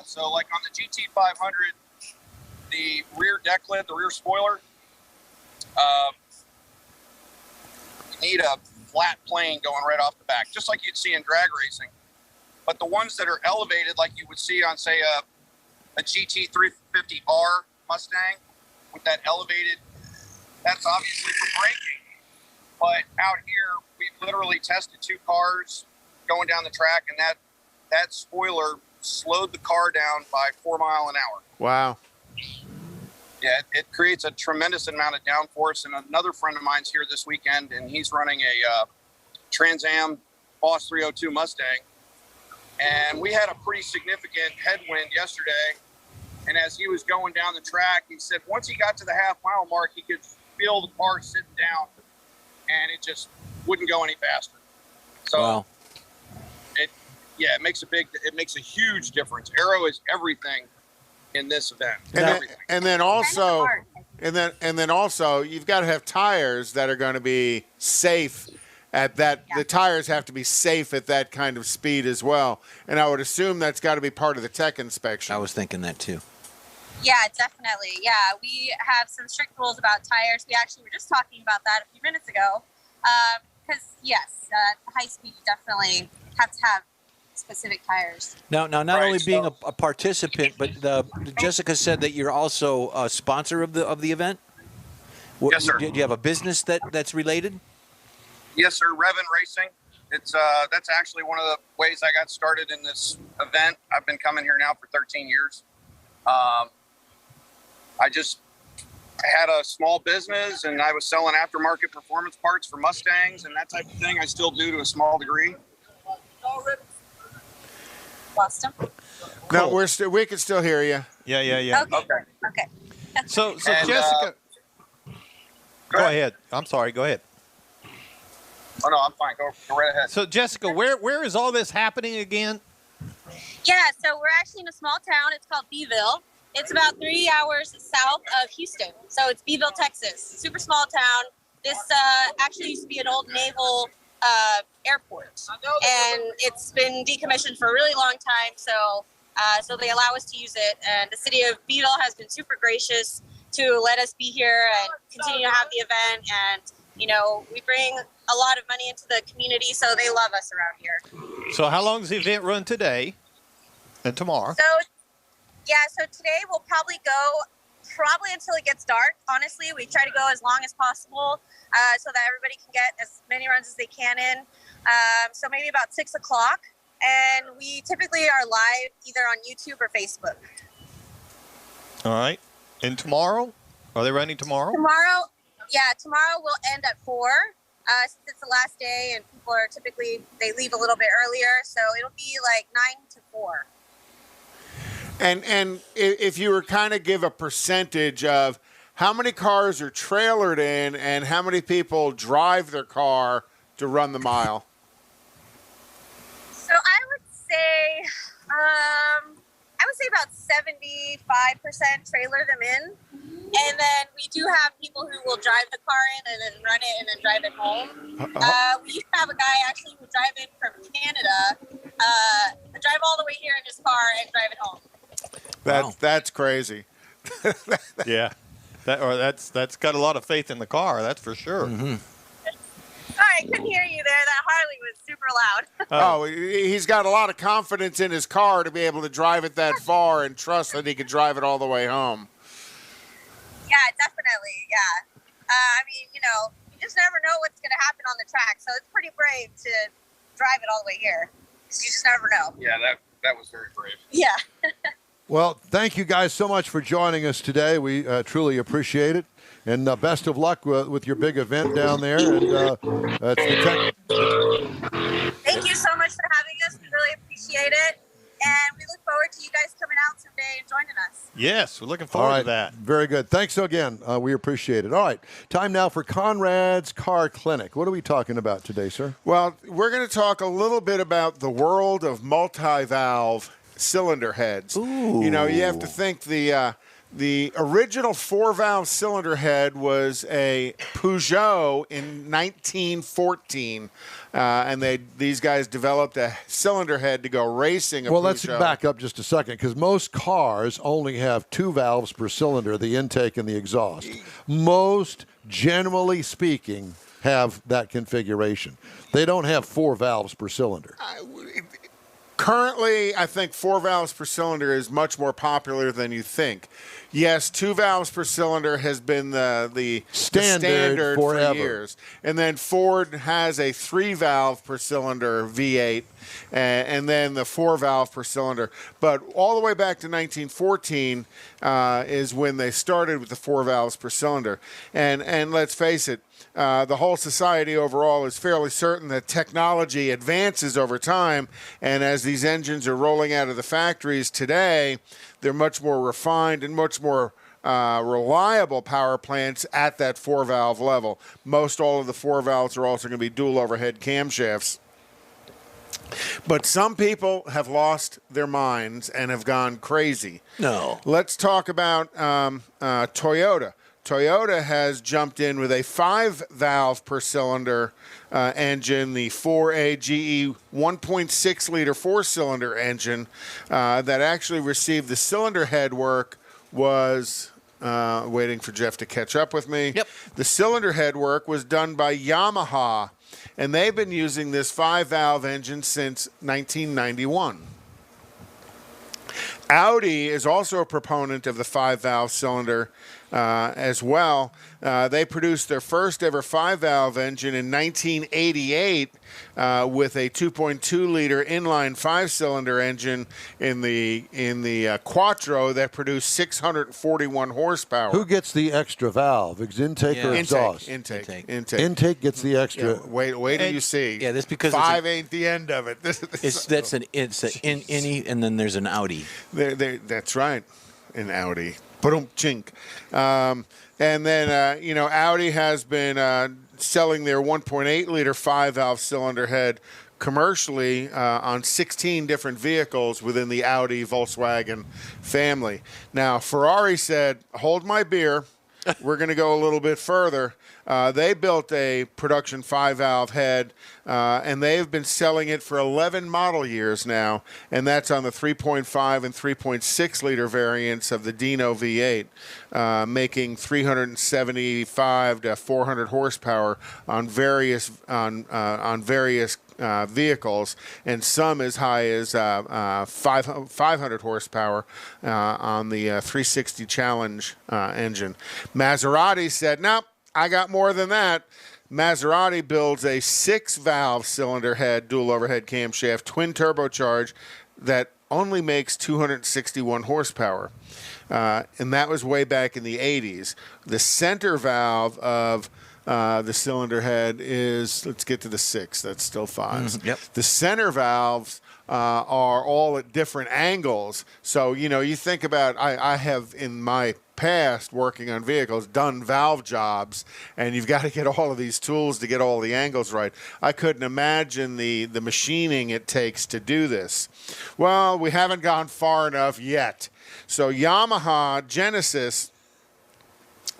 So like on the GT500, the rear deck lid, the rear spoiler, you need a flat plane going right off the back, just like you'd see in drag racing. But the ones that are elevated, like you would see on, say, a GT350R Mustang with that elevated, that's obviously for braking. But out here, we've literally tested 2 cars going down the track, and that spoiler slowed the car down by 4 miles an hour. Wow. Yeah, it creates a tremendous amount of downforce. And another friend of mine's here this weekend, and he's running a Trans Am Boss 302 Mustang. And we had a pretty significant headwind yesterday. And as he was going down the track, he said once he got to the half-mile mark, he could feel the car sitting down, and it just wouldn't go any faster. So, it makes a huge difference. Aero is everything in this event. And then also, you've got to have tires that are going to be safe at that. The tires have to be safe at that kind of speed as well. And I would assume that's got to be part of the tech inspection. I was thinking that too. Yeah, definitely. Yeah, we have some strict rules about tires. We actually were just talking about that a few minutes ago. Because, high speed, you definitely have to have specific tires. Now, not only being a participant, but Jessica said that you're also a sponsor of the event. Yes, sir. Do you have a business that's related? Yes, sir. Revin Racing. It's that's actually one of the ways I got started in this event. I've been coming here now for 13 years. I had a small business, and I was selling aftermarket performance parts for Mustangs and that type of thing. I still do to a small degree. Lost him. No, we can still hear you. Yeah. Okay. So Jessica, go ahead. I'm sorry. Go ahead. Oh no, I'm fine. Go right ahead. So Jessica, where is all this happening again? Yeah, so we're actually in a small town. It's called Beeville. It's about 3 hours south of Houston. So it's Beeville, Texas. Super small town. This actually used to be an old naval airport, and it's been decommissioned for a really long time. So they allow us to use it, and the city of Beeville has been super gracious to let us be here and continue to have the event. And we bring a lot of money into the community, so they love us around here. So how long does the event run today and tomorrow? So today we'll probably go until it gets dark. Honestly, we try to go as long as possible so that everybody can get as many runs as they can in. So maybe about 6 o'clock. And we typically are live either on YouTube or Facebook. All right. And tomorrow? Are they running tomorrow? Tomorrow we'll end at 4. since it's the last day and people are typically, they leave a little bit earlier. So it'll be like 9 to 4. And if you were kind of give a percentage of how many cars are trailered in and how many people drive their car to run the mile? So I would say about 75% trailer them in. And then we do have people who will drive the car in and then run it and then drive it home. We used to have a guy actually who drive in from Canada, drive all the way here in his car and drive it home. That's crazy. Yeah. That's got a lot of faith in the car, that's for sure. Mm-hmm. Sorry, I couldn't hear you there. That Harley was super loud. He's got a lot of confidence in his car to be able to drive it that far and trust that he can drive it all the way home. Yeah, definitely. Yeah. I mean, you just never know what's going to happen on the track. So it's pretty brave to drive it all the way here. You just never know. Yeah, that was very brave. Yeah. Well, thank you guys so much for joining us today. We truly appreciate it. And best of luck with your big event down there. And Thank you so much for having us. We really appreciate it. And we look forward to you guys coming out someday and joining us. Yes, we're looking forward to that. Very good. Thanks again. We appreciate it. All right. Time now for Conrad's Car Clinic. What are we talking about today, sir? Well, we're going to talk a little bit about the world of multi-valve cylinder heads. Ooh. You have to think the original 4-valve cylinder head was a Peugeot in 1914, and these guys developed a cylinder head to go racing. Well, let's back up just a second, because most cars only have 2 valves per cylinder, the intake and the exhaust. Most, generally speaking, have that configuration. They don't have 4 valves per cylinder. Currently, I think 4 valves per cylinder is much more popular than you think. Yes, 2 valves per cylinder has been the standard for years. And then Ford has a 3-valve per cylinder V8, and then the 4-valve per cylinder. But all the way back to 1914 is when they started with the 4 valves per cylinder. And let's face it, the whole society overall is fairly certain that technology advances over time, and as these engines are rolling out of the factories today, they're much more refined and much more reliable power plants at that 4-valve level. Most all of the 4 valves are also going to be dual overhead camshafts. But some people have lost their minds and have gone crazy. No. Let's talk about Toyota. Toyota has jumped in with a 5-valve per cylinder engine, the 4AGE 1.6-liter 4-cylinder engine that actually received the cylinder head work was waiting for Jeff to catch up with me. Yep. The cylinder head work was done by Yamaha, and they've been using this 5-valve engine since 1991. Audi is also a proponent of the 5-valve cylinder as well. They produced their first ever 5-valve engine in 1988 with a 2.2-liter inline 5-cylinder engine in the Quattro that produced 641 horsepower. Who gets the extra valve? Intake or exhaust? Intake. Intake gets the extra. Yeah, wait till you see. Yeah, that's because 5 ain't the end of it. It's an innie, and then there's an Audi. That's right, an Audi. Chink. And then, Audi has been selling their 1.8-liter 5-valve cylinder head commercially on 16 different vehicles within the Audi Volkswagen family. Now, Ferrari said, hold my beer. We're going to go a little bit further. They built a production 5-valve head, and they've been selling it for 11 model years now, and that's on the 3.5 and 3.6-liter variants of the Dino V8, making 375 to 400 horsepower on various vehicles, and some as high as 500 horsepower on the 360 Challenge engine. Maserati said, nope, I got more than that. Maserati builds a 6-valve cylinder head, dual overhead camshaft, twin turbocharged that only makes 261 horsepower. And that was way back in the 80s. The center valve of the cylinder head is, let's get to the 6. That's still 5s. Yep. The center valves are all at different angles. So, you think about, I have in my past working on vehicles done valve jobs, and you've got to get all of these tools to get all the angles right. I couldn't imagine the machining it takes to do this. Well, we haven't gone far enough yet. So Yamaha Genesis,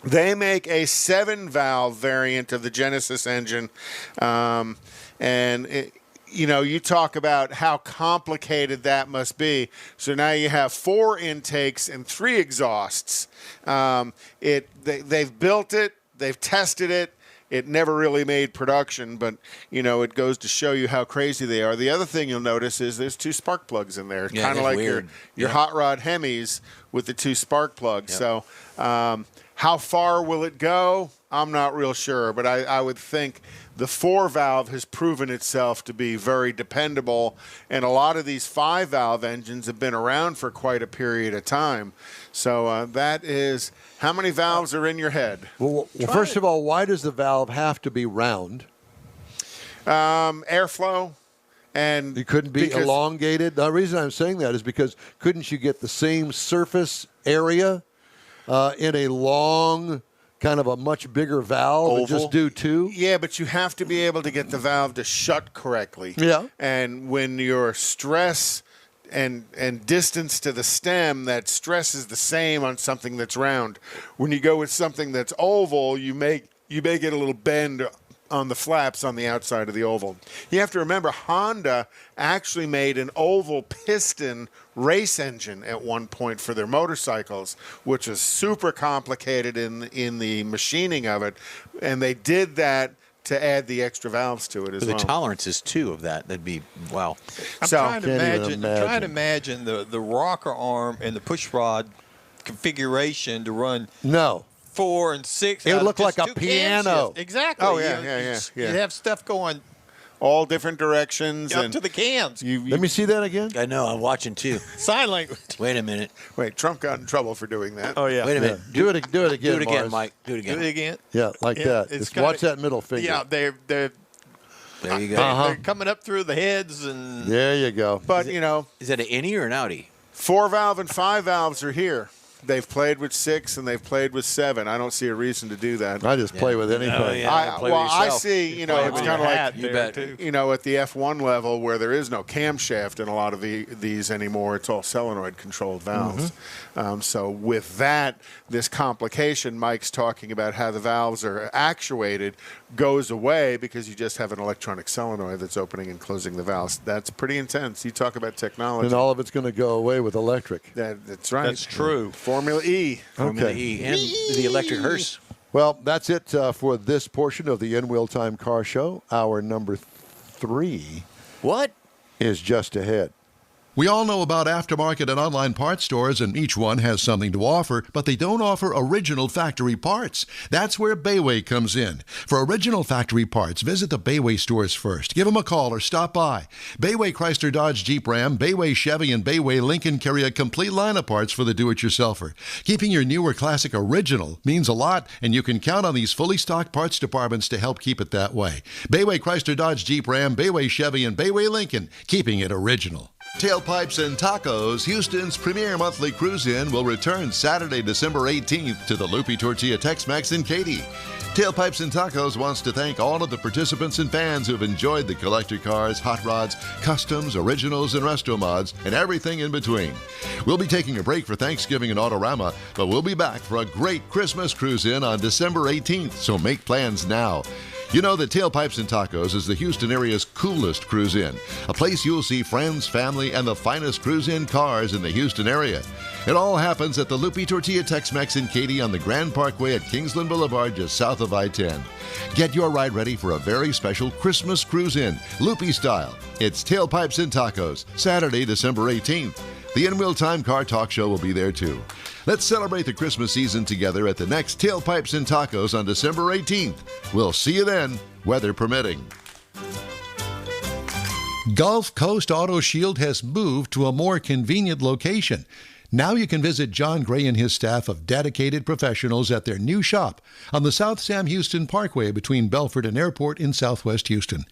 they make a 7-valve variant of the Genesis engine, and you talk about how complicated that must be. So now you have 4 intakes and 3 exhausts. They've built it, they've tested it. It never really made production, but it goes to show you how crazy they are. The other thing you'll notice is there's 2 spark plugs in there, kind of like weird. your hot rod Hemis with the 2 spark plugs. Yep. So how far will it go? I'm not real sure, but I would think the 4-valve has proven itself to be very dependable, and a lot of these 5-valve engines have been around for quite a period of time. So that is, how many valves are in your head? Well, first of all, why does the valve have to be round? Airflow. And it couldn't be elongated. The reason I'm saying that is because couldn't you get the same surface area in a long, kind of a much bigger valve and just do 2? Yeah, but you have to be able to get the valve to shut correctly. Yeah. And when your stress and distance to the stem, that stress is the same on something that's round. When you go with something that's oval, you may get a little bend on the flaps on the outside of the oval. You have to remember, Honda actually made an oval piston race engine at one point for their motorcycles, which is super complicated in the machining of it, and they did that to add the extra valves to it as well. The tolerances too of that'd be wow. I'm trying to imagine the rocker arm and the push rod configuration to run 4 and 6. It would look like a piano. Exactly. Oh yeah. You have stuff going all different directions up and to the cams. Let me see that again. I know. I'm watching too. Sign language. Wait a minute. Wait, Trump got in trouble for doing that. Oh yeah. Wait a minute. Do it again. Do it again, Mars. Mike. Do it again. Do it again. Yeah, like that. Just watch that middle finger. Yeah, they're there you go. They're coming up through the heads and. There you go. But is that an innie or an outie? 4-valve and 5 valves are here. They've played with 6 and they've played with 7. I don't see a reason to do that. I just play with anything. Oh, yeah. I see, it's kind of like, at the F1 level where there is no camshaft in a lot of these anymore. It's all solenoid-controlled valves. So with that, this complication Mike's talking about how the valves are actuated goes away because you just have an electronic solenoid that's opening and closing the valves. That's pretty intense. You talk about technology. And all of it's going to go away with electric. That's right. That's true. Formula E. Formula E. And the electric hearse. Well, that's it for this portion of the In-Wheel Time Car Show. Hour number 3 is just ahead. We all know about aftermarket and online parts stores, and each one has something to offer, but they don't offer original factory parts. That's where Bayway comes in. For original factory parts, visit the Bayway stores first. Give them a call or stop by. Bayway Chrysler Dodge Jeep Ram, Bayway Chevy, and Bayway Lincoln carry a complete line of parts for the do-it-yourselfer. Keeping your newer classic original means a lot, and you can count on these fully stocked parts departments to help keep it that way. Bayway Chrysler Dodge Jeep Ram, Bayway Chevy, and Bayway Lincoln, keeping it original. Tailpipes and Tacos, Houston's premier monthly cruise-in, will return Saturday, December 18th to the Loopy Tortilla Tex-Mex in Katy. Tailpipes and Tacos wants to thank all of the participants and fans who have enjoyed the collector cars, hot rods, customs, originals, and resto mods, and everything in between. We'll be taking a break for Thanksgiving and Autorama, but we'll be back for a great Christmas cruise-in on December 18th, so make plans now. You know that Tailpipes and Tacos is the Houston area's coolest cruise-in, a place you'll see friends, family, and the finest cruise-in cars in the Houston area. It all happens at the Loopy Tortilla Tex-Mex in Katy on the Grand Parkway at Kingsland Boulevard, just south of I-10. Get your ride ready for a very special Christmas cruise-in, Loopy style. It's Tailpipes and Tacos, Saturday, December 18th. The In-Wheel Time Car Talk Show will be there too. Let's celebrate the Christmas season together at the next Tailpipes and Tacos on December 18th. We'll see you then, weather permitting. Gulf Coast Auto Shield has moved to a more convenient location. Now you can visit John Gray and his staff of dedicated professionals at their new shop on the South Sam Houston Parkway between Belford and Airport in Southwest Houston.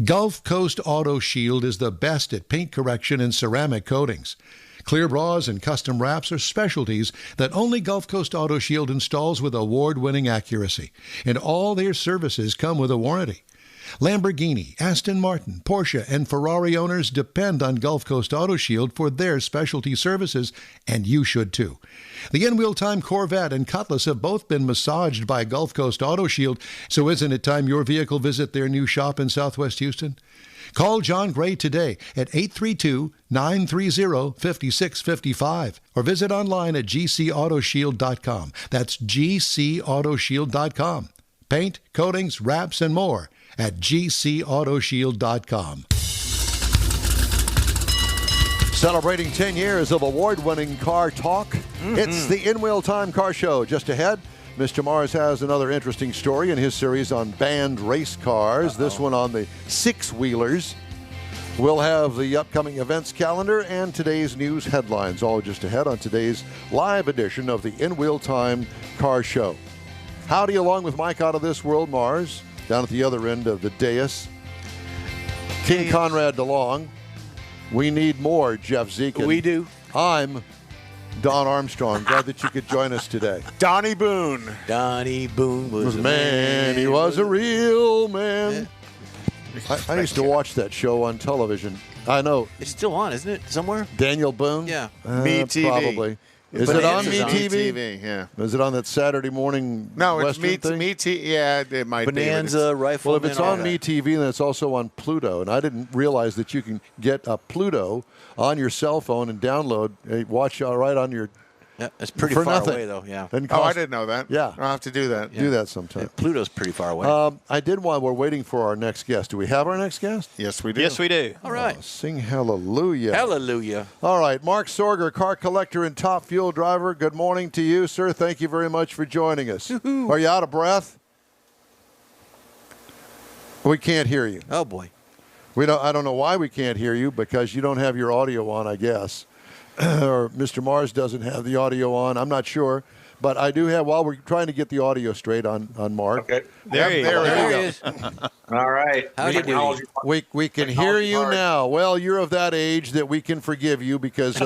Gulf Coast Auto Shield is the best at paint correction and ceramic coatings. Clear bras and custom wraps are specialties that only Gulf Coast Auto Shield installs with award-winning accuracy, and all their services come with a warranty. Lamborghini, Aston Martin, Porsche, and Ferrari owners depend on Gulf Coast Auto Shield for their specialty services, and you should too. The in-wheel time Corvette and Cutlass have both been massaged by Gulf Coast Auto Shield, so isn't it time your vehicle visit their new shop in Southwest Houston? Call John Gray today at 832-930-5655 or visit online at gcautoshield.com. That's gcautoshield.com. Paint, coatings, wraps, and more at gcautoshield.com. Celebrating 10 years of award-winning car talk. It's the In-Wheel Time Car Show. Just ahead, Mr. Mars has another interesting story in his series on banned race cars. This one on the six-wheelers. We'll have the upcoming events calendar and today's news headlines, all just ahead on today's live edition of the In-Wheel Time Car Show. Howdy, along with Mike out of this world, Mars, down at the other end of the dais. King Conrad DeLong. We need more Jeff Zekin. We do. I'm Don Armstrong. Glad that you could join us today. Donnie Boone. Donnie Boone was a man. He was a real man. I used to watch that show on television. I know. It's still on, isn't it? Somewhere? Daniel Boone? Yeah. Me TV. Probably. Is it on Me TV? TV, yeah. Is it on that Saturday morning? No, it's Western Me thing? TV. Yeah, it might Bonanza, be. Rifle. Well, if it's on Me TV, then it's also on Pluto. And I didn't realize that you can get a Pluto on your cell phone and download, watch right on your. Yeah, it's pretty for far nothing. away, though. Yeah. I didn't know that. Yeah. I'll have to do that. Do that sometime. Yeah, Pluto's pretty far away. I did while we're waiting for our next guest. Do we have our next guest? Yes, we do. Yes, we do. All right. Sing hallelujah. Hallelujah. All right. Mark Sorger, car collector and top fuel driver. Good morning to you, sir. Thank you very much for joining us. Woo-hoo. Are you out of breath? We can't hear you. Oh, boy. I don't know why we can't hear you, because you don't have your audio on, I guess. Or Mr. Mars doesn't have the audio on. I'm not sure. But I do have, while we're trying to get the audio straight on Mark. Okay. There he is. All right. How do you do? We can hear you now. Well, you're of that age that we can forgive you, because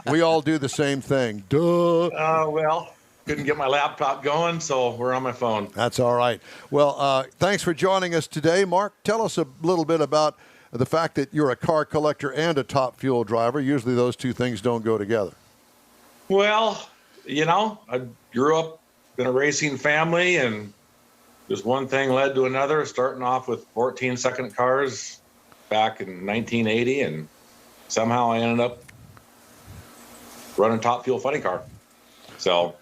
we all do the same thing. Duh. Well, couldn't get my laptop going, so we're on my phone. That's all right. Well, thanks for joining us today. Mark, tell us a little bit about the fact that you're a car collector and a top fuel driver. Usually those two things don't go together. Well, I grew up in a racing family, and just one thing led to another, starting off with 14-second cars back in 1980, and somehow I ended up running top fuel funny car. So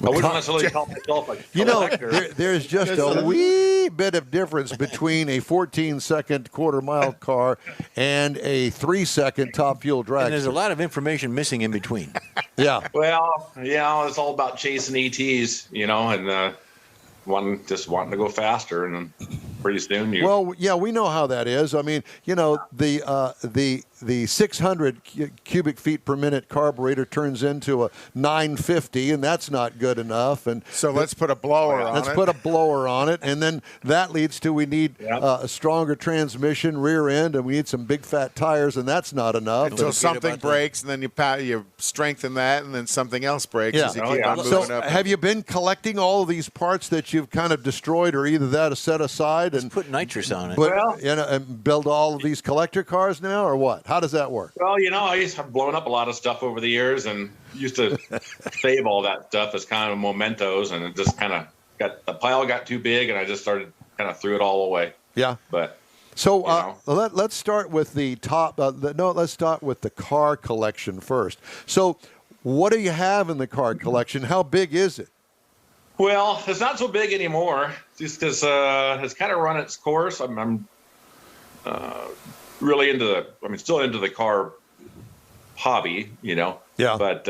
I wouldn't necessarily call myself a collector. There's just a wee bit of difference between a 14-second quarter-mile car and a 3-second top fuel drag. And there's a lot of information missing in between. Yeah. Well, it's all about chasing ETs, and wanting to go faster, and then pretty soon you. Well, yeah, we know how that is. I mean, the 600 cubic feet per minute carburetor turns into a 950, and that's not good enough. And so let's put a blower on it. Let's put a blower on it, and then that leads to we need a stronger transmission, rear end, and we need some big fat tires, and that's not enough. Until something breaks, and then you strengthen that, and then something else breaks as you keep on moving up. Have you been collecting all of these parts that you've kind of destroyed, or either that or set aside and put nitrous on it? And build all of these collector cars now, or what? How does that work? Well, I've blown up a lot of stuff over the years, and used to save all that stuff as kind of mementos, and it just kind of the pile got too big, and I just started kind of threw it all away. Yeah. But so let's start with the top. Let's start with the car collection first. So, what do you have in the car collection? How big is it? Well, it's not so big anymore, just because it's kind of run its course. I'm really still into the car hobby, Yeah. But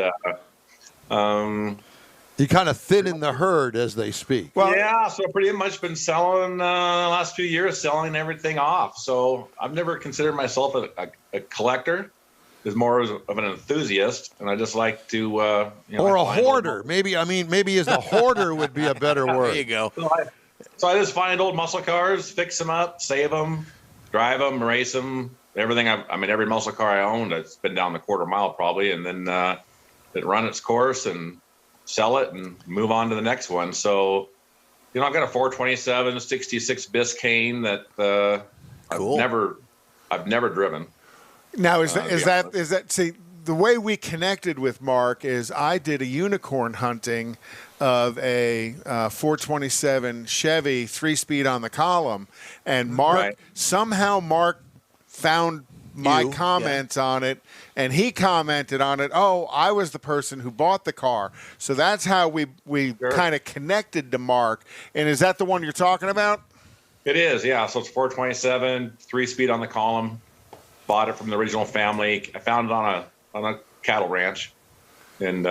you kind of thin in the herd, as they speak. Well, yeah. So pretty much been selling the last few years, selling everything off. So I've never considered myself a collector. is more of an enthusiast, and I just like to, or a hoarder. Maybe as a hoarder would be a better word. There you go. So I just find old muscle cars, fix them up, save them, drive them, race them. Everything. Every muscle car I owned, it's been down the quarter mile probably, and then it run its course and sell it and move on to the next one. So, I've got a 427 66 Biscayne that I've never driven. Now, is that see, the way we connected with Mark is I did a unicorn hunting of a 427 Chevy 3-speed on the column, and Mark found my comments on it, and he commented on it. Oh, I was the person who bought the car, so that's how we kind of connected to Mark. And is that the one you're talking about? It is, yeah. So it's 427 3-speed on the column. Bought it from the original family. I found it on a cattle ranch, and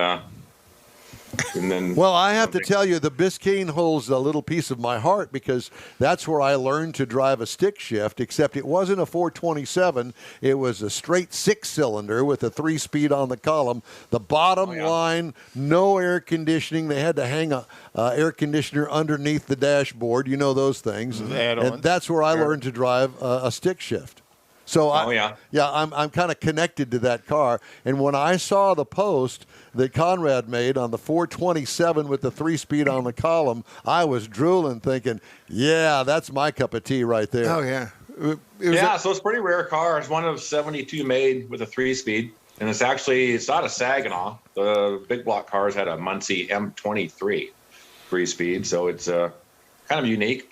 then. Well, I have to tell you, the Biscayne holds a little piece of my heart because that's where I learned to drive a stick shift. Except it wasn't a 427; it was a straight 6-cylinder with a 3-speed on the column. The bottom line, no air conditioning. They had to hang a air conditioner underneath the dashboard. You know those things, and that's where I learned to drive a stick shift. So I'm kind of connected to that car. And when I saw the post that Conrad made on the 427 with the 3-speed on the column, I was drooling, thinking, "Yeah, that's my cup of tea right there." Oh yeah, so it's a pretty rare car. It's one of 72 made with a 3-speed, and it's not a Saginaw. The big block cars had a Muncie M23 3-speed, so it's kind of unique.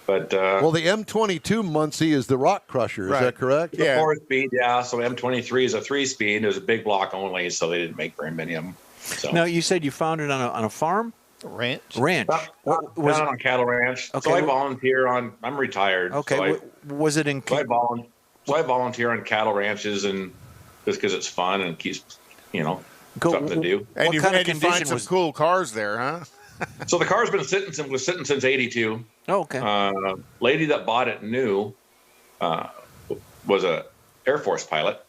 But well, the M22 Muncie is the Rock Crusher. Is that correct? The 4-speed, yeah. So M23 is a 3-speed. It was a big block only, so they didn't make very many of them. So. Now, you said you found it on a farm? Ranch. What was it on cattle ranch? Okay. So I volunteer on. I'm retired. Okay. So was it in? So I volunteer on cattle ranches, and just because it's fun and keeps something to do. And you find some cool cars there, huh? So the car's been sitting since '82. Oh, okay. Lady that bought it new was a Air Force pilot,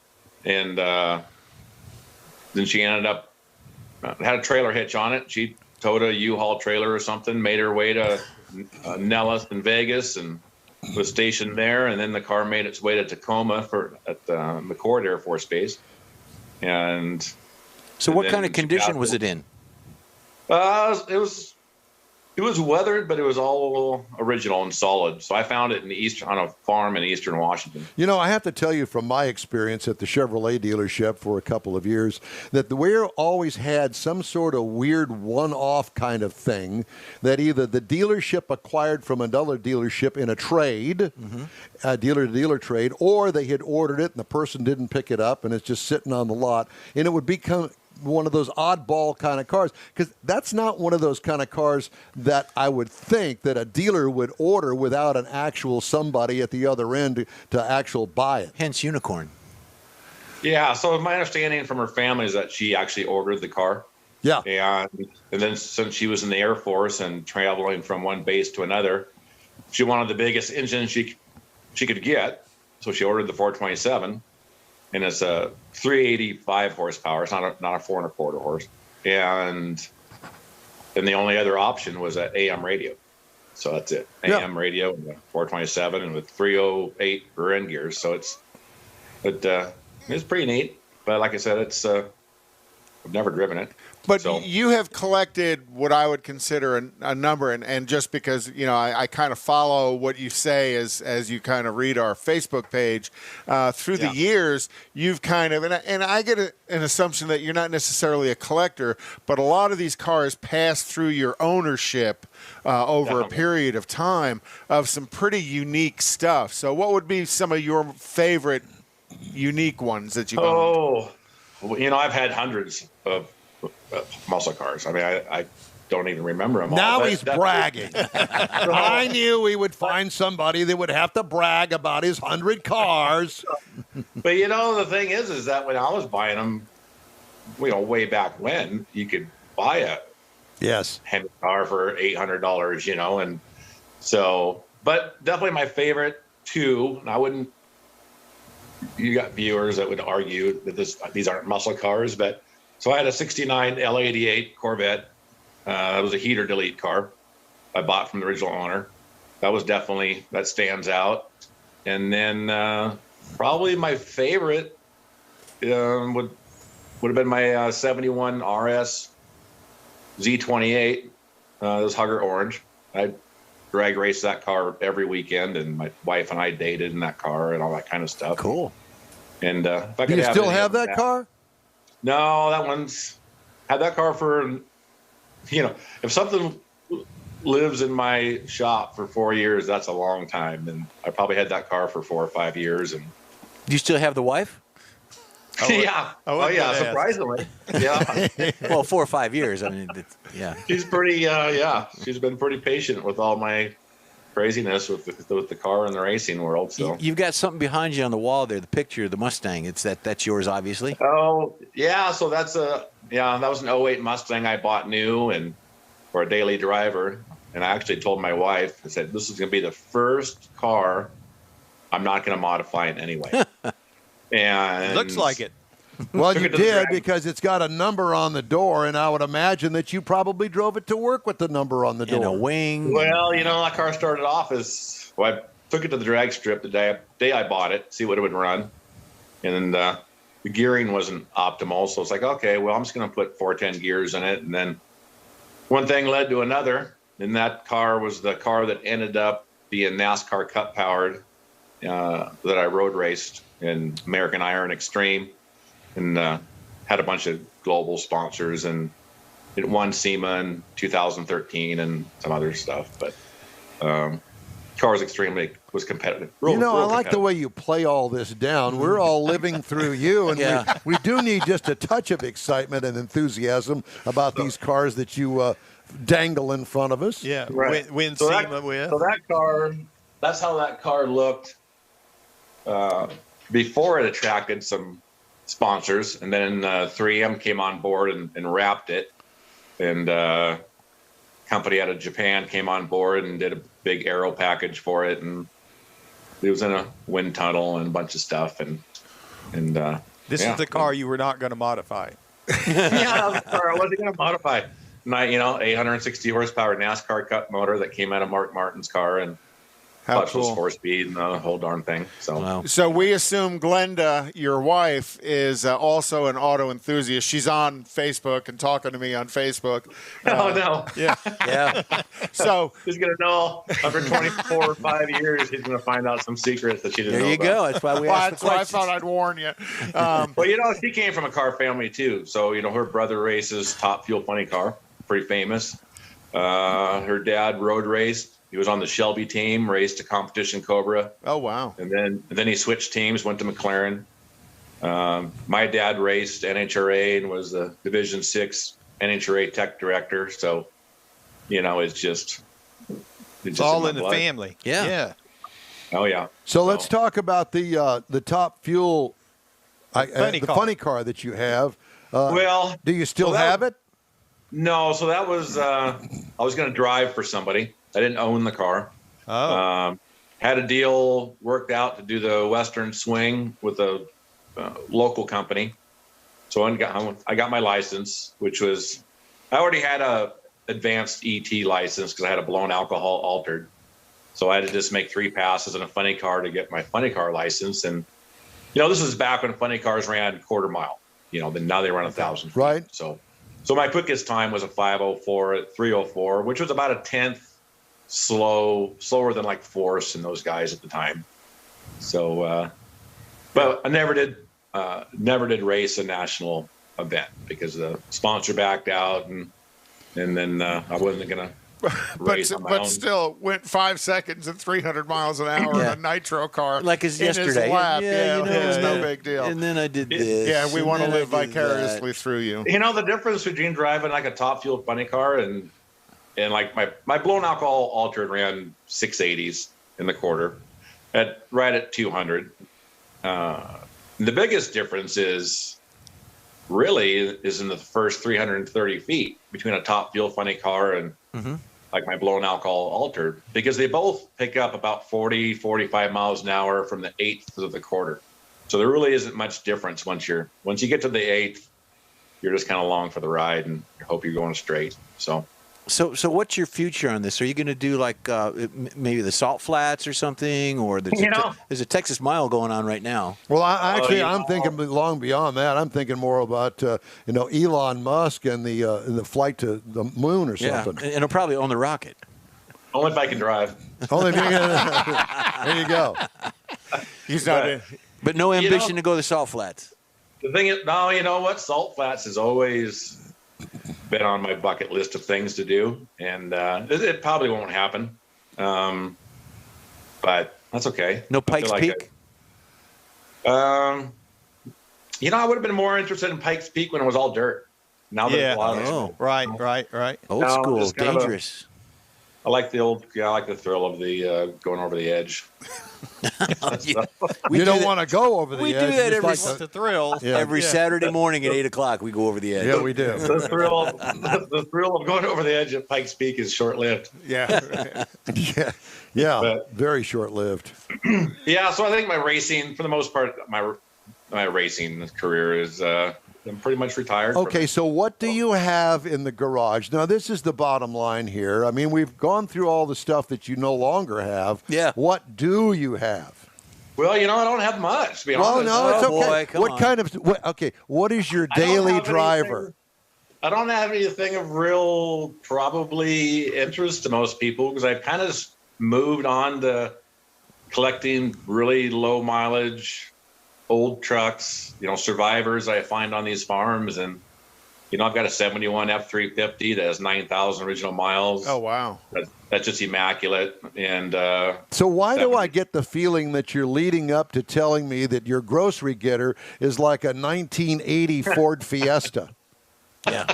and then she ended up had a trailer hitch on it. She towed a U-Haul trailer or something, made her way to Nellis in Vegas, and was stationed there. And then the car made its way to Tacoma at McCord Air Force Base. And so, what kind of condition was it in? It was weathered, but it was all original and solid. So I found it on a farm in eastern Washington. I have to tell you from my experience at the Chevrolet dealership for a couple of years that the Ware always had some sort of weird one-off kind of thing that either the dealership acquired from another dealership in a trade, a dealer-to-dealer trade, or they had ordered it and the person didn't pick it up and it's just sitting on the lot, and it would become one of those oddball kind of cars, because that's not one of those kind of cars that I would think that a dealer would order without an actual somebody at the other end to actual buy it. Hence unicorn. Yeah, so my understanding from her family is that she actually ordered the car. Yeah. And then since she was in the Air Force and traveling from one base to another, she wanted the biggest engine she could get, so she ordered the 427. And it's a 385 horsepower. It's not a 4 1/4 horse. And then the only other option was an AM radio. So that's it. AM radio and 427 and with 308 rear end gears. So it's pretty neat. But like I said, I've never driven it. But you have collected what I would consider a number, and just because I kind of follow what you say as you kind of read our Facebook page through the years, you've kind of and I get an assumption that you're not necessarily a collector, but a lot of these cars pass through your ownership over a period of time of some pretty unique stuff. So what would be some of your favorite unique ones that you've owned? I've had hundreds of muscle cars. I don't even remember them all. Now he's bragging. I knew we would find somebody that would have to brag about his 100 cars. But the thing is that when I was buying them, way back when, you could buy a Hemi car for $800, and so. But definitely my favorite two. And I wouldn't you got viewers that would argue that these aren't muscle cars, but so I had a 69 L88 Corvette. It was a heater delete car I bought from the original owner. That stands out. And then probably my favorite would have been my 71 RS Z28. It was Hugger Orange. I drag race that car every weekend, and my wife and I dated in that car and all that kind of stuff. Cool. And if I could Do you have still any have of that car? No, that one's had that car for, if something lives in my shop for 4 years, that's a long time. And I probably had that car for 4 or 5 years. And Do you still have the wife? yeah. Oh, yeah. Surprisingly. Yeah. Well, 4 or 5 years. I mean, yeah. She's pretty, she's been pretty patient with all my craziness with the car and the racing world. So You've got something behind you on the wall there, the picture of the Mustang. That's yours, obviously. Oh, yeah. So that was an 08 Mustang I bought new and for a daily driver. And I actually told my wife, I said, this is going to be the first car I'm not going to modify in any way. And Looks like it. Well, you did because it's got a number on the door, and I would imagine that you probably drove it to work with the number on the door. And a wing. Well, that car started off as, I took it to the drag strip the day I bought it, see what it would run. And the gearing wasn't optimal. So it's like, okay, well, I'm just going to put 410 gears in it. And then one thing led to another. And that car was the car that ended up being NASCAR Cup powered that I road raced in American Iron Extreme. And had a bunch of global sponsors, and it won SEMA in 2013 and some other stuff. But car was competitive. I like the way you play all this down. We're all living through you, and we do need just a touch of excitement and enthusiasm about these cars that you dangle in front of us. Yeah, right. win SEMA with. So that car, that's how that car looked before it attracted some sponsors, and then 3M came on board and wrapped it, and company out of Japan came on board and did a big aero package for it, and it was in a wind tunnel and a bunch of stuff, and this is the car you were not going to modify. Yeah, the car I wasn't going to modify. 860 horsepower NASCAR Cup motor that came out of Mark Martin's car, and clutchless 4-speed and the whole darn thing. So we assume Glenda, your wife, is also an auto enthusiast. She's on Facebook and talking to me on Facebook. Oh, no. Yeah. Yeah. So she's going to know after 24 or 5 years, she's going to find out some secrets that she didn't know There you about. go. That's why we asked the I questions. thought I'd warn you. Well, she came from a car family, too. So, her brother races Top Fuel Funny Car, pretty famous. Her dad road raced. He was on the Shelby team, raced a competition Cobra. Oh, wow. And then he switched teams, went to McLaren. My dad raced NHRA and was the Division 6 NHRA tech director. So, it's just all my in the blood. family. Yeah. Oh, yeah. So let's talk about the Top Fuel, Funny car. funny car that you have. Well, do you still have it? No. So that was I was going to drive for somebody. I didn't own the car. Oh. Had a deal worked out to do the Western Swing with a local company. So I got my license, which was, I already had a advanced ET license because I had a blown alcohol altered. So I had to just make 3 passes in a funny car to get my funny car license. And, this was back when funny cars ran quarter mile, but now they run 1,000 feet. Right. So my quickest time was a 5:04 at 3:04, which was about a 10th slower than like Force and those guys at the time. So, but I never did race a national event because the sponsor backed out, and then I wasn't gonna race on my own. But still went 5 seconds at 300 miles an hour in a nitro car. Like his in yesterday. His lap. Yeah, it was no big deal. And then I did this. Yeah, we and want to then live I did vicariously that. through you. The difference between driving like a Top Fuel funny car and like my blown alcohol altered ran 680s in the quarter right at 200. The biggest difference is in the first 330 feet between a Top Fuel funny car and like my blown alcohol altered, because they both pick up about 40, 45 miles an hour from the 8th of the quarter. So there really isn't much difference once you get to the 8th, you're just kind of along for the ride and you hope you're going straight. So what's your future on this? Are you going to do like maybe the Salt Flats or something, or there's a Texas Mile going on right now? Well, I'm thinking long beyond that. I'm thinking more about Elon Musk and the flight to the moon or something. Yeah, and he'll probably own the rocket. Only if I can drive. Only if you can. There you go. He's not in. But no ambition to go to the Salt Flats. The thing is, no, you know what? Salt Flats has always been on my bucket list of things to do, and it probably won't happen. But that's okay. No Pikes Peak? I would have been more interested in Pikes Peak when it was all dirt. Now that right. Old school, dangerous. I like the thrill of the going over the edge. You don't want to go over the edge. We do that every the thrill. Yeah. Every Saturday morning at 8:00, we go over the edge. Yeah, we do. The thrill of going over the edge at Pikes Peak is short-lived. Yeah. But very short-lived. Yeah, so I think my racing, for the most part, my racing career is I'm pretty much retired. Okay, so what do you have in the garage? Now, this is the bottom line here. I mean, we've gone through all the stuff that you no longer have. Yeah. What do you have? Well, I don't have much, to be honest. No, it's okay. Boy, what kind of what is your daily driver? I don't have anything of real probably interest to most people because I've kind of moved on to collecting really low mileage old trucks, survivors I find on these farms. And, I've got a 71 F-350 that has 9,000 original miles. Oh, wow. That's just immaculate. And so why do I get the feeling that you're leading up to telling me that your grocery getter is like a 1980 Ford Fiesta? Yeah.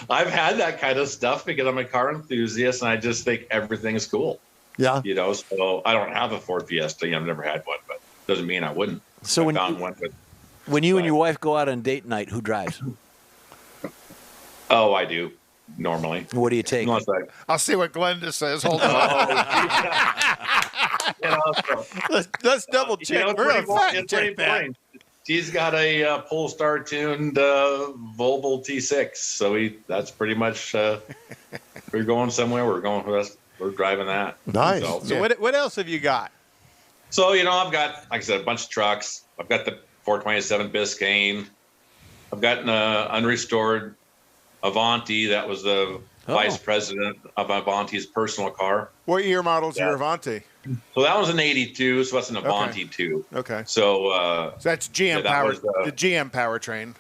I've had that kind of stuff because I'm a car enthusiast and I just think everything's cool. Yeah. So I don't have a Ford Fiesta. I've never had one, but doesn't mean I wouldn't. So when you and your wife go out on date night, who drives? Oh, I do normally. What do you take? I'll see what Glenda says. Hold on. Let's double check. We're going to fact check that. She's got a Polestar tuned Volvo T6, so that's pretty much. We're going somewhere. We're driving that. Nice. So what else have you got? So I've got, like I said, a bunch of trucks. I've got the 427 Biscayne. I've got an unrestored Avanti that was the vice president of Avanti's personal car. What year model is your Avanti? So that was an 82, so that's an Avanti 2. Okay. So that's GM power, the GM powertrain.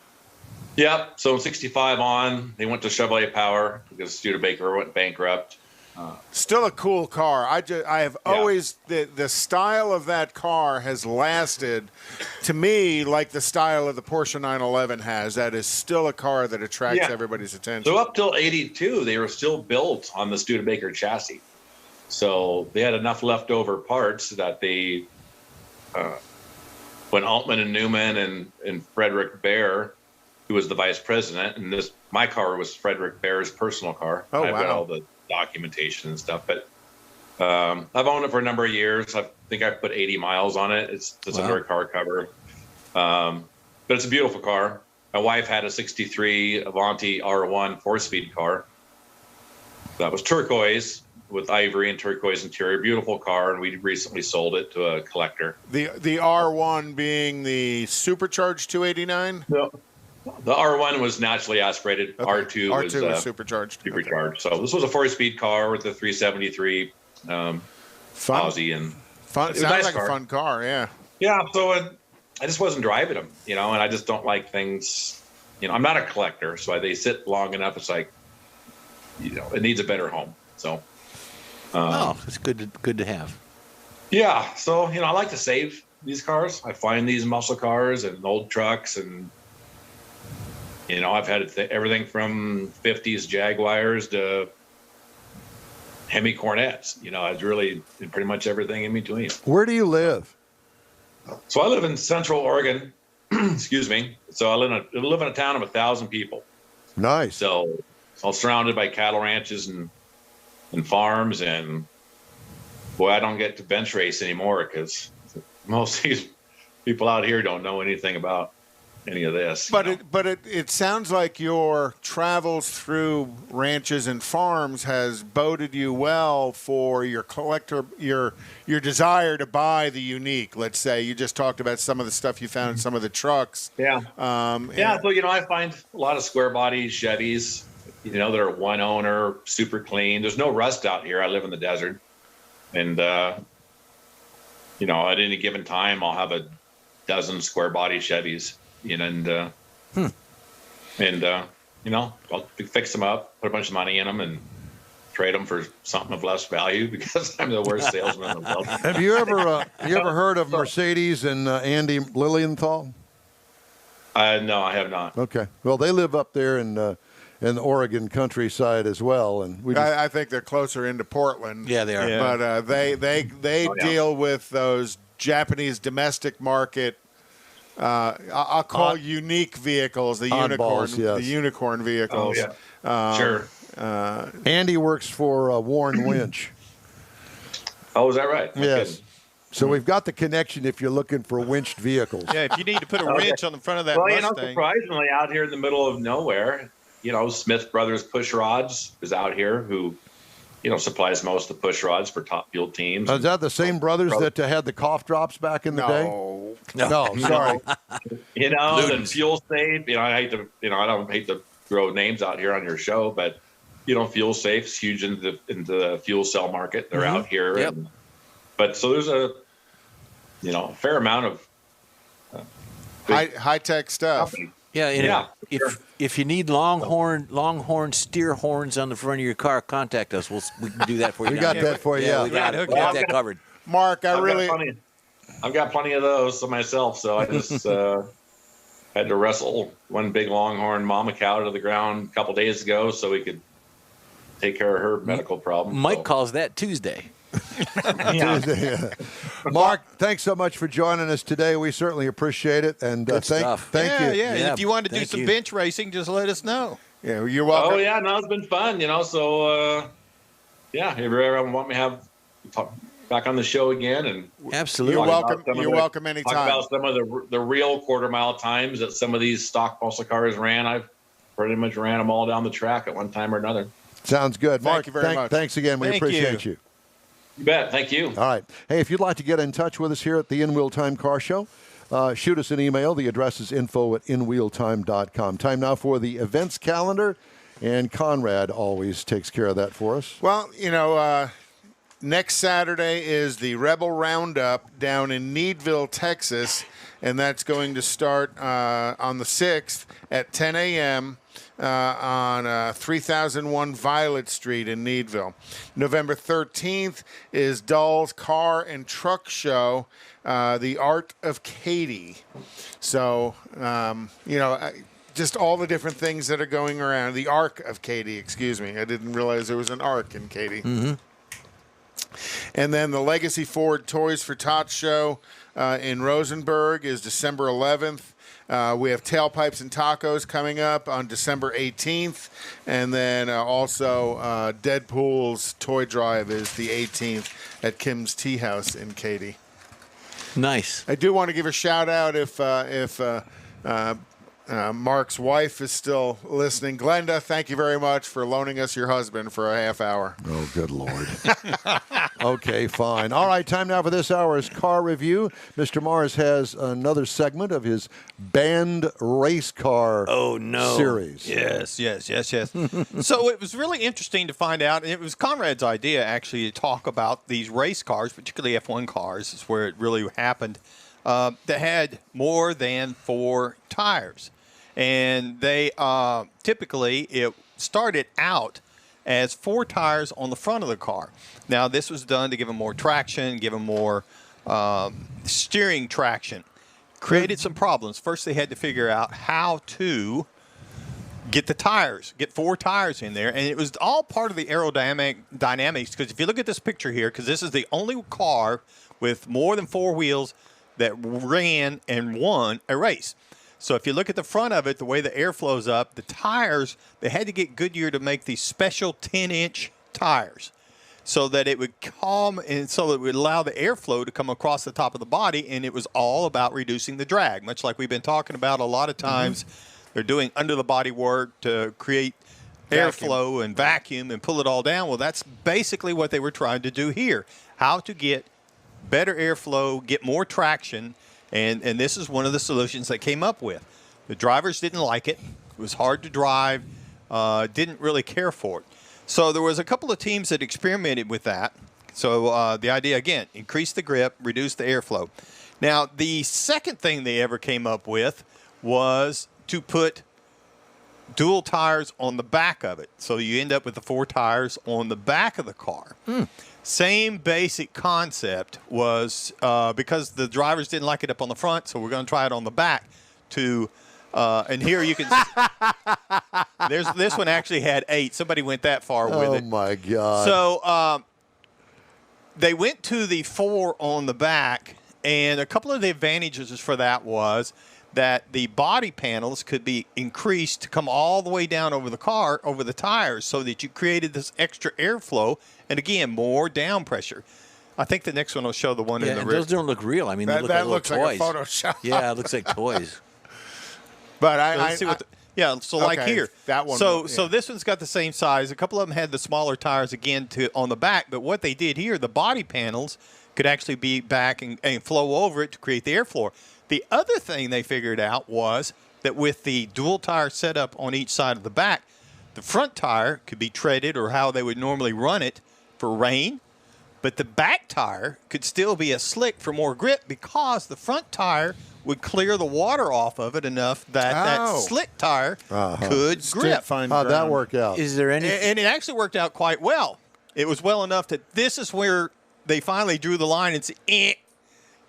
Yep. So 65 on, they went to Chevrolet Power because Studebaker went bankrupt. Still a cool car. I have always the style of that car has lasted to me like the style of the Porsche 911 has. That is still a car that attracts everybody's attention. So up till 82, they were still built on the Studebaker chassis. So they had enough leftover parts that they, when Altman and Newman and Frederick Baer, who was the vice president, and my car was Frederick Baer's personal car. Oh, I've got wow. all the documentation and stuff, but I've owned it for a number of years. I think I've put 80 miles on it. It's under a car cover, but it's a beautiful car. My wife had a 63 Avanti R1 4-speed car that was turquoise with ivory and turquoise interior. Beautiful car, and we recently sold it to a collector. The R1 being the supercharged 289? No. The R1 was naturally aspirated. Okay. R2 was supercharged. Supercharged. Okay. So this was a 4-speed car with a 373 Aussie and fun. Sounds nice like a fun car. Yeah. Yeah. So I just wasn't driving them, and I just don't like things. I'm not a collector, so they sit long enough. It's like, it needs a better home. So. It's good to have. Yeah. So I like to save these cars. I find these muscle cars and old trucks and. I've had everything from 50s Jaguars to Hemi Cornettes. It's really pretty much everything in between.Here do you live? So I live in Central Oregon. Excuse me. So I live in a town of 1,000 people. Nice. So I'm surrounded by cattle ranches and farms. And boy, I don't get to bench race anymore because most of these people out here don't know anything about any of this. But it sounds like your travels through ranches and farms has boded you well for your collector, your desire to buy the unique. Let's say you just talked about some of the stuff you found in some of the trucks. Yeah. So I find a lot of square body Chevys, that are one owner, super clean. There's no rust out here. I live in the desert, and at any given time, I'll have a dozen square body Chevys. I'll fix them up, put a bunch of money in them, and trade them for something of less value because I'm the worst salesman in the world. Have you ever heard of Mercedes and Andy Lilienthal? No, I have not. Okay. Well, they live up there in the Oregon countryside as well, and I think they're closer into Portland. Yeah, they are. Yeah. But they deal with those Japanese domestic market. I'll call unique vehicles the unicorn vehicles. Oh, yeah. Sure. Andy works for Warren Winch. Oh, is that right? Yes. So we've got the connection if you're looking for winched vehicles. Yeah, if you need to put a wrench on the front of that Mustang. Surprisingly, out here in the middle of nowhere, Smith Brothers Push Rods is out here who, supplies most of the push rods for top fuel teams. Is that the same brothers that had the cough drops back in the day? No, sorry. And Fuel Safe. I don't hate to throw names out here on your show, but Fuel Safe's huge into the fuel cell market. They're out here. Yep. But so there's a fair amount of high tech stuff. Company. Yeah, and if you need longhorn steer horns on the front of your car, contact us. We can do that for you. We got that for you. Yeah, we got that covered. Mark, I've got plenty of those myself, so I just had to wrestle one big longhorn mama cow to the ground a couple days ago so we could take care of her medical problem. Mike calls that Tuesday. Mark, thanks so much for joining us today. We certainly appreciate it, and thank you. Yeah. And if you want to do some bench racing, just let us know. Yeah, you're welcome. Oh yeah, no, it's been fun. So if you ever want me to have talk back on the show again, and absolutely, you're welcome anytime. Talk about some of the real quarter mile times that some of these stock muscle cars ran. I've pretty much ran them all down the track at one time or another. Sounds good, Mark. Thank you very much. Thanks again. We appreciate you. You bet. Thank you. All right. Hey, if you'd like to get in touch with us here at the In Wheel Time Car Show, shoot us an email. The address is info@inwheeltime.com. Time now for the events calendar, and Conrad always takes care of that for us. Well, next Saturday is the Rebel Roundup down in Needville, Texas, and that's going to start on the 6th at 10 a.m. On 3001 Violet Street in Needville. November 13th is Dahl's Car and Truck Show, The Art of Katie. So, just all the different things that are going around. The Arc of Katie, excuse me. I didn't realize there was an arc in Katie. Mm-hmm. And then the Legacy Ford Toys for Tots show in Rosenberg is December 11th. We have Tailpipes and Tacos coming up on December 18th. And then also Deadpool's Toy Drive is the 18th at Kim's Tea House in Katy. Nice. I do want to give a shout out if Mark's wife is still listening. Glenda, thank you very much for loaning us your husband for a half hour. Oh, good Lord. Okay, fine. All right, time now for this hour's car review. Mr. Mars has another segment of his banned race car series. Yes. So it was really interesting to find out, and it was Conrad's idea, actually, to talk about these race cars, particularly F1 cars, is where it really happened, that had more than 4 tires. And they typically, it started out as 4 tires on the front of the car. Now, this was done to give them more traction, give them more steering traction. Created some problems. First, they had to figure out how to get the tires, get 4 tires in there. And it was all part of the aerodynamics, because if you look at this picture here, because this is the only car with more than 4 wheels that ran and won a race. So if you look at the front of it, the way the air flows up, the tires, they had to get Goodyear to make these special 10-inch tires. so that it would calm and so it would allow the airflow to come across the top of the body, and it was all about reducing the drag, much like we've been talking about a lot of times. They're doing under-the-body work to create airflow and vacuum and pull it all down. Well, that's basically what they were trying to do here, how to get better airflow, get more traction, and this is one of the solutions they came up with. The drivers didn't like it. It was hard to drive, didn't really care for it. So there was a couple of teams that experimented with that. So the idea, again, increase the grip, reduce the airflow. Now, the second thing they ever came up with was to put dual tires on the back of it. So you end up with the 4 tires on the back of the car. Same basic concept was because the drivers didn't like it up on the front, so we're going to try it on the back to and here you can this one actually had 8. Somebody went that far with it. Oh, my God. So they went to the 4 on the back, and a couple of the advantages for that was that the body panels could be increased to come all the way down over the car, over the tires, so that you created this extra airflow and, again, more down pressure. I think the next one will show the one in the rear. Those don't look real. I mean, they look like little looks toys. like a Photoshop. Yeah, it looks like toys. But like okay, here. that one. So this one's got the same size. A couple of them had the smaller tires again on the back. But what they did here, the body panels could actually be back and flow over it to create the airflow. The other thing they figured out was that with the dual tire setup on each side of the back, the front tire could be treaded or how they would normally run it for rain. But the back tire could still be a slick for more grip because the front tire would clear the water off of it enough that that slick tire could grip. How'd that work out? Is there any? And it actually worked out quite well. It was well enough that this is where they finally drew the line and said,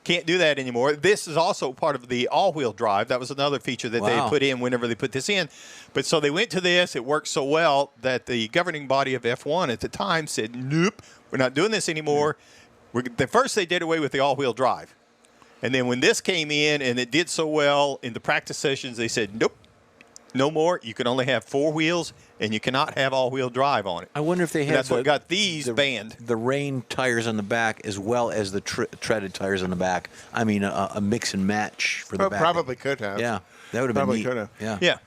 can't do that anymore. This is also part of the all-wheel drive. That was another feature that they put in whenever they put this in. But so they went to this. It worked so well that the governing body of F1 at the time said, nope, we're not doing this anymore. First, they did away with the all-wheel drive. And then when this came in and it did so well in the practice sessions, they said, nope, no more. You can only have 4 wheels, and you cannot have all-wheel drive on it. I wonder if they had that's what got these banned. The rain tires on the back as well as the treaded tires on the back. I mean, a mix and match for the back. Probably could have. Yeah, that would have been neat. Could have. Yeah.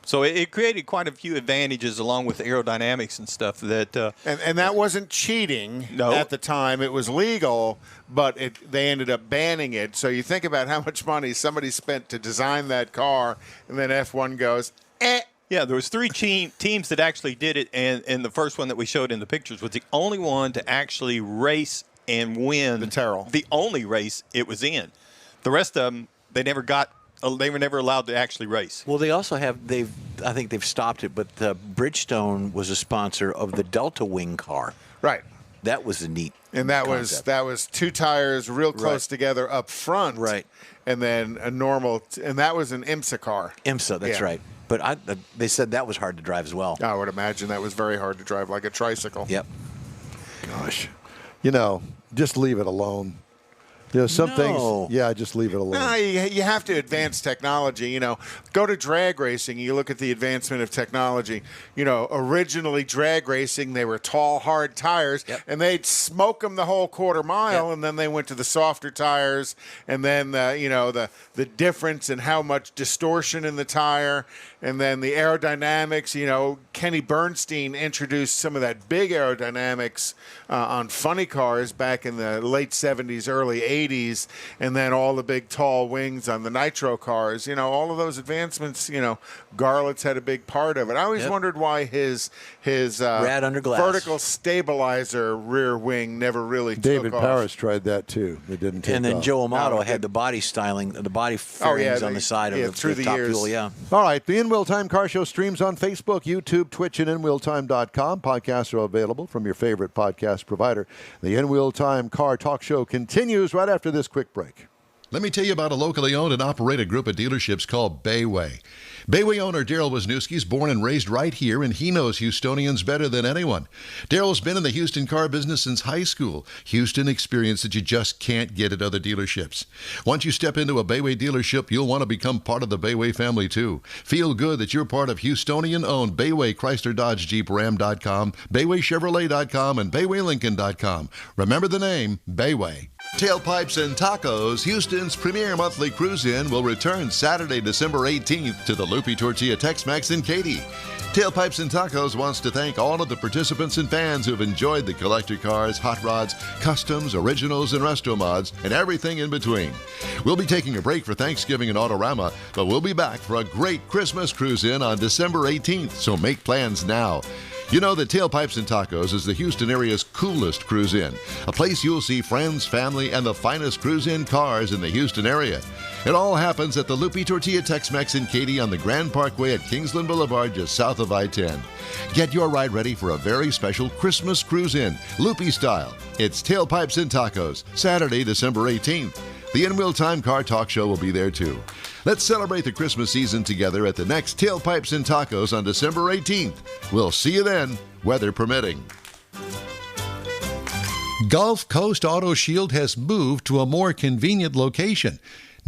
So it created quite a few advantages along with aerodynamics and stuff that. And that wasn't cheating No. at the time. It was legal, but they ended up banning it. So you think about how much money somebody spent to design that car, and then F1 goes, Yeah, there was 3 teams that actually did it, and the first one that we showed in the pictures was the only one to actually race and win. The Terrell. The only race it was in. The rest of them, they were never allowed to actually race. Well, they also have I think they've stopped it, but Bridgestone was a sponsor of the Delta Wing car. right. That was a neat. And that concept. was 2 tires real close together up front. Right. And then a normal, and that was an IMSA car. IMSA, that's Yeah. right. But they said that was hard to drive as well. I would imagine that was very hard to drive, like a tricycle. Yep. Gosh. Just leave it alone. Some things, just leave it alone. No, you have to advance technology. Go to drag racing. You look at the advancement of technology. Originally drag racing, they were tall, hard tires, and they'd smoke them the whole quarter mile, and then they went to the softer tires, and then the difference in how much distortion in the tire, and then the aerodynamics. Kenny Bernstein introduced some of that big aerodynamics on funny cars back in the late 70s, early 80s, and then all the big tall wings on the nitro cars. All of those advancements. Garlett's had a big part of it. I always wondered why his Rad under glass vertical stabilizer rear wing never really David took off. Paris tried that too. It didn't take And then off. Joe Amato had the body styling, the body fairings on the side of through the the top years. fuel. Yeah. All right, the In Wheel Time Car Show streams on Facebook, YouTube, Twitch, and InWheelTime.com. Podcasts are available from your favorite podcast provider. The In Wheel Time Car Talk Show continues right after this quick break. Let me tell you about a locally owned and operated group of dealerships called Bayway. Bayway owner Daryl Wisniewski is born and raised right here, and he knows Houstonians better than anyone. Daryl's been in the Houston car business since high school. Houston experience that you just can't get at other dealerships. Once you step into a Bayway dealership, you'll want to become part of the Bayway family too. Feel good that you're part of Houstonian-owned Bayway Chrysler Dodge Jeep Ram.com, BaywayChevrolet.com, and BaywayLincoln.com. Remember the name, Bayway. Tailpipes and Tacos, Houston's premier monthly cruise-in, will return Saturday, December 18th to the Loopy Tortilla Tex-Mex in Katy. Tailpipes and Tacos wants to thank all of the participants and fans who've enjoyed the collector cars, hot rods, customs, originals, and resto mods, and everything in between. We'll be taking a break for Thanksgiving and Autorama, but we'll be back for a great Christmas cruise-in on December 18th, so make plans now. You know that Tailpipes and Tacos is the Houston area's coolest cruise-in, a place you'll see friends, family, and the finest cruise-in cars in the Houston area. It all happens at the Loopy Tortilla Tex-Mex in Katy on the Grand Parkway at Kingsland Boulevard, just south of I-10. Get your ride ready for a very special Christmas cruise-in, Loopy style. It's Tailpipes and Tacos, Saturday, December 18th. The In Wheel Time Car Talk Show will be there too. Let's celebrate the Christmas season together at the next Tailpipes and Tacos on December 18th. We'll see you then, weather permitting. Gulf Coast Auto Shield has moved to a more convenient location.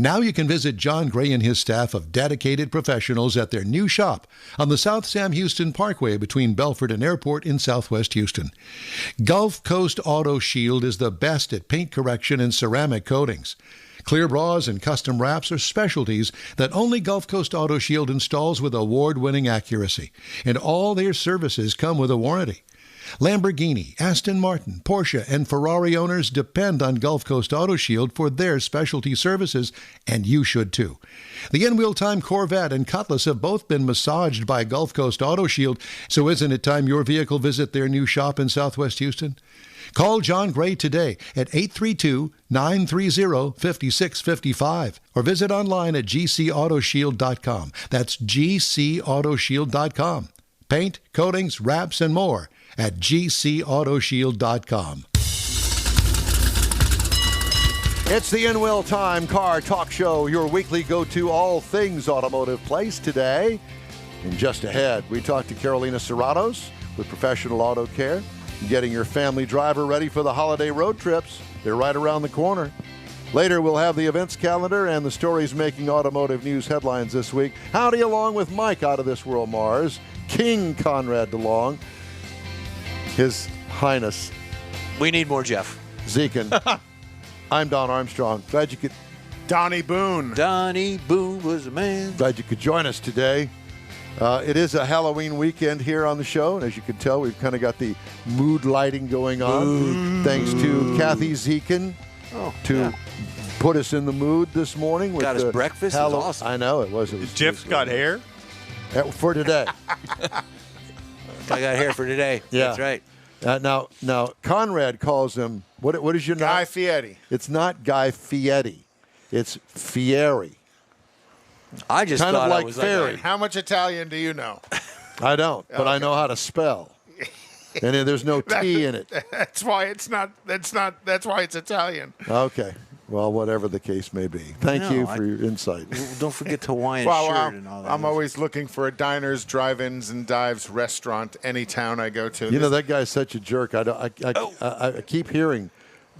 Now you can visit John Gray and his staff of dedicated professionals at their new shop on the South Sam Houston Parkway between Belford and Airport in Southwest Houston. Gulf Coast Auto Shield is the best at paint correction and ceramic coatings. Clear bras and custom wraps are specialties that only Gulf Coast Auto Shield installs with award-winning accuracy, and all their services come with a warranty. Lamborghini, Aston Martin, Porsche, and Ferrari owners depend on Gulf Coast Auto Shield for their specialty services, and you should too. The In-Wheel Time Corvette and Cutlass have both been massaged by Gulf Coast Auto Shield, so isn't it time your vehicle visit their new shop in Southwest Houston? Call John Gray today at 832-930-5655 or visit online at gcautoshield.com. That's gcautoshield.com. Paint, coatings, wraps, and more at gcautoshield.com. It's the In-Wheel Time Car Talk Show, your weekly go-to all things automotive place today. And just ahead, we talk to Carolina Serratos with Professional Auto Care, getting your family driver ready for the holiday road trips. They're right around the corner. Later, we'll have the events calendar and the stories making automotive news headlines this week. Howdy along with Mike out of this world, Mars, King Conrad DeLong, His Highness. We need more Jeff. Zekin. I'm Don Armstrong. Glad you could. Donnie Boone. Donnie Boone was a man. Glad you could join us today. It is a Halloween weekend here on the show, and as you can tell, we've kind of got the mood lighting going on. Thanks to Kathy Zekin to put us in the mood this morning. With got us breakfast. It was awesome. I know it was. Jeff's got hair for today. I got hair for today. Yeah. That's right. Now Conrad calls him what is your name? Guy Fieri. It's not Guy Fieri. It's Fieri. I just kind thought of like I was fairy. How much Italian do you know? I don't, but I know how to spell. And there's no T in it. That's why it's not. That's why it's Italian. Okay. Well, whatever the case may be. Thank you for your insight. Don't forget Hawaiian shirt and all that. I'm always looking for a diners, drive-ins, and dives restaurant any town I go to. You know, that guy's such a jerk. I keep hearing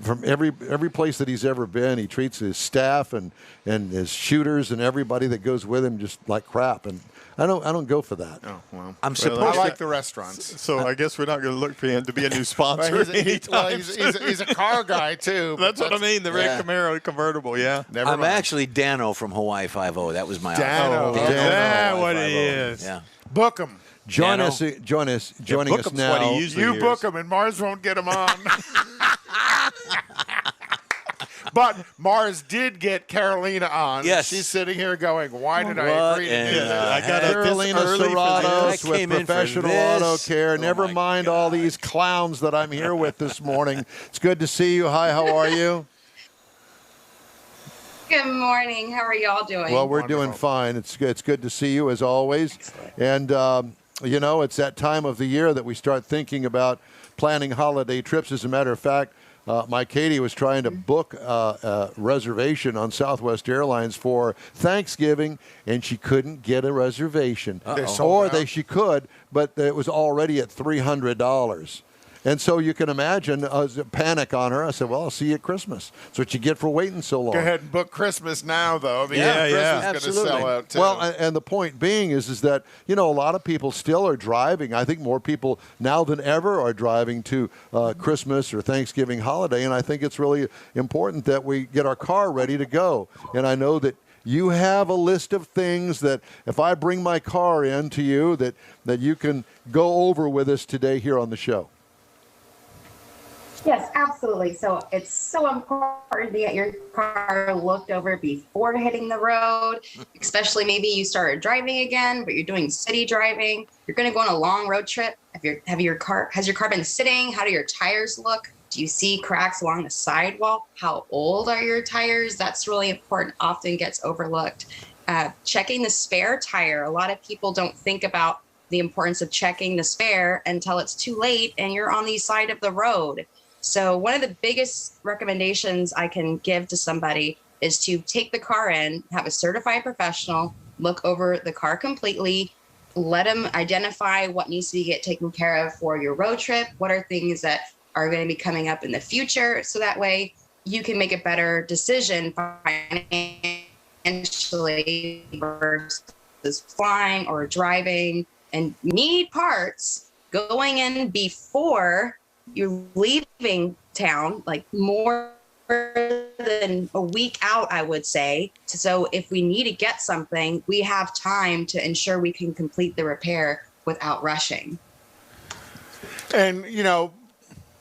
from every place that he's ever been, he treats his staff and his shooters and everybody that goes with him just like crap. And I don't go for that. Oh, well. I'm supposed I like the restaurants. So I guess we're not going to look for him to be a new sponsor. He's a car guy, too. That's what I mean. The red Camaro convertible, yeah. I'm actually Dano from Hawaii 5-0. That was my Dano. outfit. That's what it is. Yeah. Book him. Joining us now. You book him, and Mars won't get him on. But Mars did get Carolina on. Yes. She's sitting here going, why did I agree to do that? I got Carolina Serratos with Professional Auto Care. Never mind all these clowns that I'm here with this morning. It's good to see you. Hi, how are you? Good morning. How are y'all doing? Well, we're doing fine. It's good to see you as always. And, you know, it's that time of the year that we start thinking about planning holiday trips. As a matter of fact, my Katie was trying to book a reservation on Southwest Airlines for Thanksgiving, and she couldn't get a reservation. She could, but it was already at $300. And so you can imagine a panic on her. I said, well, I'll see you at Christmas. That's what you get for waiting so long. Go ahead and book Christmas now, though. Christmas is going to sell out, too. Well, and the point being is that, a lot of people still are driving. I think more people now than ever are driving to Christmas or Thanksgiving holiday, and I think it's really important that we get our car ready to go. And I know that you have a list of things that if I bring my car in to you that you can go over with us today here on the show. Yes, absolutely. So it's so important to get your car looked over before hitting the road, especially maybe you started driving again, but you're doing city driving. You're going to go on a long road trip. Has your car been sitting? How do your tires look? Do you see cracks along the sidewall? How old are your tires? That's really important. Often gets overlooked. Checking the spare tire. A lot of people don't think about the importance of checking the spare until it's too late and you're on the side of the road. So one of the biggest recommendations I can give to somebody is to take the car in, have a certified professional look over the car completely, let them identify what needs to get taken care of for your road trip, what are things that are going to be coming up in the future, so that way you can make a better decision financially versus flying or driving. And need parts going in before you're leaving town, like more than a week out, I would say. So if we need to get something, we have time to ensure we can complete the repair without rushing. And,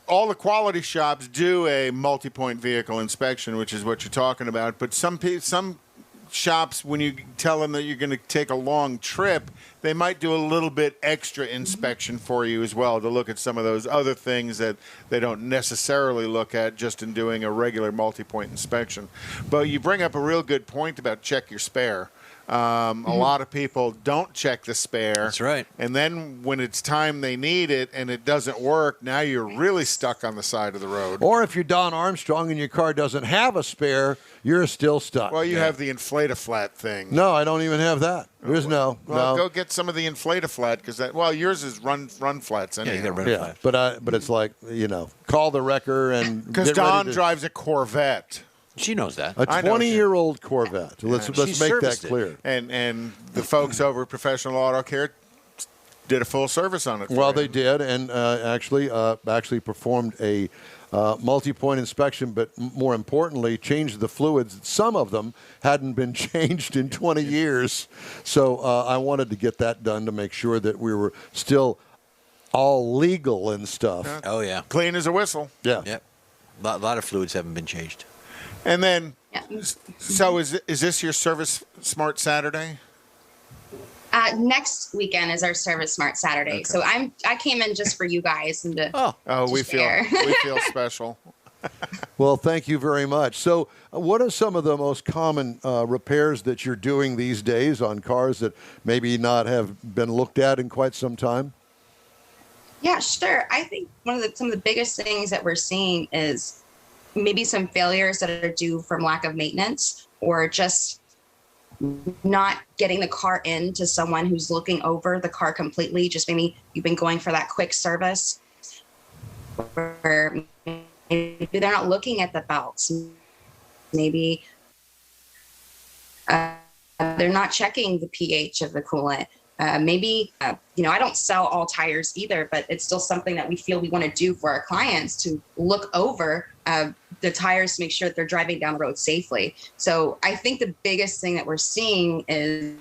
all the quality shops do a multi-point vehicle inspection, which is what you're talking about. But some shops, when you tell them that you're going to take a long trip, they might do a little bit extra inspection for you as well to look at some of those other things that they don't necessarily look at just in doing a regular multi-point inspection. But you bring up a real good point about check your spare. A lot of people don't check the spare. That's right. And then when it's time they need it and it doesn't work, now you're really stuck on the side of the road. Or if you're Don Armstrong and your car doesn't have a spare, you're still stuck. Well, you have the inflate-a-flat thing. No, I don't even have that. There's no. Go get some of the inflate-a-flat because yours is run flats anyhow. Yeah, you got to run flat. But it's like, call the wrecker and because Don drives a Corvette. She knows that. A 20-year-old Corvette. Let's make that clear. And the folks over at Professional Auto Care did a full service on it. Well, they did, and actually performed a multi-point inspection, but more importantly, changed the fluids. Some of them hadn't been changed in 20 years. So I wanted to get that done to make sure that we were still all legal and stuff. Oh, yeah. Clean as a whistle. Yeah. Yep. A lot of fluids haven't been changed. And then, so is this your Service Smart Saturday? Next weekend is our Service Smart Saturday. Okay. So I came in just for you guys and to we feel special. Well, thank you very much. So, what are some of the most common repairs that you're doing these days on cars that maybe not have been looked at in quite some time? Yeah, sure. I think some of the biggest things that we're seeing is maybe some failures that are due from lack of maintenance or just not getting the car in to someone who's looking over the car completely. Just maybe you've been going for that quick service, or maybe they're not looking at the belts. Maybe they're not checking the pH of the coolant. Maybe I don't sell all tires either, but it's still something that we feel we want to do for our clients, to look over the tires to make sure that they're driving down the road safely. So I think the biggest thing that we're seeing is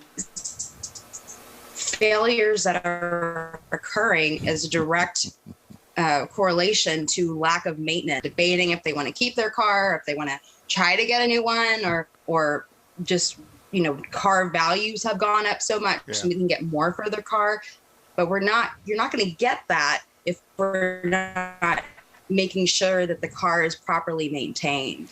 failures that are occurring as a direct correlation to lack of maintenance, debating if they want to keep their car, if they want to try to get a new one, or just car values have gone up so much and we can get more for their car. But you're not going to get that if we're not making sure that the car is properly maintained.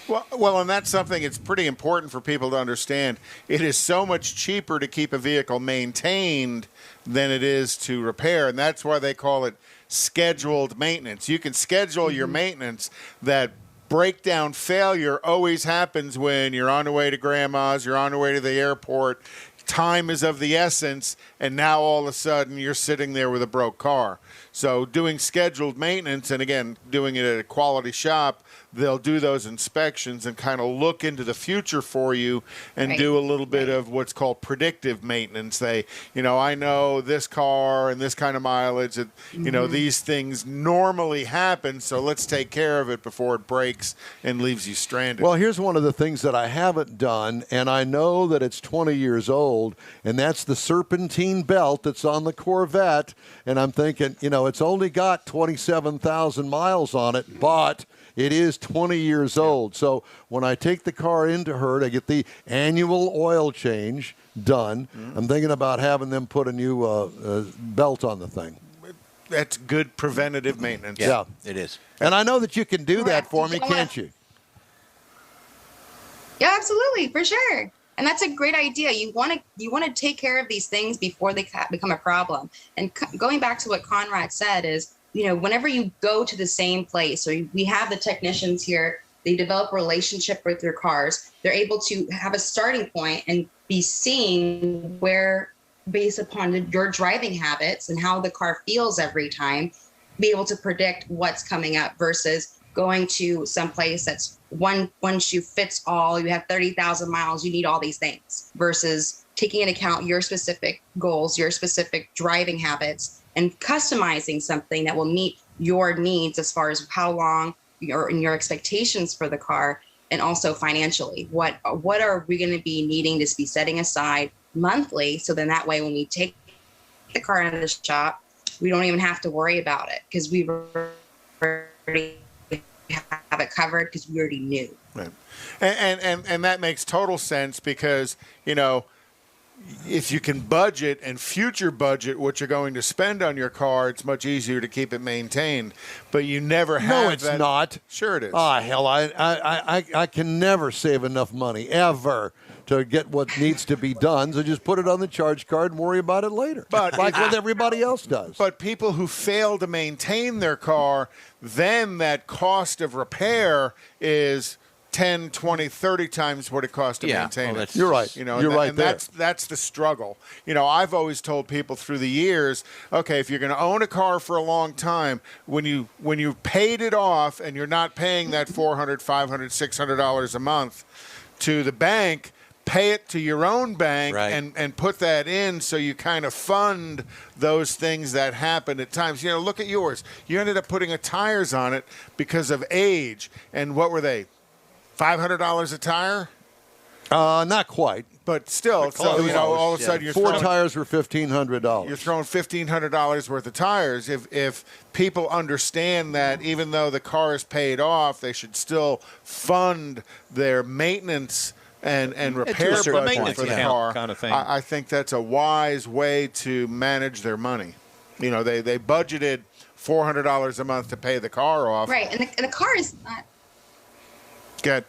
Well, and that's something it's pretty important for people to understand. It is so much cheaper to keep a vehicle maintained than it is to repair, and that's why they call it scheduled maintenance. You can schedule your maintenance. That breakdown failure always happens when you're on the way to grandma's, you're on the way to the airport. Time is of the essence, and now all of a sudden you're sitting there with a broke car. So doing scheduled maintenance, and again, doing it at a quality shop, they'll do those inspections and kind of look into the future for you and do a little bit of what's called predictive maintenance. They, I know this car and this kind of mileage, these things normally happen, so let's take care of it before it breaks and leaves you stranded. Well, here's one of the things that I haven't done, and I know that it's 20 years old, and that's the serpentine belt that's on the Corvette, and I'm thinking, it's only got 27,000 miles on it, but it is 20 years old. So when I take the car into her to get the annual oil change done, I'm thinking about having them put a new belt on the thing. That's good preventative maintenance. Yeah, it is. And I know that you can do that for me, can't you? Yeah, absolutely, for sure. And that's a great idea. You want to take care of these things before they become a problem. And going back to what Conrad said is, whenever you go to the same place, or we have the technicians here, they develop a relationship with their cars. They're able to have a starting point and be seeing where, based upon your driving habits and how the car feels every time, be able to predict what's coming up versus going to some place that's one shoe fits all. You have 30,000 miles, you need all these things, versus taking into account your specific goals, your specific driving habits, and customizing something that will meet your needs as far as how long your expectations for the car, and also financially. What are we going to be needing to be setting aside monthly, so then that way when we take the car out of the shop, we don't even have to worry about it because we already have it covered because we already knew. Right. And that makes total sense because, if you can budget and future budget what you're going to spend on your car, it's much easier to keep it maintained. But you never have No, it's not. Sure it is. Ah, hell, I can never save enough money, ever, to get what needs to be done. So just put it on the charge card and worry about it later. But like what everybody else does. But people who fail to maintain their car, then that cost of repair is 10, 20, 30 times what it costs to maintain it. You're right. You're right there. That's the struggle. I've always told people through the years, okay, if you're going to own a car for a long time, when you paid it off and you're not paying that $400, $500, $600 a month to the bank, pay it to your own bank and put that in so you kind of fund those things that happen at times. Look at yours. You ended up putting tires on it because of age. And what were they? $500 a tire? Not quite. But still, all of a sudden you're four tires were $1,500. You're throwing $1,500 worth of tires. If people understand that even though the car is paid off, they should still fund their maintenance and repair budget for the car, kind of thing. I think that's a wise way to manage their money. They budgeted $400 a month to pay the car off. Right, and the car is not. Good.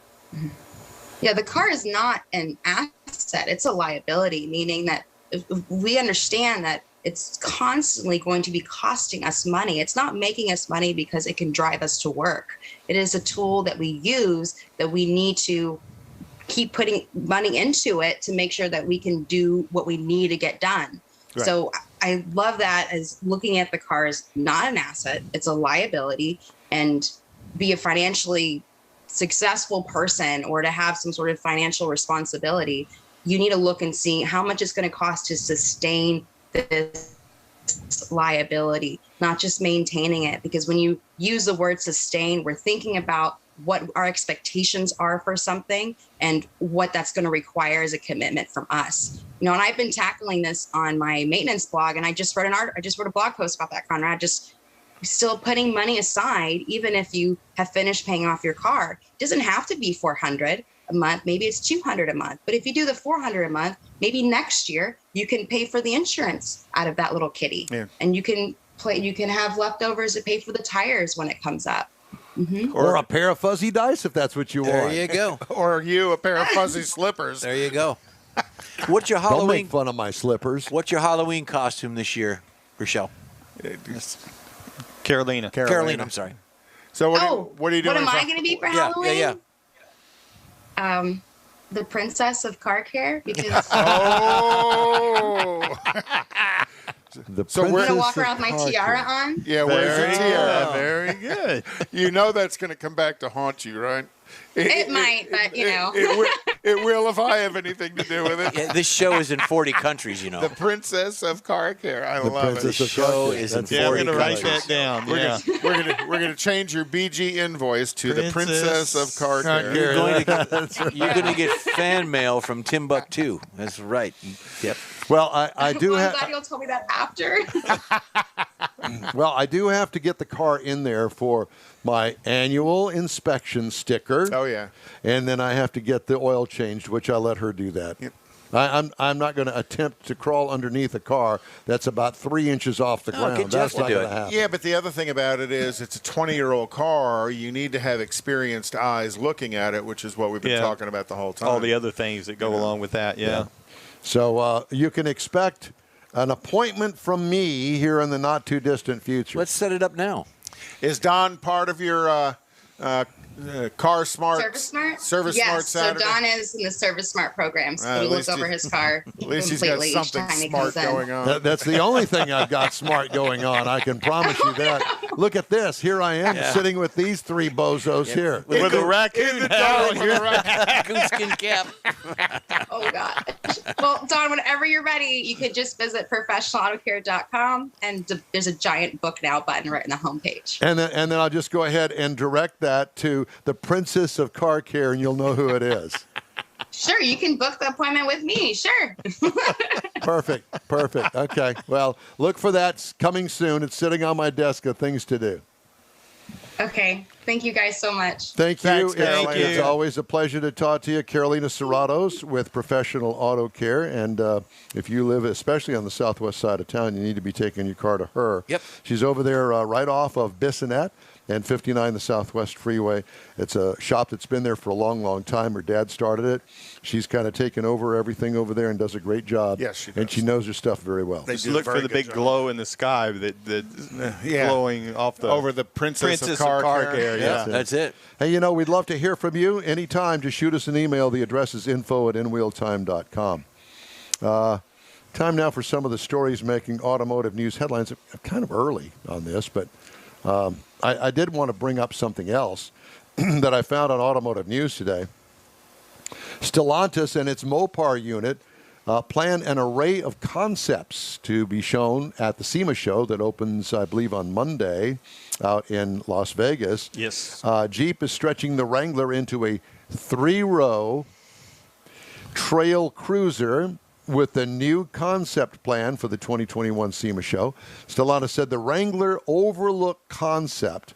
Yeah, the car is not an asset. It's a liability, meaning that if we understand that it's constantly going to be costing us money. It's not making us money because it can drive us to work. It is a tool that we use that we need to keep putting money into it to make sure that we can do what we need to get done. Right. So I love that as looking at the car as not an asset. It's a liability, and be a financially successful person or to have some sort of financial responsibility, you need to look and see how much it's going to cost to sustain this liability, not just maintaining it. Because when you use the word sustain, we're thinking about what our expectations are for something and what that's going to require as a commitment from us. And I've been tackling this on my maintenance blog, and I just wrote a blog post about that, Conrad. Just still putting money aside, even if you have finished paying off your car. It doesn't have to be $400 a month. Maybe it's $200 a month. But if you do the $400 a month, maybe next year you can pay for the insurance out of that little kitty, and you can have leftovers to pay for the tires when it comes up. Mm-hmm. Or a pair of fuzzy dice if that's what you want. There you go. Or a pair of fuzzy slippers. There you go. What's your Halloween? Don't make fun of my slippers. What's your Halloween costume this year, Rochelle? Carolina. Carolina, I'm sorry. So what are you doing? What am I going to be for Halloween? Yeah. The princess of car care, because So I'm we're going to walk around with my tiara on. Yeah, where's the tiara? Very good. You know that's going to come back to haunt you, right? It might, but you know. It will if I have anything to do with it. Yeah, this show is in 40 countries, you know. The princess of car care. I love it. This show is in 40 I'm going to write countries. that down. We're gonna change your BG invoice to the princess of car care. You're going to get fan mail from Timbuktu. That's right. Yep. Well, I do I'm have. glad you told me that after. Well, I do have to get the car in there for my annual inspection sticker. Oh yeah. And then I have to get the oil changed, which I let her do that. Yep. I'm not going to attempt to crawl underneath a car that's about 3 inches off the ground. get That's Jeff to not do going it. to happen. Yeah, but the other thing about it is it's a 20-year-old car. You need to have experienced eyes looking at it, which is what we've been talking about the whole time. All the other things that go along with that, yeah. So you can expect an appointment from me here in the not-too-distant future. Let's set it up now. Is Don part of your Car Smart? Service Smart? Service yes, Smart Saturday? so Don is in the Service Smart program, so At we look least over his car At least he's got completely each something time he smart comes in. going on. That's the only thing I've got smart going on. I can promise you that. Look at this. Here I am sitting with these three bozos here. With a raccoon hat on your Raccoon cap. Oh, gosh. Well, Don, whenever you're ready, you could just visit professionalautocare.com, and there's a giant book now button right on the homepage. And then I'll just go ahead and direct that to the Princess of Car Care, and you'll know who it is. Sure, you can book the appointment with me. Sure. Perfect. Okay. Well, look for that. It's coming soon. It's sitting on my desk of things to do. Okay. Thank you guys so much. Thank you. Thanks, Carolina. It's always a pleasure to talk to you. Carolina Serratos with Professional Auto Care. And if you live, especially on the southwest side of town, you need to be taking your car to her. Yep. She's over there right off of Bissonnette and 59, the Southwest Freeway. It's a shop that's been there for a long, long time. Her dad started it. She's kind of taken over everything over there and does a great job. Yes, she does. And she knows her stuff very well. Just look for the big glow in the sky that's glowing off the over the Princess of Car Care. Yeah, That's it. Hey, we'd love to hear from you anytime. Just shoot us an email. The address is info@inwheeltime.com. Time now for some of the stories making automotive news headlines. I'm kind of early on this, but I did want to bring up something else that I found on Automotive News today. Stellantis and its Mopar unit plan an array of concepts to be shown at the SEMA show that opens, I believe, on Monday out in Las Vegas. Yes. Jeep is stretching the Wrangler into a 3-row trail cruiser with a new concept plan for the 2021 SEMA show. Stellantis said the Wrangler Overlook concept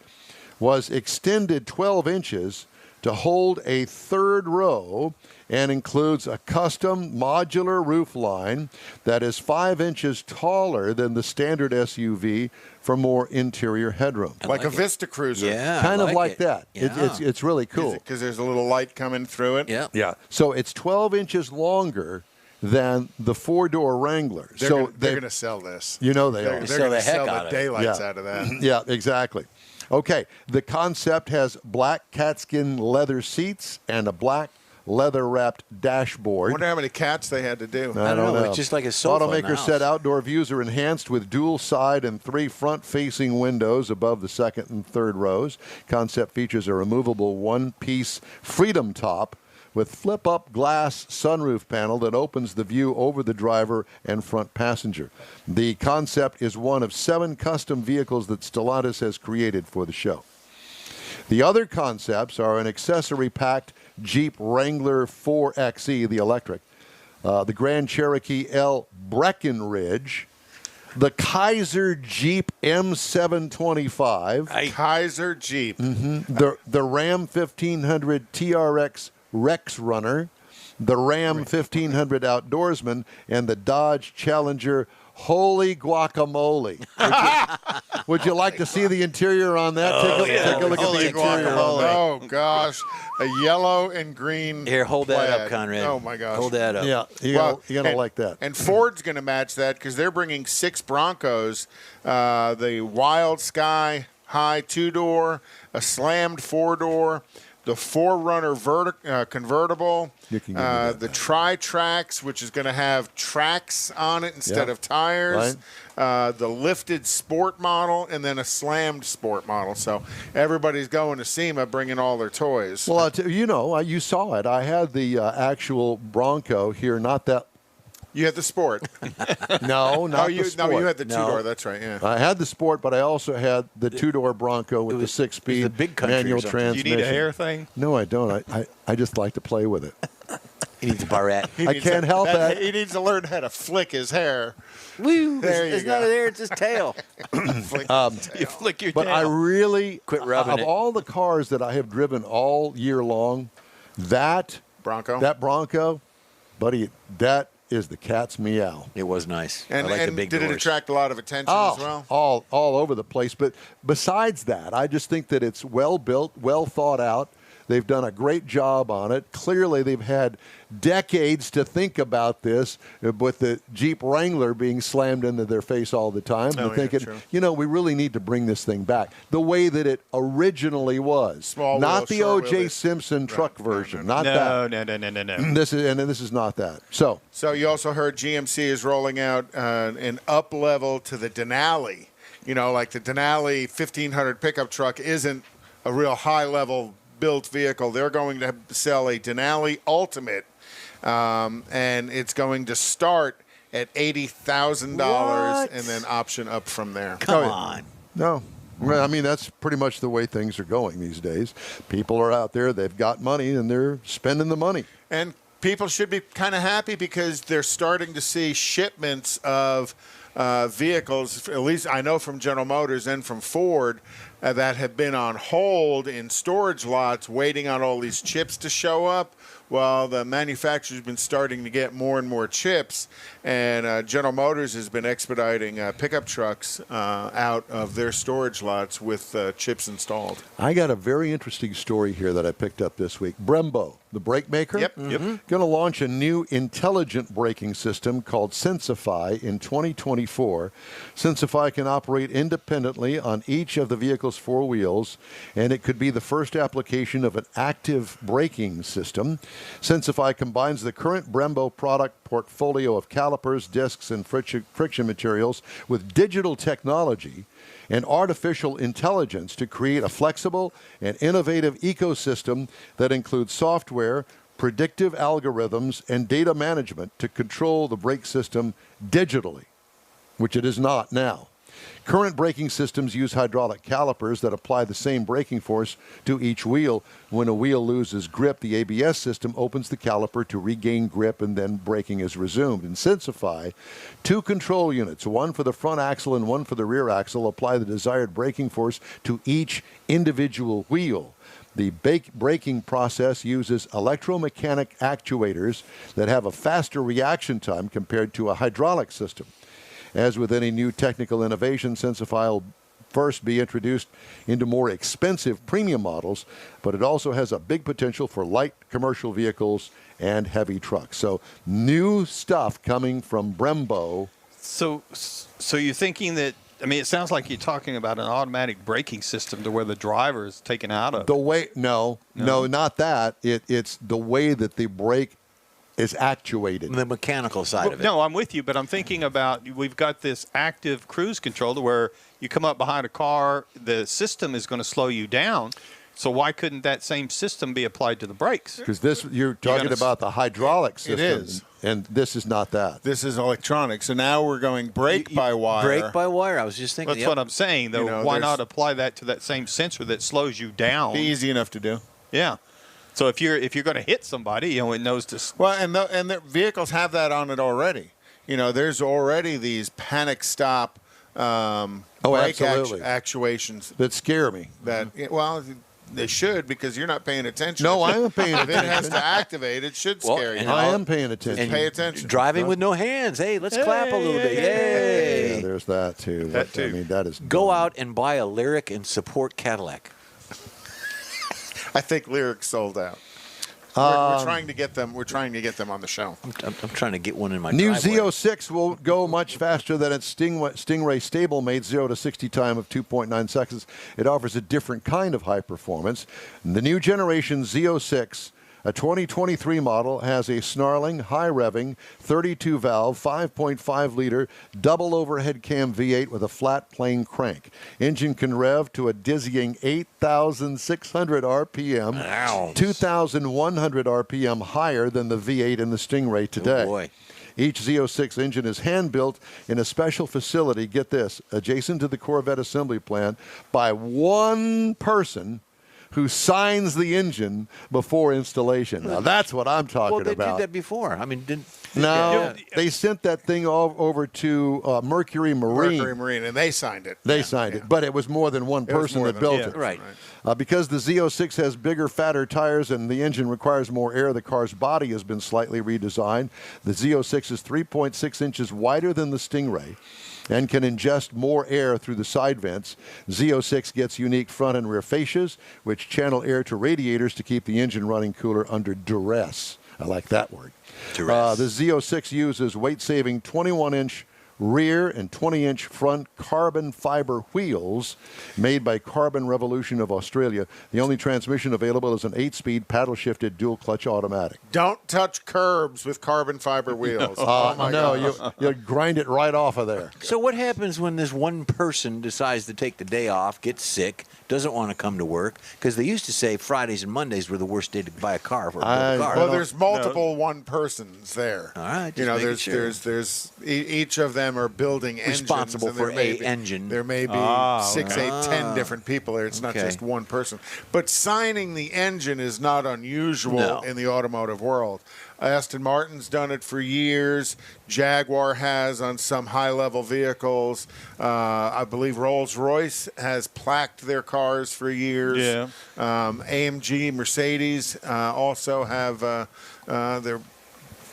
was extended 12 inches to hold a third row and includes a custom modular roof line that is 5 inches taller than the standard SUV for more interior headroom. Like a Vista Cruiser. Yeah. Kind of like it. that. Yeah. It's really cool. Because there's a little light coming through it. Yeah. Yeah. So it's 12 inches longer than the 4-door Wrangler. They're going to sell this. You know they They're are. going to sell out the of it. daylights out of that. Yeah, exactly. Okay, the concept has black catskin leather seats and a black leather-wrapped dashboard. I wonder how many cats they had to do. I don't know. It's just like a sofa in the Automaker house. said outdoor views are enhanced with dual side and 3 front-facing windows above the second and third rows. Concept features a removable one-piece Freedom top with flip-up glass sunroof panel that opens the view over the driver and front passenger. The concept is one of 7 custom vehicles that Stellantis has created for the show. The other concepts are an accessory-packed Jeep Wrangler 4xe, the electric, the Grand Cherokee L Breckenridge, the Kaiser Jeep M725, Kaiser Jeep. the Ram 1500 TRX Rex Runner, the Ram 1500 Outdoorsman, and the Dodge Challenger Holy guacamole. Would you like to see the interior on that? Take a look at the interior on that. Oh, gosh. A yellow and green. Here, hold that plaid. up, Conrad. Oh, my gosh. Hold that up. Yeah, you're going to like that. And Ford's going to match that because they're bringing 6 Broncos, the Wild Sky High 2-door, a slammed 4-door, the 4Runner convertible, the Tri-Trax, which is going to have tracks on it instead of tires, the lifted sport model, and then a slammed sport model. So everybody's going to SEMA bringing all their toys. Well, you saw it. I had the actual Bronco here, not that. You had the Sport. No, not the Sport. No, you had the 2-door. That's right, yeah. I had the Sport, but I also had the 2-door Bronco with the 6-speed manual transmission. Do you need a hair thing? No, I don't. I just like to play with it. He needs a barrette. I can't help that. He needs to learn how to flick his hair. Woo! There you it's go. not there; it's his tail. You flick your But tail. I really Quit rubbing of it. all the cars that I have driven all year long, that Bronco, buddy, that is the cat's meow. It was nice. And, I like the big did it doors. attract a lot of attention as well? all over the place. But besides that, I just think that it's well built, well thought out. They've done a great job on it. Clearly, they've had decades to think about this, with the Jeep Wrangler being slammed into their face all the time. They're thinking, we really need to bring this thing back the way that it originally was. Not the O.J. Simpson truck version. Not that. No. This is not that. So you also heard GMC is rolling out an up level to the Denali. Like the Denali 1500 pickup truck isn't a real high level built vehicle. They're going to sell a Denali Ultimate, and it's going to start at $80,000 and then option up from there. Come on. No. Well, I mean, that's pretty much the way things are going these days. People are out there, they've got money, and they're spending the money. And people should be kind of happy because they're starting to see shipments of vehicles, at least I know from General Motors and from Ford, that have been on hold in storage lots waiting on all these chips to show up. Well, the manufacturer's been starting to get more and more chips, and General Motors has been expediting pickup trucks out of their storage lots with chips installed. I got a very interesting story here that I picked up this week. Brembo, the brake maker, going to launch a new intelligent braking system called Sensify in 2024. Sensify can operate independently on each of the vehicle's 4 wheels, and it could be the first application of an active braking system. Sensify combines the current Brembo product portfolio of calipers, discs, and friction materials with digital technology and artificial intelligence to create a flexible and innovative ecosystem that includes software, predictive algorithms, and data management to control the brake system digitally, which it is not now. Current braking systems use hydraulic calipers that apply the same braking force to each wheel. When a wheel loses grip, the ABS system opens the caliper to regain grip, and then braking is resumed. In Sensify, 2 control units, one for the front axle and one for the rear axle, apply the desired braking force to each individual wheel. The braking process uses electromechanic actuators that have a faster reaction time compared to a hydraulic system. As with any new technical innovation, Sensify will first be introduced into more expensive premium models, but it also has a big potential for light commercial vehicles and heavy trucks. So new stuff coming from Brembo. So you're thinking that, I mean, it sounds like you're talking about an automatic braking system to where the driver is taken out of. No, not that. It's the way that the brake is actuated. The mechanical side of it. No, I'm with you, but I'm thinking about, we've got this active cruise control to where you come up behind a car, the system is going to slow you down. So why couldn't that same system be applied to the brakes? Because you're talking about the hydraulic system. It is. And this is not that. This is electronic. So now we're going brake by wire. Brake by wire. I was just thinking. That's what I'm saying, though. Why not apply that to that same sensor that slows you down? Be easy enough to do. Yeah. So if you're going to hit somebody, it knows to. Well, and the vehicles have that on it already. There's already these panic stop brake absolutely. actuations that scare me. That they should, because you're not paying attention. No, I am paying If it has attention. to activate, it should scare you. I am paying attention. Just pay attention. Driving with no hands. Hey, let's clap a little bit. Yay! Yeah, there's that too. That too. I mean, that is Go out and buy a Lyric and support Cadillac. I think Lyric sold out. We're trying to get them. We're trying to get them on the show. I'm trying to get one in my New driveway. Z06 will go much faster than its Stingray stablemate 0 to 60 time of 2.9 seconds. It offers a different kind of high performance. The new generation Z06, a 2023 model, has a snarling, high-revving, 32-valve, 5.5-liter, double overhead cam V8 with a flat plane crank. Engine can rev to a dizzying 8,600 RPM, 2,100 RPM higher than the V8 in the Stingray today. Oh, boy. Each Z06 engine is hand-built in a special facility, get this, adjacent to the Corvette assembly plant by one person who signs the engine before installation. Now, that's what I'm talking Well, they about. did that before. I mean, didn't... No, they sent that thing over to Mercury Marine. Mercury Marine, and they signed it. They signed it, but it was more than one person that built it. Right. Because the Z06 has bigger, fatter tires and the engine requires more air, the car's body has been slightly redesigned. The Z06 is 3.6 inches wider than the Stingray and can ingest more air through the side vents. Z06 gets unique front and rear fascias, which channel air to radiators to keep the engine running cooler under duress. I like that word. Duress. The Z06 uses weight-saving 21-inch rear and 20-inch front carbon fiber wheels made by Carbon Revolution of Australia. The only transmission available is an 8-speed paddle-shifted dual-clutch automatic. Don't touch curbs with carbon fiber wheels. Oh my God. You'll grind it right off of there. So what happens when this one person decides to take the day off, gets sick, doesn't want to come to work? Because they used to say Fridays and Mondays were the worst day to buy a car for a car. Well, there's multiple one persons there. All right, you know, just making there's each of them are building engines. Responsible for a engine. There may be 6, 8, 10 different people there. It's not just one person. But signing the engine is not unusual in the automotive world. Aston Martin's done it for years. Jaguar has on some high-level vehicles. I believe Rolls-Royce has plaqued their cars for years. Yeah. AMG, Mercedes also have their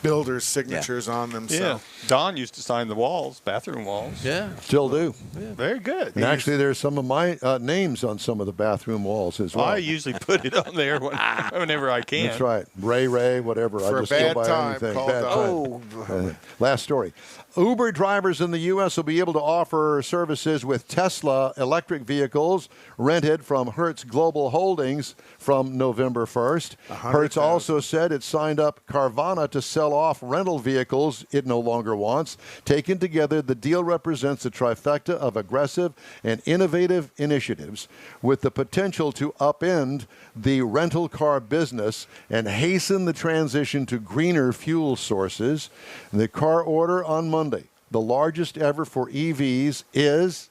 builders' signatures on them. Yeah. So. Don used to sign the walls, bathroom walls. Yeah. Still do. Yeah, very good. And actually, there's some of my names on some of the bathroom walls as well. I usually put it on there whenever I can. That's right. Ray, whatever. For I just a bad go by time, anything. call Bad Don. time. Last story. Uber drivers in the U.S. will be able to offer services with Tesla electric vehicles rented from Hertz Global Holdings from November 1st. Hertz also said it signed up Carvana to sell off rental vehicles it no longer wants. Taken together, the deal represents a trifecta of aggressive and innovative initiatives with the potential to upend the rental car business and hasten the transition to greener fuel sources. The car order on Monday, the largest ever for EVs, is,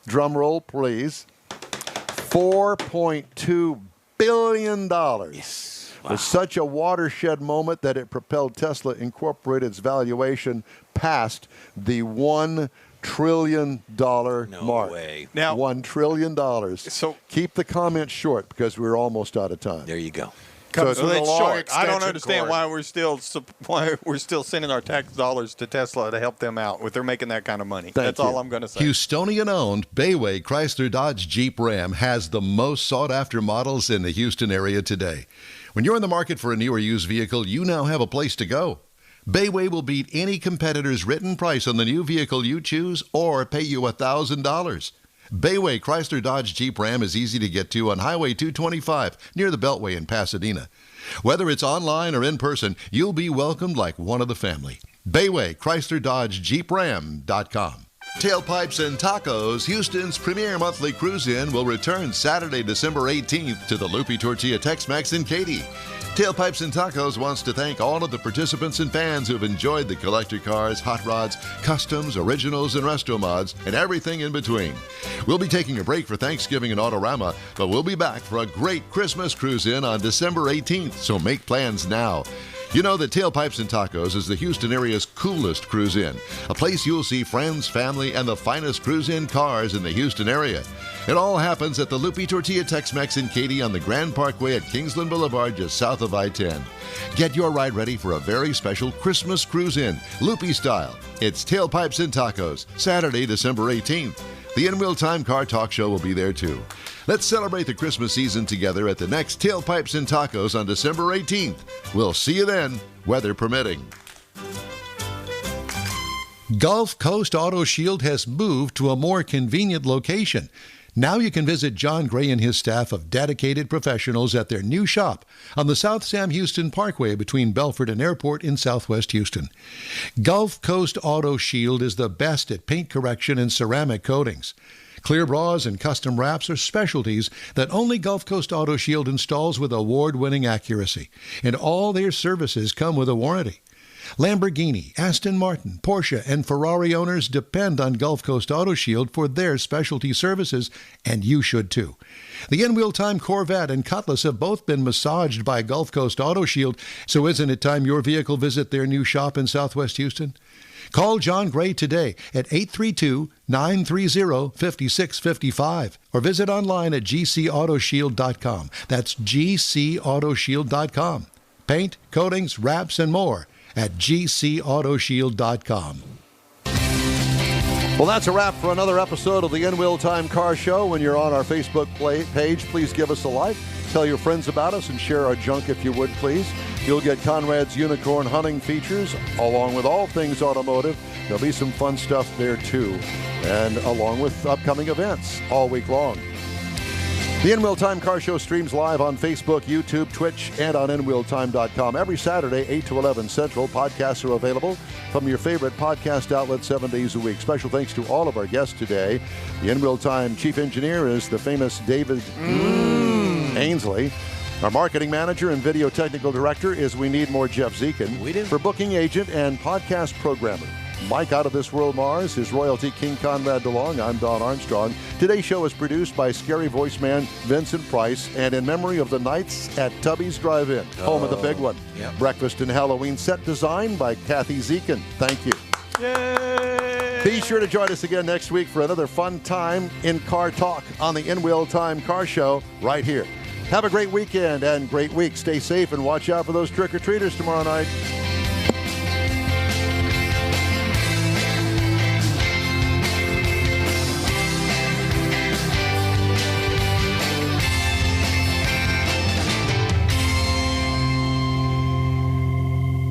drumroll please, $4.2 billion. Yes. Was such a watershed moment that it propelled Tesla Incorporated's valuation past the $1 trillion mark. Way. Now, $1 trillion. So keep the comments short because we're almost out of time. There you go. Comes with a it's long short. I don't extension understand cord. why we're still sending our tax dollars to Tesla to help them out if they're making that kind of money. That's all I'm going to say. Houstonian-owned Bayway Chrysler Dodge Jeep Ram has the most sought-after models in the Houston area today. When you're in the market for a new or used vehicle, you now have a place to go. Bayway will beat any competitor's written price on the new vehicle you choose or pay you $1,000. Bayway Chrysler Dodge Jeep Ram is easy to get to on Highway 225 near the Beltway in Pasadena. Whether it's online or in person, you'll be welcomed like one of the family. Bayway Chrysler Dodge Jeep Ram.com. Tailpipes and Tacos, Houston's premier monthly cruise-in, will return Saturday, December 18th to the Loopy Tortilla Tex-Mex in Katy. Tailpipes and Tacos wants to thank all of the participants and fans who've enjoyed the collector cars, hot rods, customs, originals, and resto mods, and everything in between. We'll be taking a break for Thanksgiving and Autorama, but we'll be back for a great Christmas cruise-in on December 18th, so make plans now. You know that Tailpipes and Tacos is the Houston area's coolest cruise-in, a place you'll see friends, family, and the finest cruise-in cars in the Houston area. It all happens at the Lupi Tortilla Tex-Mex in Katy on the Grand Parkway at Kingsland Boulevard, just south of I-10. Get your ride ready for a very special Christmas cruise-in, Lupi style. It's Tailpipes and Tacos, Saturday, December 18th. The In-Wheel Time Car Talk Show will be there too. Let's celebrate the Christmas season together at the next Tailpipes and Tacos on December 18th. We'll see you then, weather permitting. Gulf Coast Auto Shield has moved to a more convenient location. Now you can visit John Gray and his staff of dedicated professionals at their new shop on the South Sam Houston Parkway between Belford and Airport in Southwest Houston. Gulf Coast Auto Shield is the best at paint correction and ceramic coatings. Clear bras and custom wraps are specialties that only Gulf Coast Auto Shield installs with award-winning accuracy, and all their services come with a warranty. Lamborghini, Aston Martin, Porsche, and Ferrari owners depend on Gulf Coast Auto Shield for their specialty services, and you should too. The In-Wheel Time Corvette and Cutlass have both been massaged by Gulf Coast Auto Shield, so isn't it time your vehicle visit their new shop in Southwest Houston? Call John Gray today at 832-930-5655 or visit online at gcautoshield.com. That's gcautoshield.com. Paint, coatings, wraps, and more at gcautoshield.com. Well, that's a wrap for another episode of the In-Wheel Time Car Show. When you're on our Facebook page, please give us a like. Tell your friends about us and share our junk if you would, please. You'll get Conrad's Unicorn Hunting features, along with all things automotive. There'll be some fun stuff there, too, and along with upcoming events all week long. The In-Wheel Time Car Show streams live on Facebook, YouTube, Twitch, and on InWheelTime.com every Saturday, 8 to 11 Central. Podcasts are available from your favorite podcast outlet 7 days a week. Special thanks to all of our guests today. The In-Wheel Time Chief Engineer is the famous David Ainsley. Our marketing manager and video technical director is We Need More Jeff Zekin. For booking agent and podcast programmer, Mike Out of This World Mars, his royalty King Conrad DeLong. I'm Don Armstrong. Today's show is produced by scary voice man Vincent Price, and in memory of the nights at Tubby's Drive-In, home of the big one. Yep. Breakfast and Halloween set design by Kathy Zekin. Thank you. Yay! Be sure to join us again next week for another fun time in car talk on the In-Wheel Time Car Show right here. Have a great weekend and great week. Stay safe and watch out for those trick-or-treaters tomorrow night.